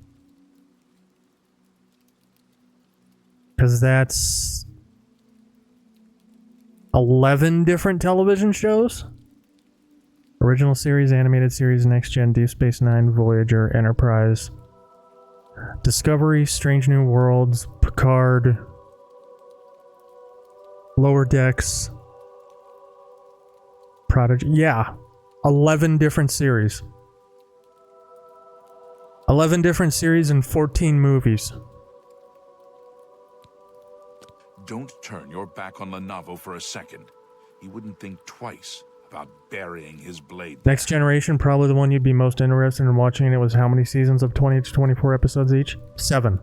Because that's 11 different television shows? Original series, animated series, Next Gen, Deep Space Nine, Voyager, Enterprise, Discovery, Strange New Worlds, Picard, Lower Decks, Prodigy. Yeah, 11 different series. 11 different series and 14 movies.
Don't turn your back on Lenavo for a second. He wouldn't think twice about burying his blade.
Next Generation, probably the one you'd be most interested in watching, and it was how many seasons of 20 to 24 episodes each? 7.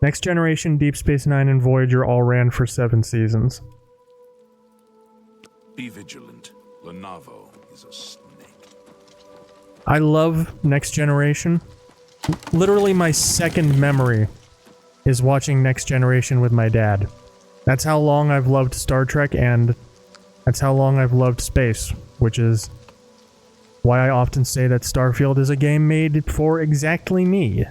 Next Generation, Deep Space Nine, and Voyager all ran for 7 seasons.
Be vigilant. Lenavo is a snake.
I love Next Generation. Literally my second memory is watching Next Generation with my dad. That's how long I've loved Star Trek, and that's how long I've loved space, which is why I often say that Starfield is a game made for exactly me.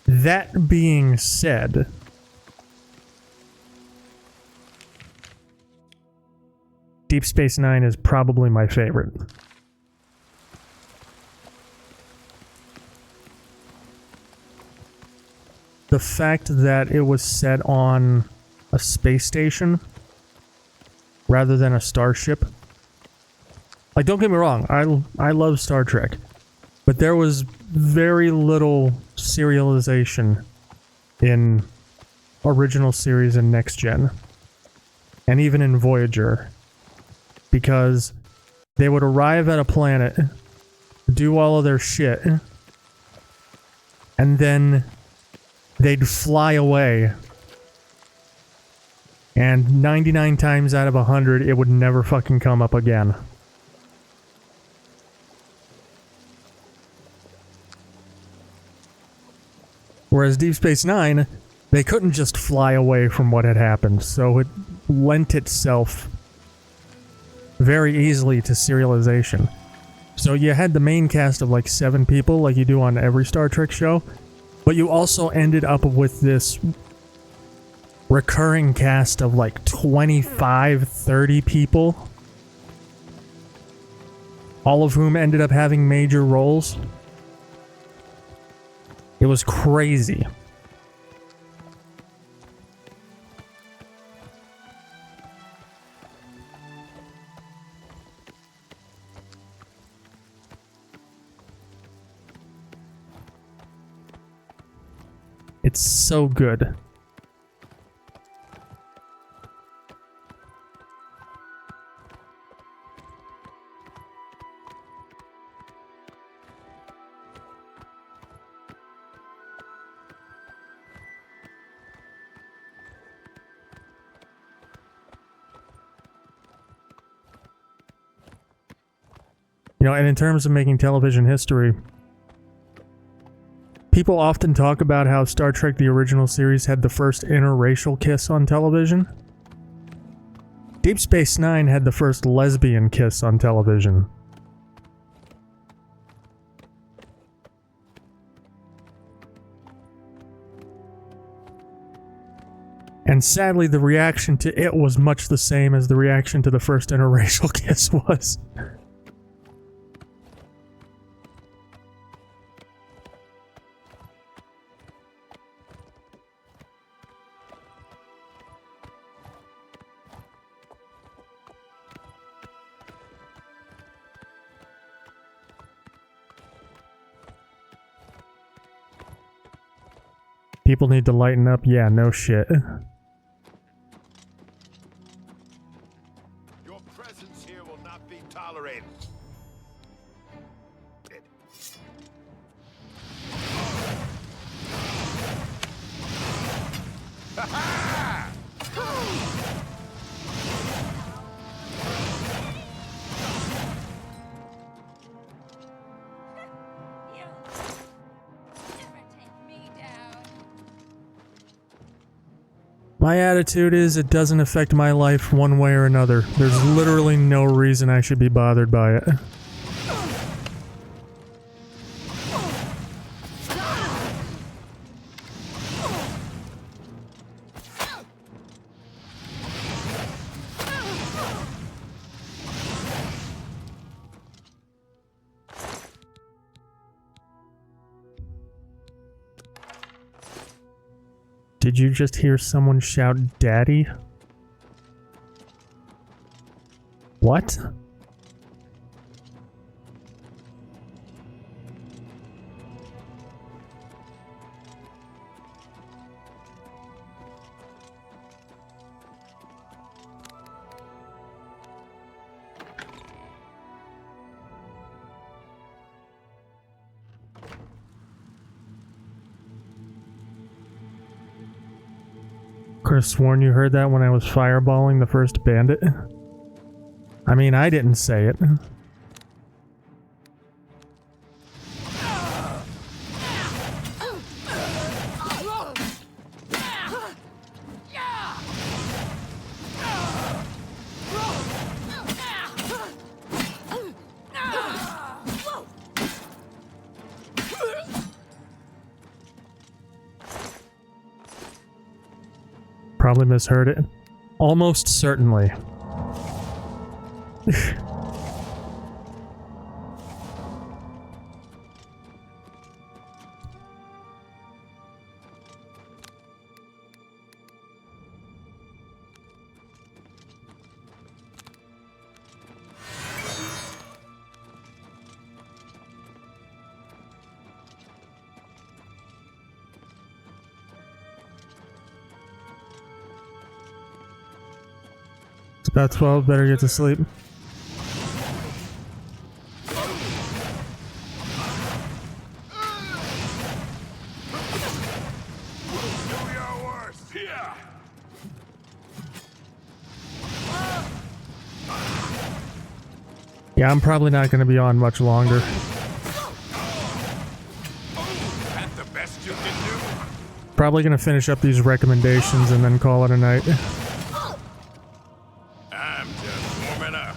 That being said, Deep Space Nine is probably my favorite. The fact that it was set on a space station rather than a starship. Like, don't get me wrong, I love Star Trek, but there was very little serialization in original series and Next Gen, and even in Voyager, because they would arrive at a planet, do all of their shit, and then they'd fly away. And 99 times out of 100, it would never fucking come up again. Whereas Deep Space Nine, they couldn't just fly away from what had happened, so it lent itself very easily to serialization. So you had the main cast of like 7 people, like you do on every Star Trek show, but you also ended up with this recurring cast of like 25, 30 people, all of whom ended up having major roles. It was crazy. It's so good. You know, and in terms of making television history, people often talk about how Star Trek the original series had the first interracial kiss on television. Deep Space Nine had the first lesbian kiss on television. And sadly, the reaction to it was much the same as the reaction to the first interracial kiss was. People need to lighten up. Yeah, no shit.
Your presence here will not be tolerated.
My attitude is it doesn't affect my life one way or another. There's literally no reason I should be bothered by it. Did you just hear someone shout, "Daddy"? What? Could have sworn you heard that when I was fireballing the first bandit. I mean, I didn't say it. Probably misheard it. Almost certainly. It's about 12, better get to sleep. Yeah, I'm probably not going to be on much longer. Probably going to finish up these recommendations and then call it a night.
I'm just warming up.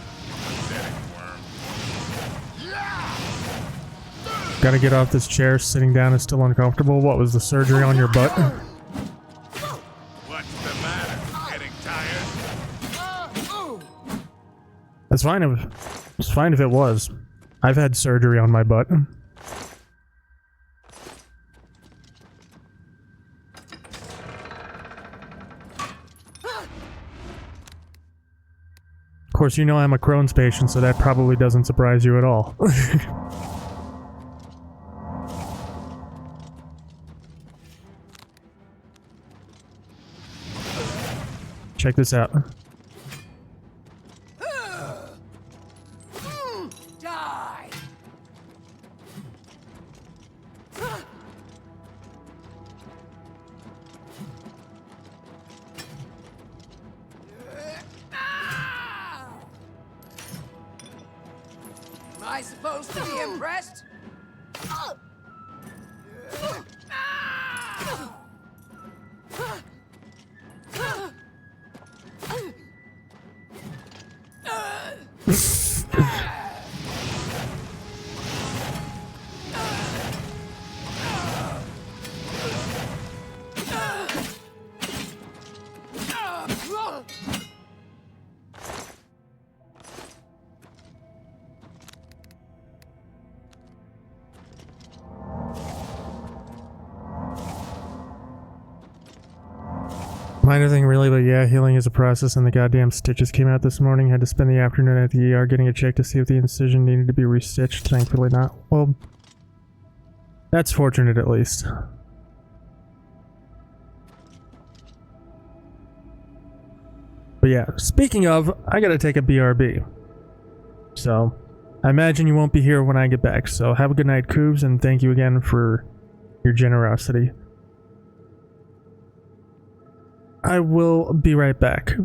Gotta get off this chair. Sitting down is still uncomfortable. What was the surgery on your butt?
What's the matter? Getting tired?
It's fine if it was. I've had surgery on my butt. Of course, you know I'm a Crohn's patient, so that probably doesn't surprise you at all. Check this out.
Die! Am I supposed to be impressed?
Minor thing really, but yeah, healing is a process and the goddamn stitches came out this morning. Had to spend the afternoon at the ER getting a check to see if the incision needed to be restitched. Thankfully not. Well, that's fortunate at least. But yeah, speaking of, I gotta take a BRB. So, I imagine you won't be here when I get back. So have a good night, Coobs, and thank you again for your generosity. I will be right back.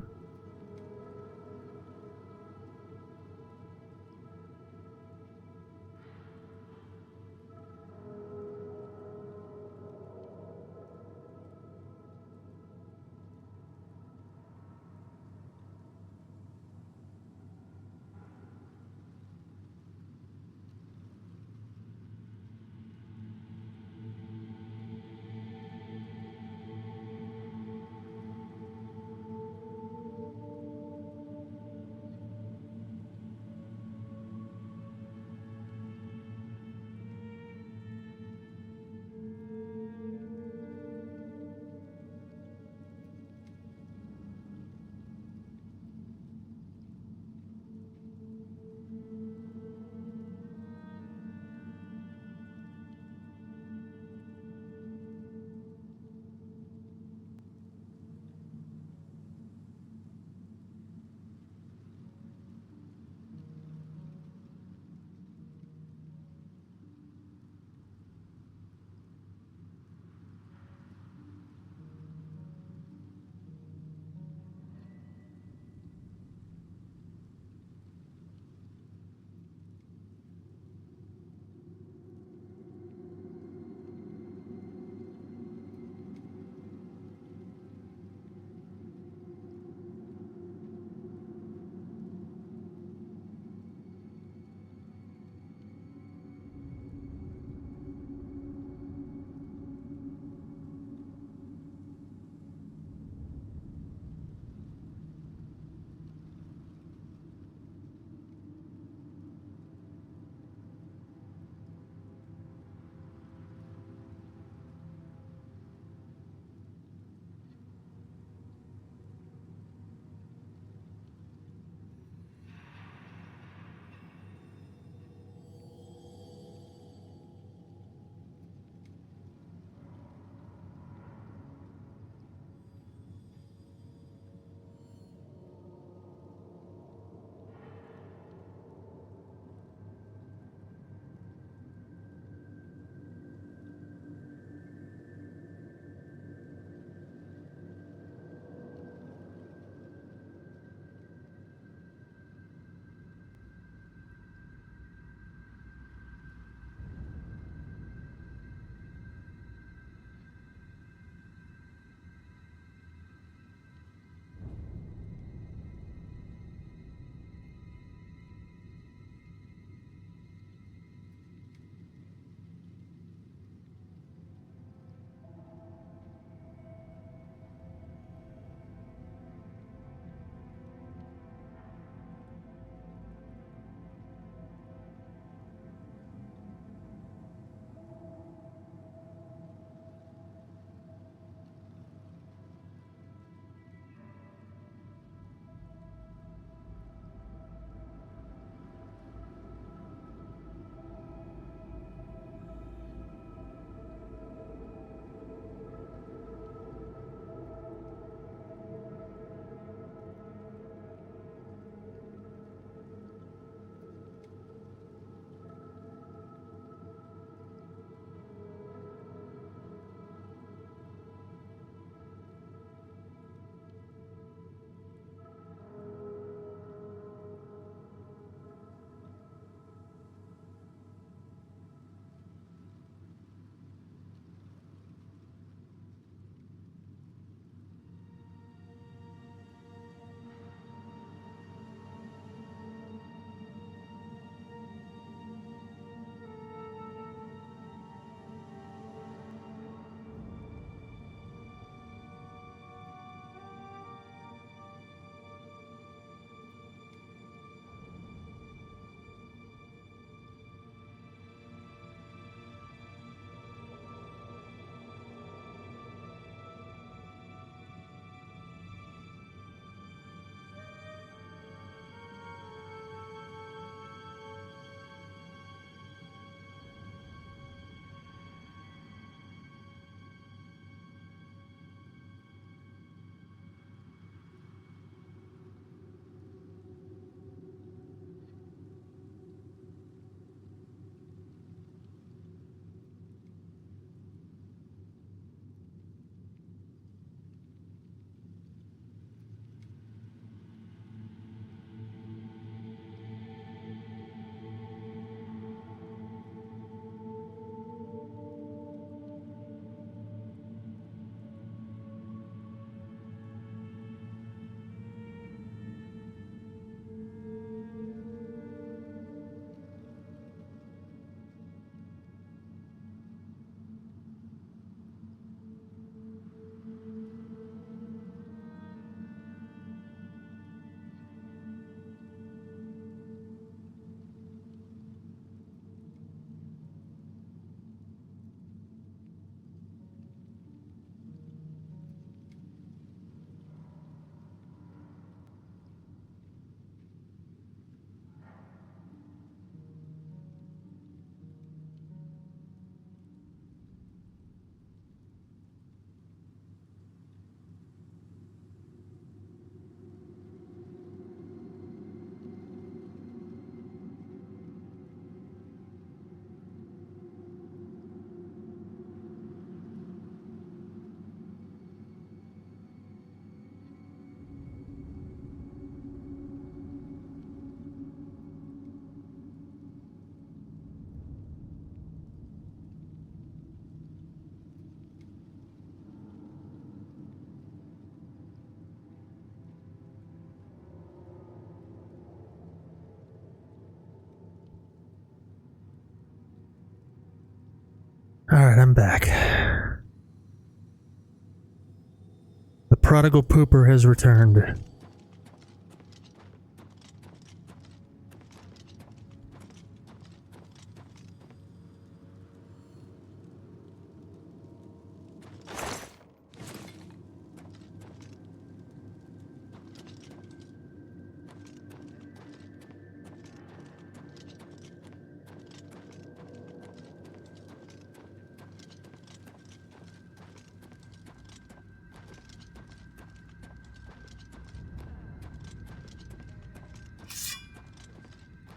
prodigal pooper has returned.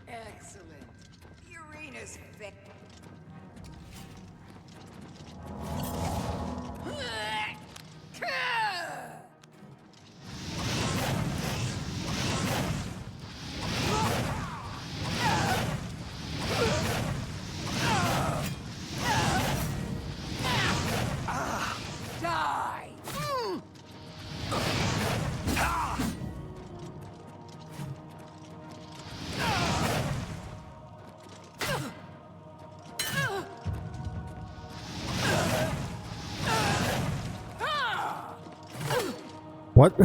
Excellent. Uranus Vic. Die!
What?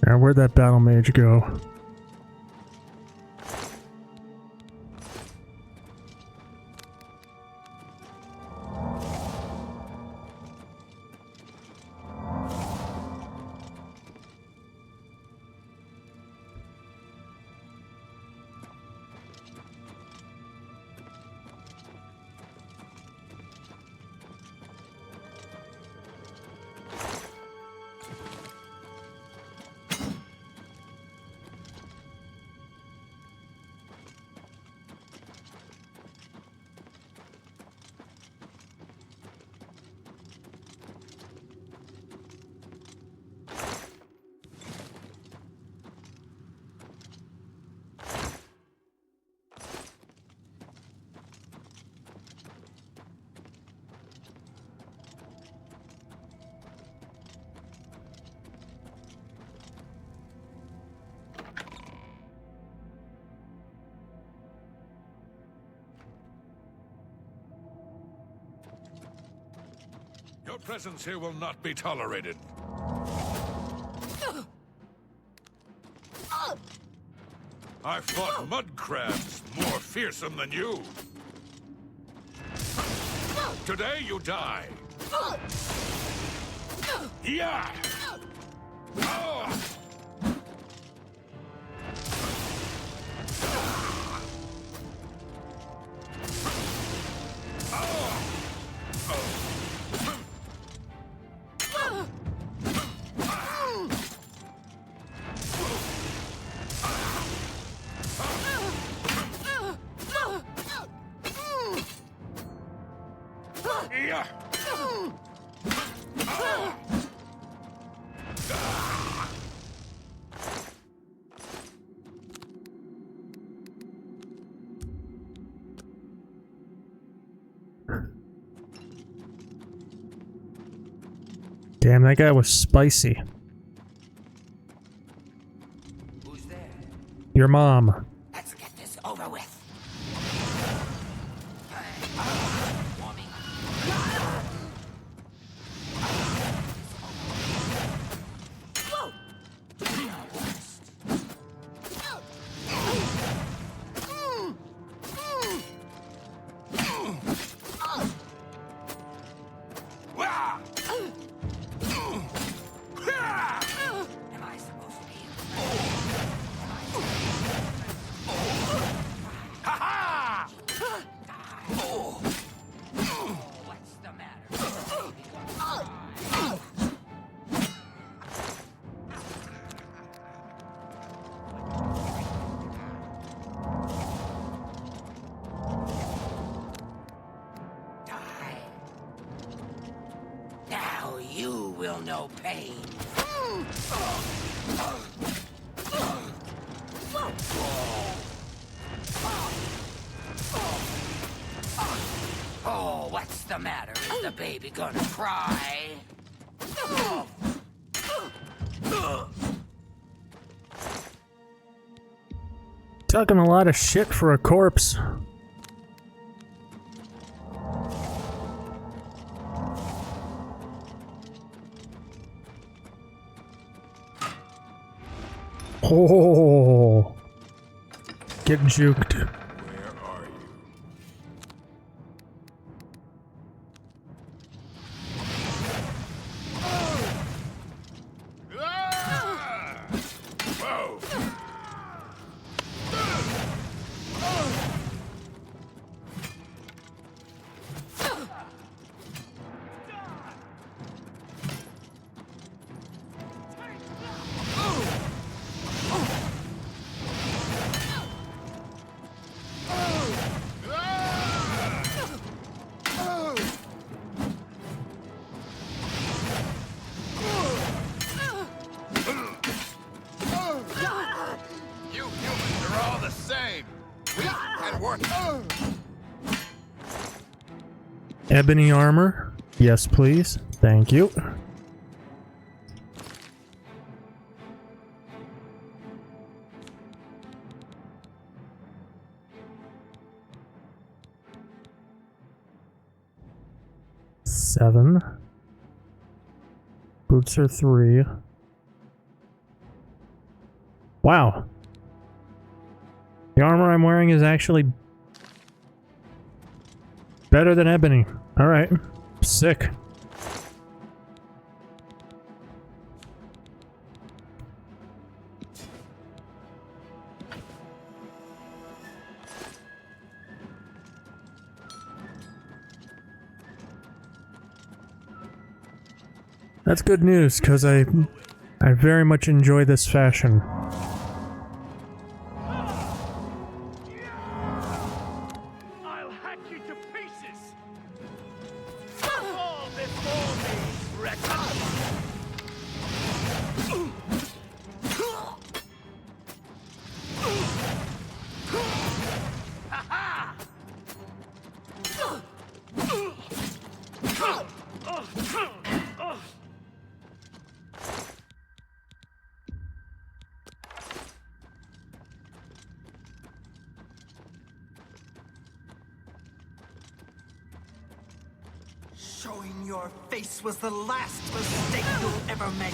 Now, where'd that battle mage go?
Your presence here will not be tolerated. I fought mud crabs more fearsome than you. Today you die. Yeah. Oh. Damn, that guy was spicy.
Who's there?
Your mom.
Let's get this over with. You will know pain. Oh, what's the matter? Is the baby gonna cry?
Talking a lot of shit for a corpse. Oh, get juked. Ebony armor. Yes, please. Thank you. Seven. Boots are 3. Wow. The armor I'm wearing is actually better than ebony. Alright. Sick. That's good news, because I very much enjoy this fashion.
I'll hack you to pieces! Fall before me, wretched! Ha-ha!
Showing your face was the last mistake you'll ever make.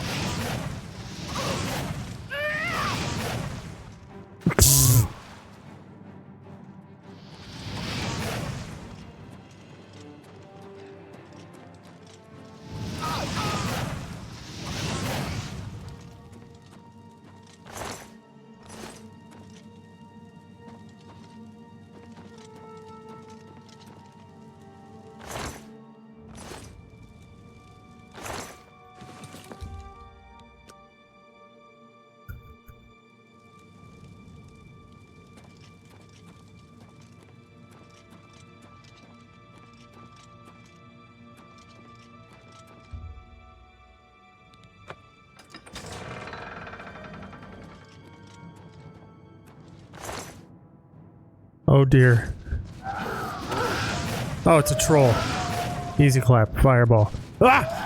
Oh dear. Oh, it's a troll. Easy clap. Fireball. Ah!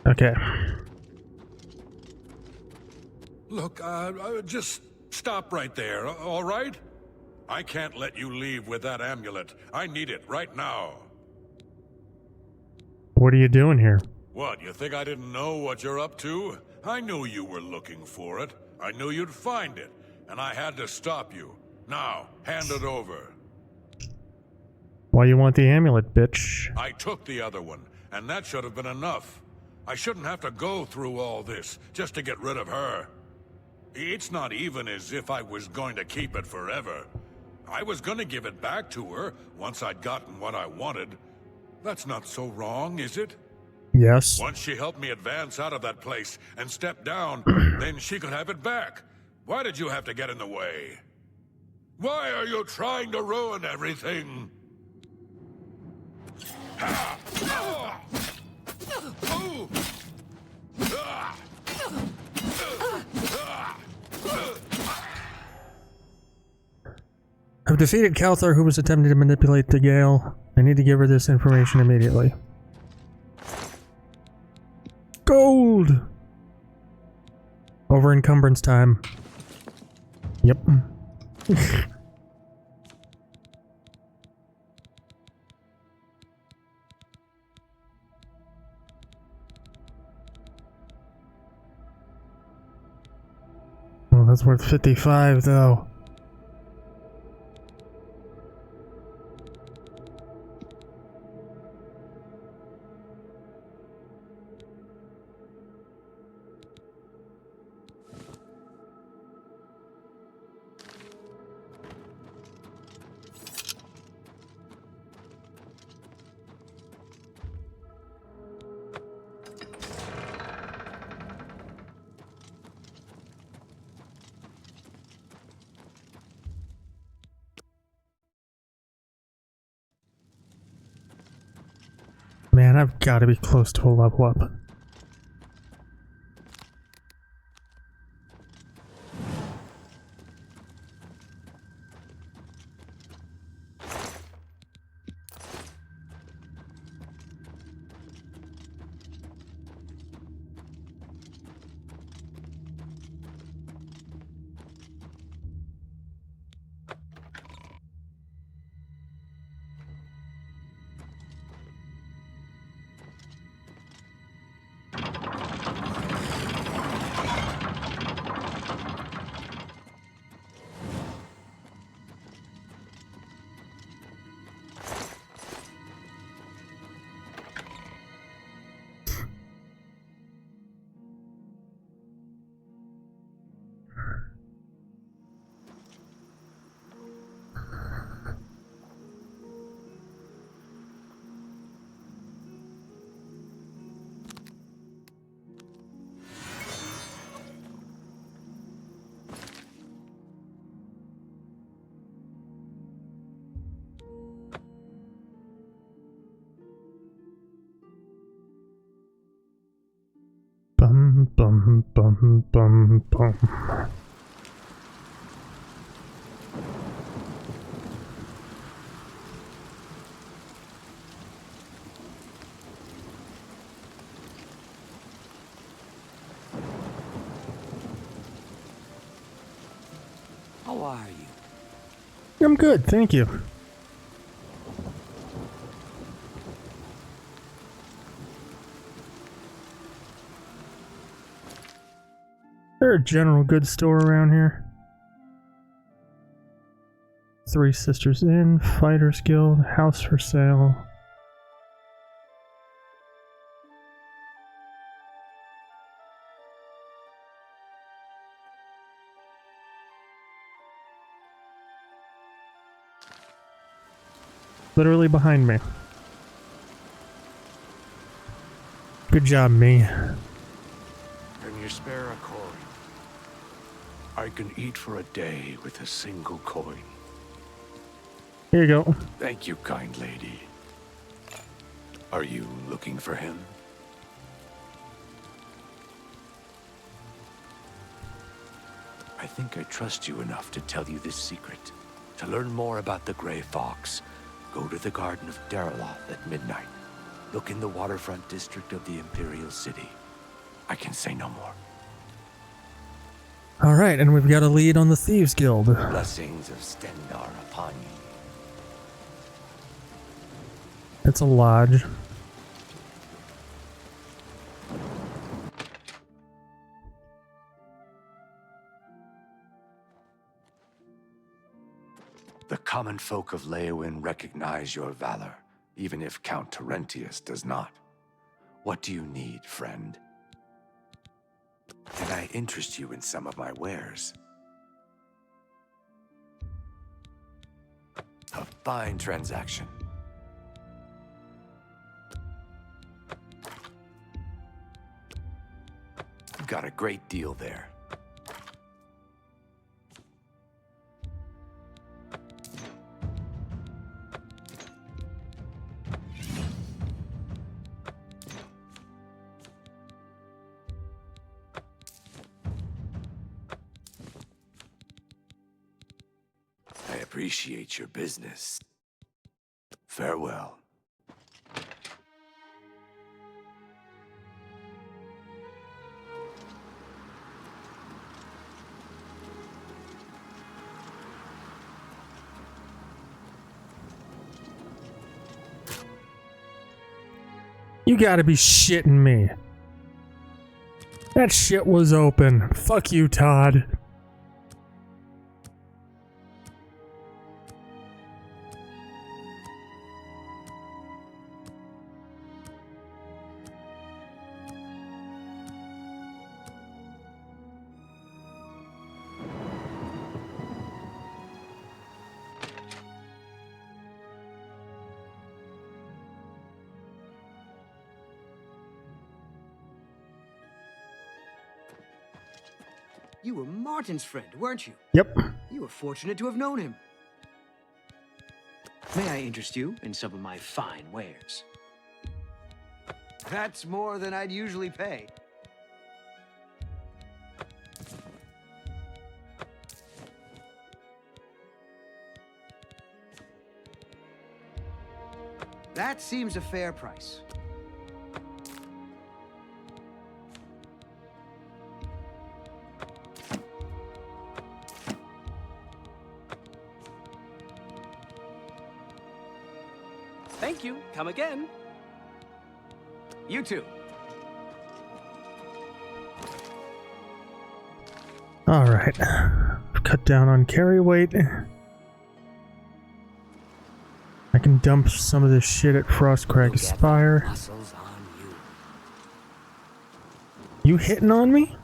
Okay.
Look, just stop right there, all right? I can't let you leave with that amulet. I need it right now.
What are you doing here?
What, you think I didn't know what you're up to? I knew you were looking for it. I knew you'd find it, and I had to stop you. Now, hand it over.
Why you want the amulet, bitch?
I took the other one, and that should have been enough. I shouldn't have to go through all this just to get rid of her. It's not even as if I was going to keep it forever. I was going to give it back to her once I'd gotten what I wanted. That's not so wrong, is it?
Yes.
Once she helped me advance out of that place and step down, then she could have it back. Why did you have to get in the way? Why are you trying to ruin everything?
I've defeated Calthar, who was attempting to manipulate the Gale. I need to give her this information immediately. Gold! Over encumbrance time. Yep. Well, that's worth 55, though. Man, I've got to be close to a level up. Bum, bum, bum, bum, bum.
How are you?
I'm good, thank you. Is there a general goods store around here? Three Sisters Inn, Fighters Guild, House for Sale. Literally behind me. Good job, me.
Can you spare a coin? I can eat for a day with a single coin.
Here you go.
Thank you, kind lady. Are you looking for him? I think I trust you enough to tell you this secret. To learn more about the Grey Fox, go to the Garden of Dariloth at midnight.
Look in the waterfront district of the Imperial City. I can say no more.
Alright, and we've got a lead on the Thieves Guild.
Blessings of Stendar upon you.
It's a lodge.
The common folk of Leowyn recognize your valor, even if Count Terentius does not. What do you need, friend? Can I interest you in some of my wares? A fine transaction. You've got a great deal there. I appreciate your business. Farewell.
You gotta be shitting me. That shit was open. Fuck you, Todd.
You were Martin's friend, weren't you?
Yep.
You were fortunate to have known him. May I interest you in some of my fine wares? That's more than I'd usually pay. That seems a fair price. Thank you. Come again. You too.
Alright. Cut down on carry weight. I can dump some of this shit at Frostcrag Spire. You hitting on me?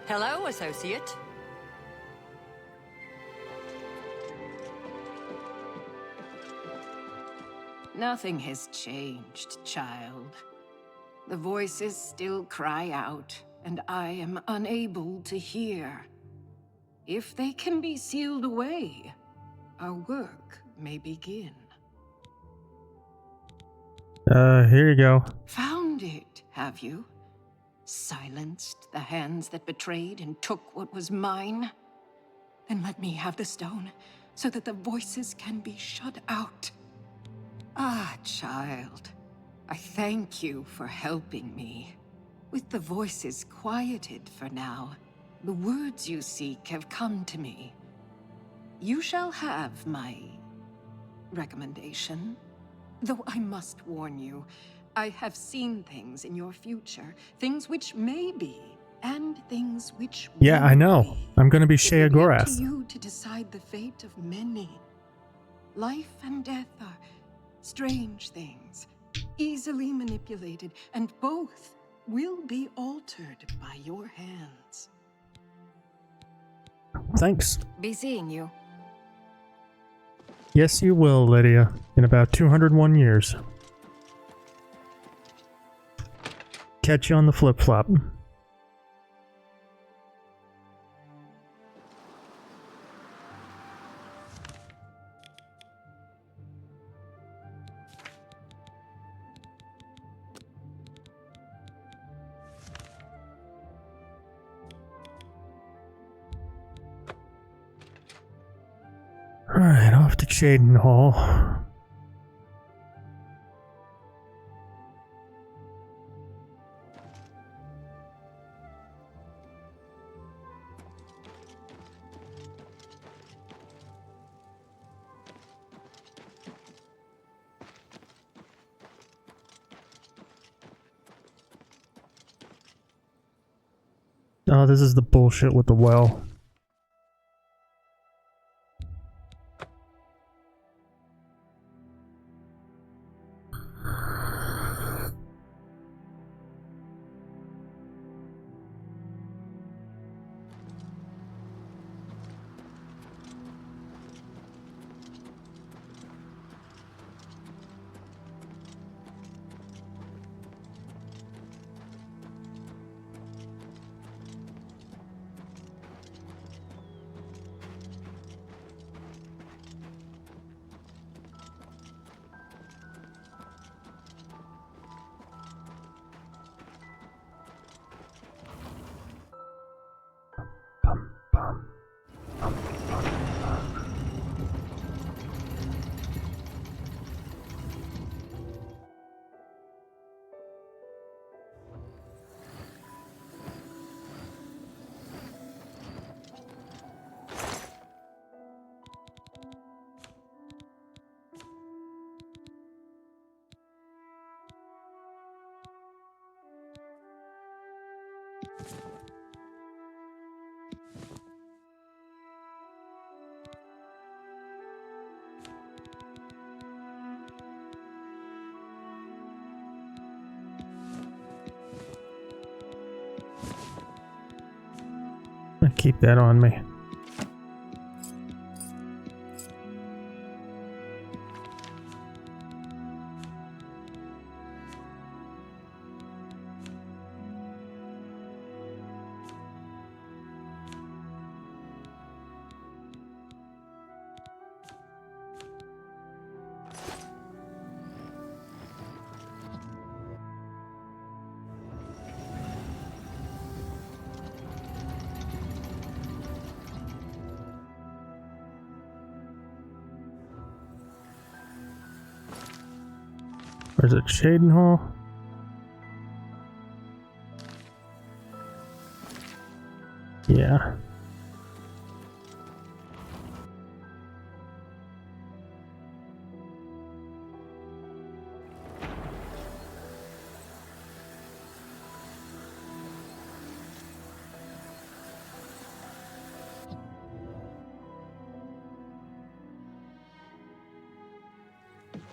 Hello, associate.
Nothing has changed, child. The voices still cry out, and I am unable to hear. If they can be sealed away, our work may begin.
Here you go.
Found it, have you? Silenced the hands that betrayed and took what was mine? Then let me have the stone, so that the voices can be shut out. Ah, child, I thank you for helping me. With the voices quieted for now, the words you seek have come to me. You shall have my recommendation. Though I must warn you, I have seen things in your future, things which may be, and things which
Yeah, I know. I'm gonna be Shea
It will be up
Gorath.
to you to decide the fate of many. Life and death are Strange things, easily manipulated, and both will be altered by your hands.
Thanks.
Be seeing you.
Yes, you will, Lydia. In about 201 years. Catch you on the flip-flop. Alright, off to Chaden Hall. Oh, this is the bullshit with the well. Keep that on me. Where's it? Chaden Hall? Yeah.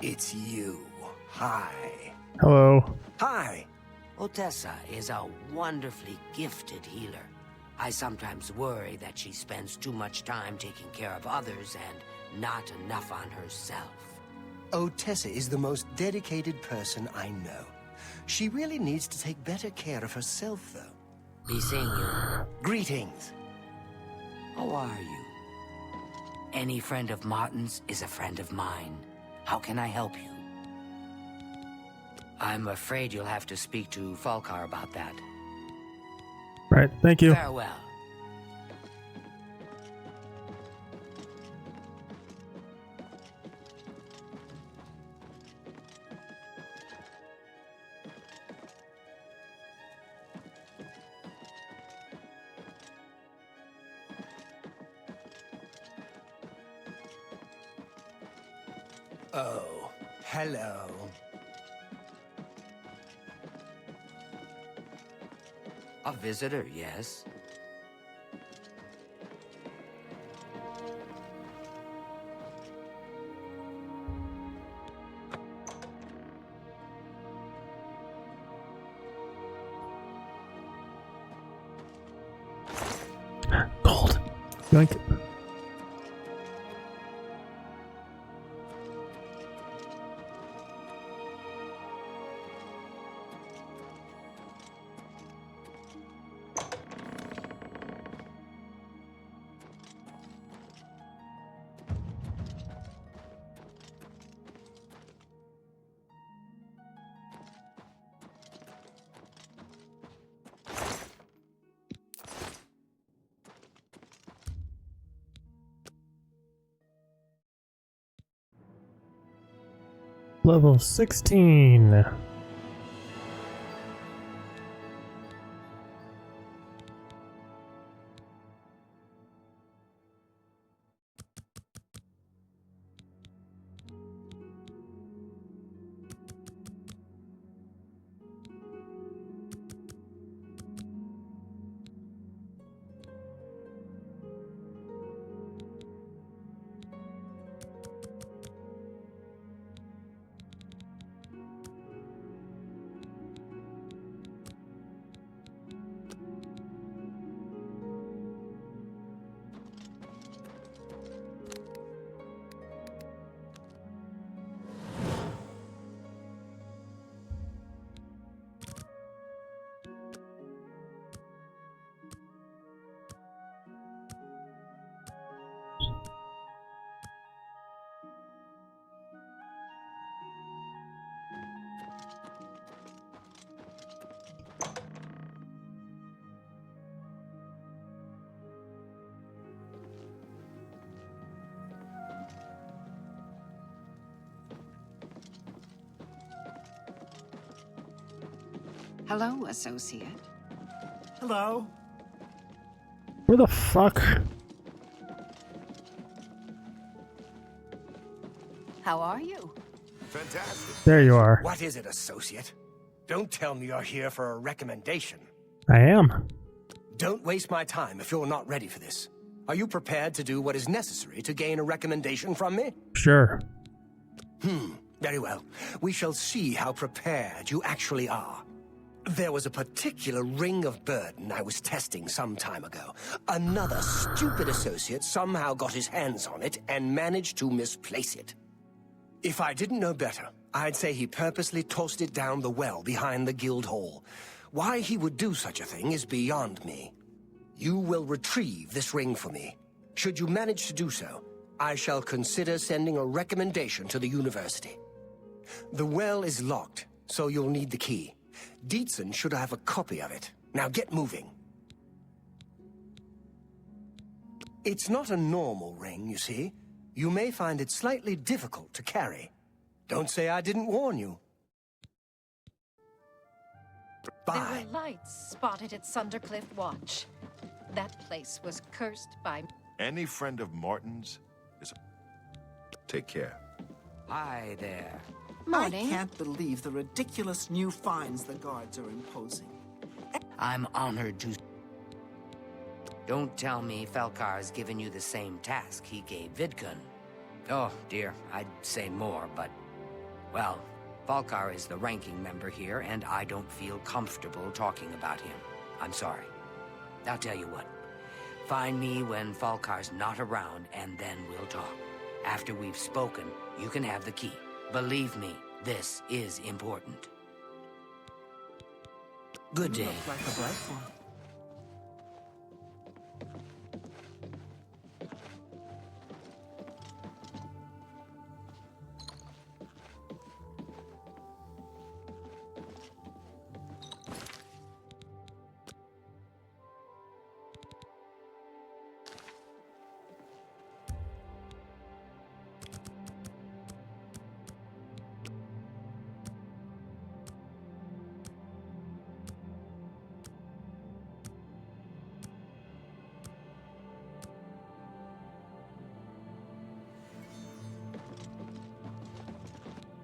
It's you. Hi.
Hello.
Hi.
Otessa is a wonderfully gifted healer. I sometimes worry that she spends too much time taking care of others and not enough on herself.
Otessa is the most dedicated person I know. She really needs to take better care of herself, though.
Be seeing you.
Greetings.
How are you? Any friend of Martin's is a friend of mine. How can I help you? I'm afraid you'll have to speak to Falkar about that.
Right, thank you.
Farewell.
Oh, hello.
A visitor, yes.
Gold. Yoink. Level 16.
Hello, associate.
Hello.
Where the fuck?
How are you?
Fantastic.
There you are.
What is it, associate? Don't tell me you're here for a recommendation.
I am.
Don't waste my time if you're not ready for this. Are you prepared to do what is necessary to gain a recommendation from me?
Sure.
Very well. We shall see how prepared you actually are. There was a particular ring of burden I was testing some time ago. Another stupid associate somehow got his hands on it and managed to misplace it. If I didn't know better, I'd say he purposely tossed it down the well behind the guild hall. Why he would do such a thing is beyond me. You will retrieve this ring for me. Should you manage to do so, I shall consider sending a recommendation to the university. The well is locked, so you'll need the key. Dietzen should have a copy of it. Now get moving. It's not a normal ring, you see. You may find it slightly difficult to carry. Don't say I didn't warn you. Bye.
There were lights spotted at Sundercliff Watch. That place was cursed by...
Any friend of Martin's is... Take care.
Hi there.
Morning.
I can't believe the ridiculous new fines the guards are imposing.
I'm honored to... Don't tell me Felkar's given you the same task he gave Vidkun. Oh, dear, I'd say more, but... Well, Falkar is the ranking member here, and I don't feel comfortable talking about him. I'm sorry. I'll tell you what. Find me when Falkar's not around, and then we'll talk. After we've spoken, you can have the key. Believe me, this is important. Good day.
Look like a bright one.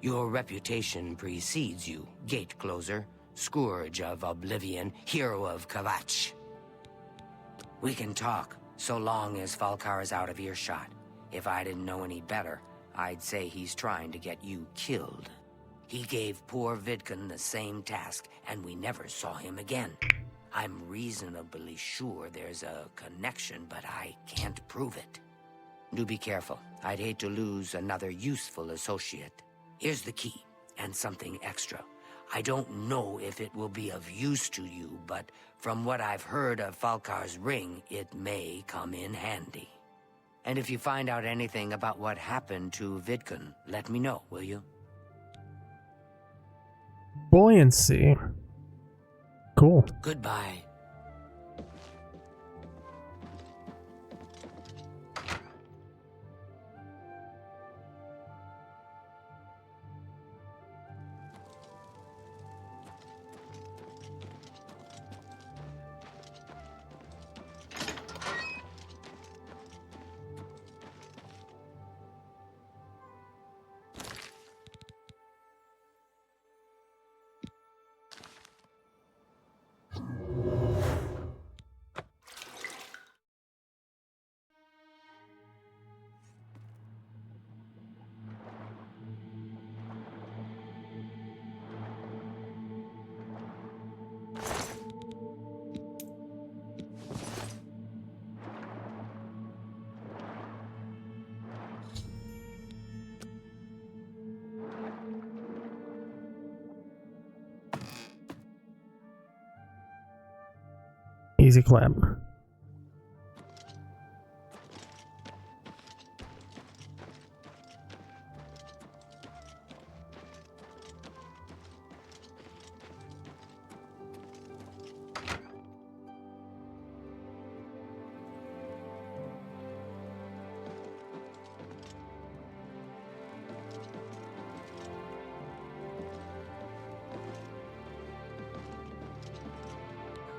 Your reputation precedes you, gate closer, scourge of Oblivion, hero of Kavach. We can talk, so long as Falkar is out of earshot. If I didn't know any better, I'd say he's trying to get you killed. He gave poor Vidkun the same task, and we never saw him again. I'm reasonably sure there's a connection, but I can't prove it. Do be careful. I'd hate to lose another useful associate. Here's the key, and something extra. I don't know if it will be of use to you, but from what I've heard of Falkar's ring, it may come in handy. And if you find out anything about what happened to Vidkun, let me know, will you?
Buoyancy. Cool.
Goodbye.
Easy clap.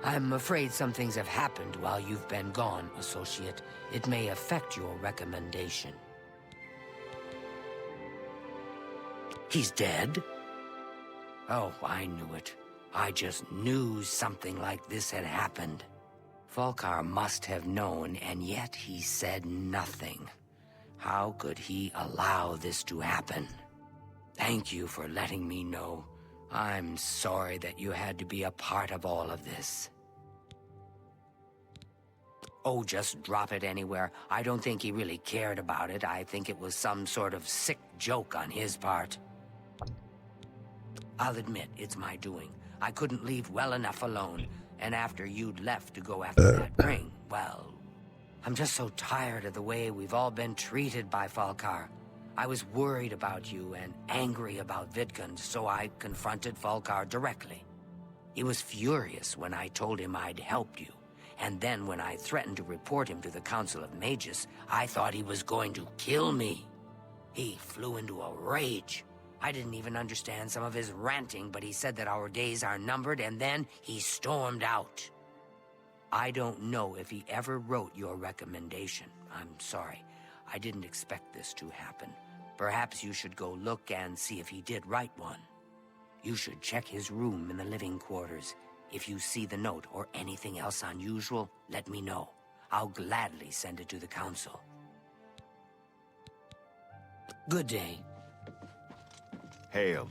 I'm afraid some things have happened while you've been gone, Associate. It may affect your recommendation. He's dead? Oh, I knew it. I just knew something like this had happened. Falkar must have known, and yet he said nothing. How could he allow this to happen? Thank you for letting me know. I'm sorry that you had to be a part of all of this. Oh, just drop it anywhere. I don't think he really cared about it. I think it was some sort of sick joke on his part. I'll admit, it's my doing. I couldn't leave well enough alone. And after you'd left to go after that ring, well... I'm just so tired of the way we've all been treated by Falkar. I was worried about you and angry about Vidkun, so I confronted Falkar directly. He was furious when I told him I'd helped you. And then when I threatened to report him to the Council of Mages, I thought he was going to kill me. He flew into a rage. I didn't even understand some of his ranting, but he said that our days are numbered, and then he stormed out. I don't know if he ever wrote your recommendation. I'm sorry. I didn't expect this to happen. Perhaps you should go look and see if he did write one. You should check his room in the living quarters. If you see the note or anything else unusual, let me know. I'll gladly send it to the council. Good day.
Hail.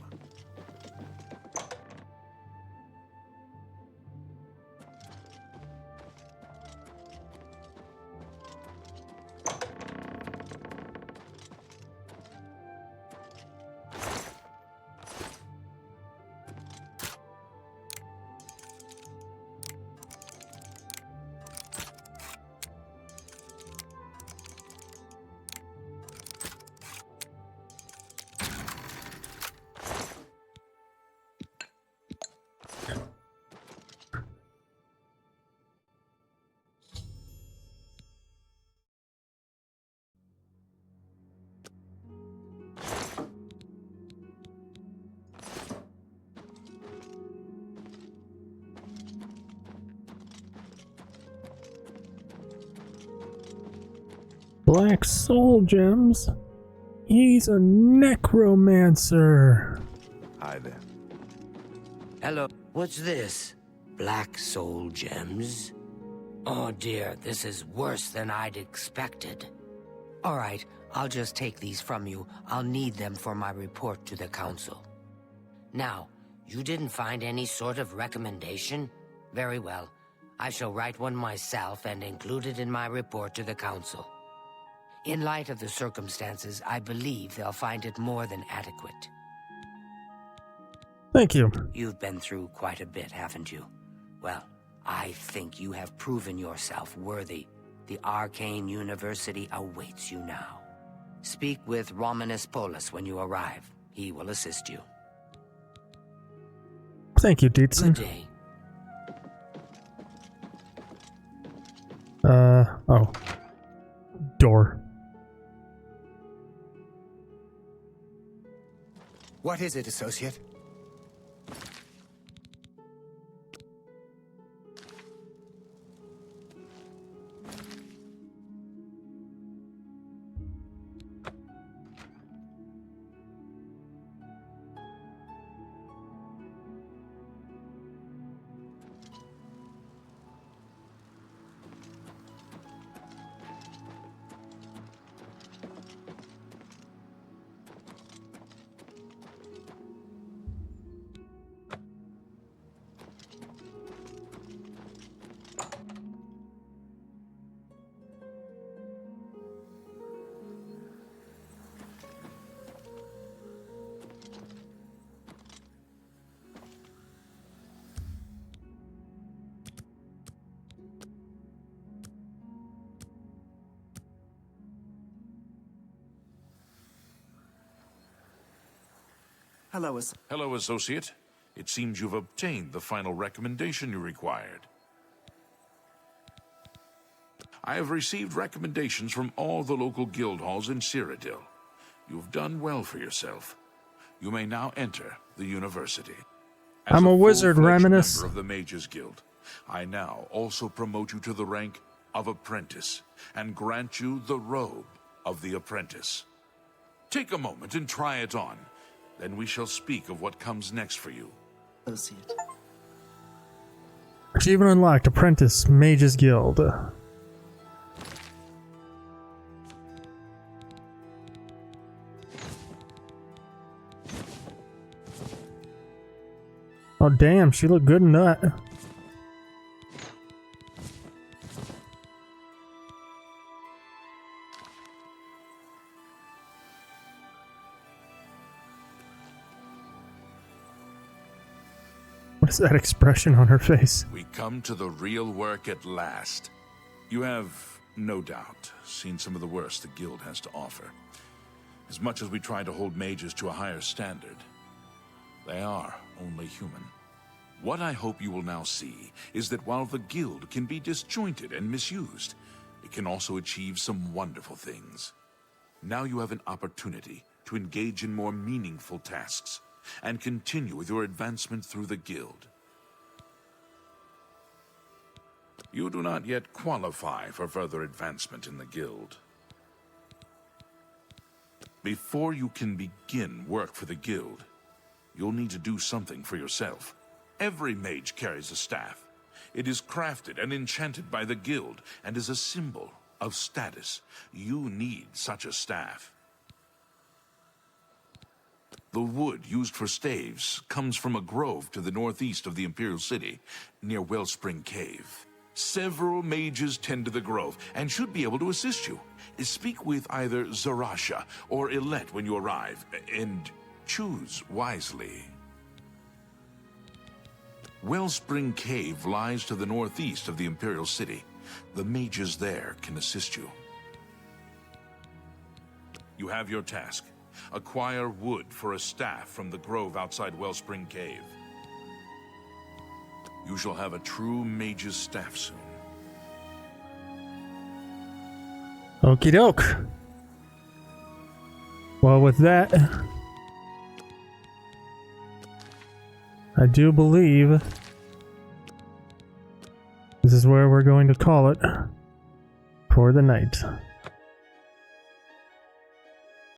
Black soul gems? He's a necromancer.
Hi there.
Hello. What's this? Black soul gems? Oh dear, this is worse than I'd expected. All right, I'll just take these from you. I'll need them for my report to the council. Now, you didn't find any sort of recommendation? Very well. I shall write one myself and include it in my report to the Council. In light of the circumstances, I believe they'll find it more than adequate.
Thank you.
You've been through quite a bit, haven't you? Well, I think you have proven yourself worthy. The Arcane University awaits you now. Speak with Romanus Polus when you arrive. He will assist you.
Thank you, Dietzen.
Good day.
Oh. Door.
What is it, Associate?
Hello, Associate. It seems you've obtained the final recommendation you required. I have received recommendations from all the local guild halls in Cyrodiil. You've done well for yourself. You may now enter the university. As
I'm a wizard,
full-fledged
Raminus.
member of the Mages Guild, I now also promote you to the rank of apprentice and grant you the robe of the apprentice. Take a moment and try it on. Then we shall speak of what comes next for you.
Associate.
Achievement unlocked. Apprentice. Mages Guild. Oh damn, she looked good in that. What is that expression on her face?
We come to the real work at last. You have, no doubt, seen some of the worst the guild has to offer. As much as we try to hold mages to a higher standard, they are only human. What I hope you will now see is that while the guild can be disjointed and misused, it can also achieve some wonderful things. Now you have an opportunity to engage in more meaningful tasks and continue with your advancement through the guild. You do not yet qualify for further advancement in the guild. Before you can begin work for the guild, you'll need to do something for yourself. Every mage carries a staff. It is crafted and enchanted by the guild and is a symbol of status. You need such a staff. The wood used for staves comes from a grove to the northeast of the Imperial City, near Wellspring Cave. Several mages tend to the grove and should be able to assist you. Speak with either Zarasha or Ilette when you arrive, and choose wisely. Wellspring Cave lies to the northeast of the Imperial City. The mages there can assist you. You have your task. Acquire wood for a staff from the grove outside Wellspring Cave. You shall have a true mage's staff soon.
Okie doke. Well, with that, I do believe this is where we're going to call it for the night.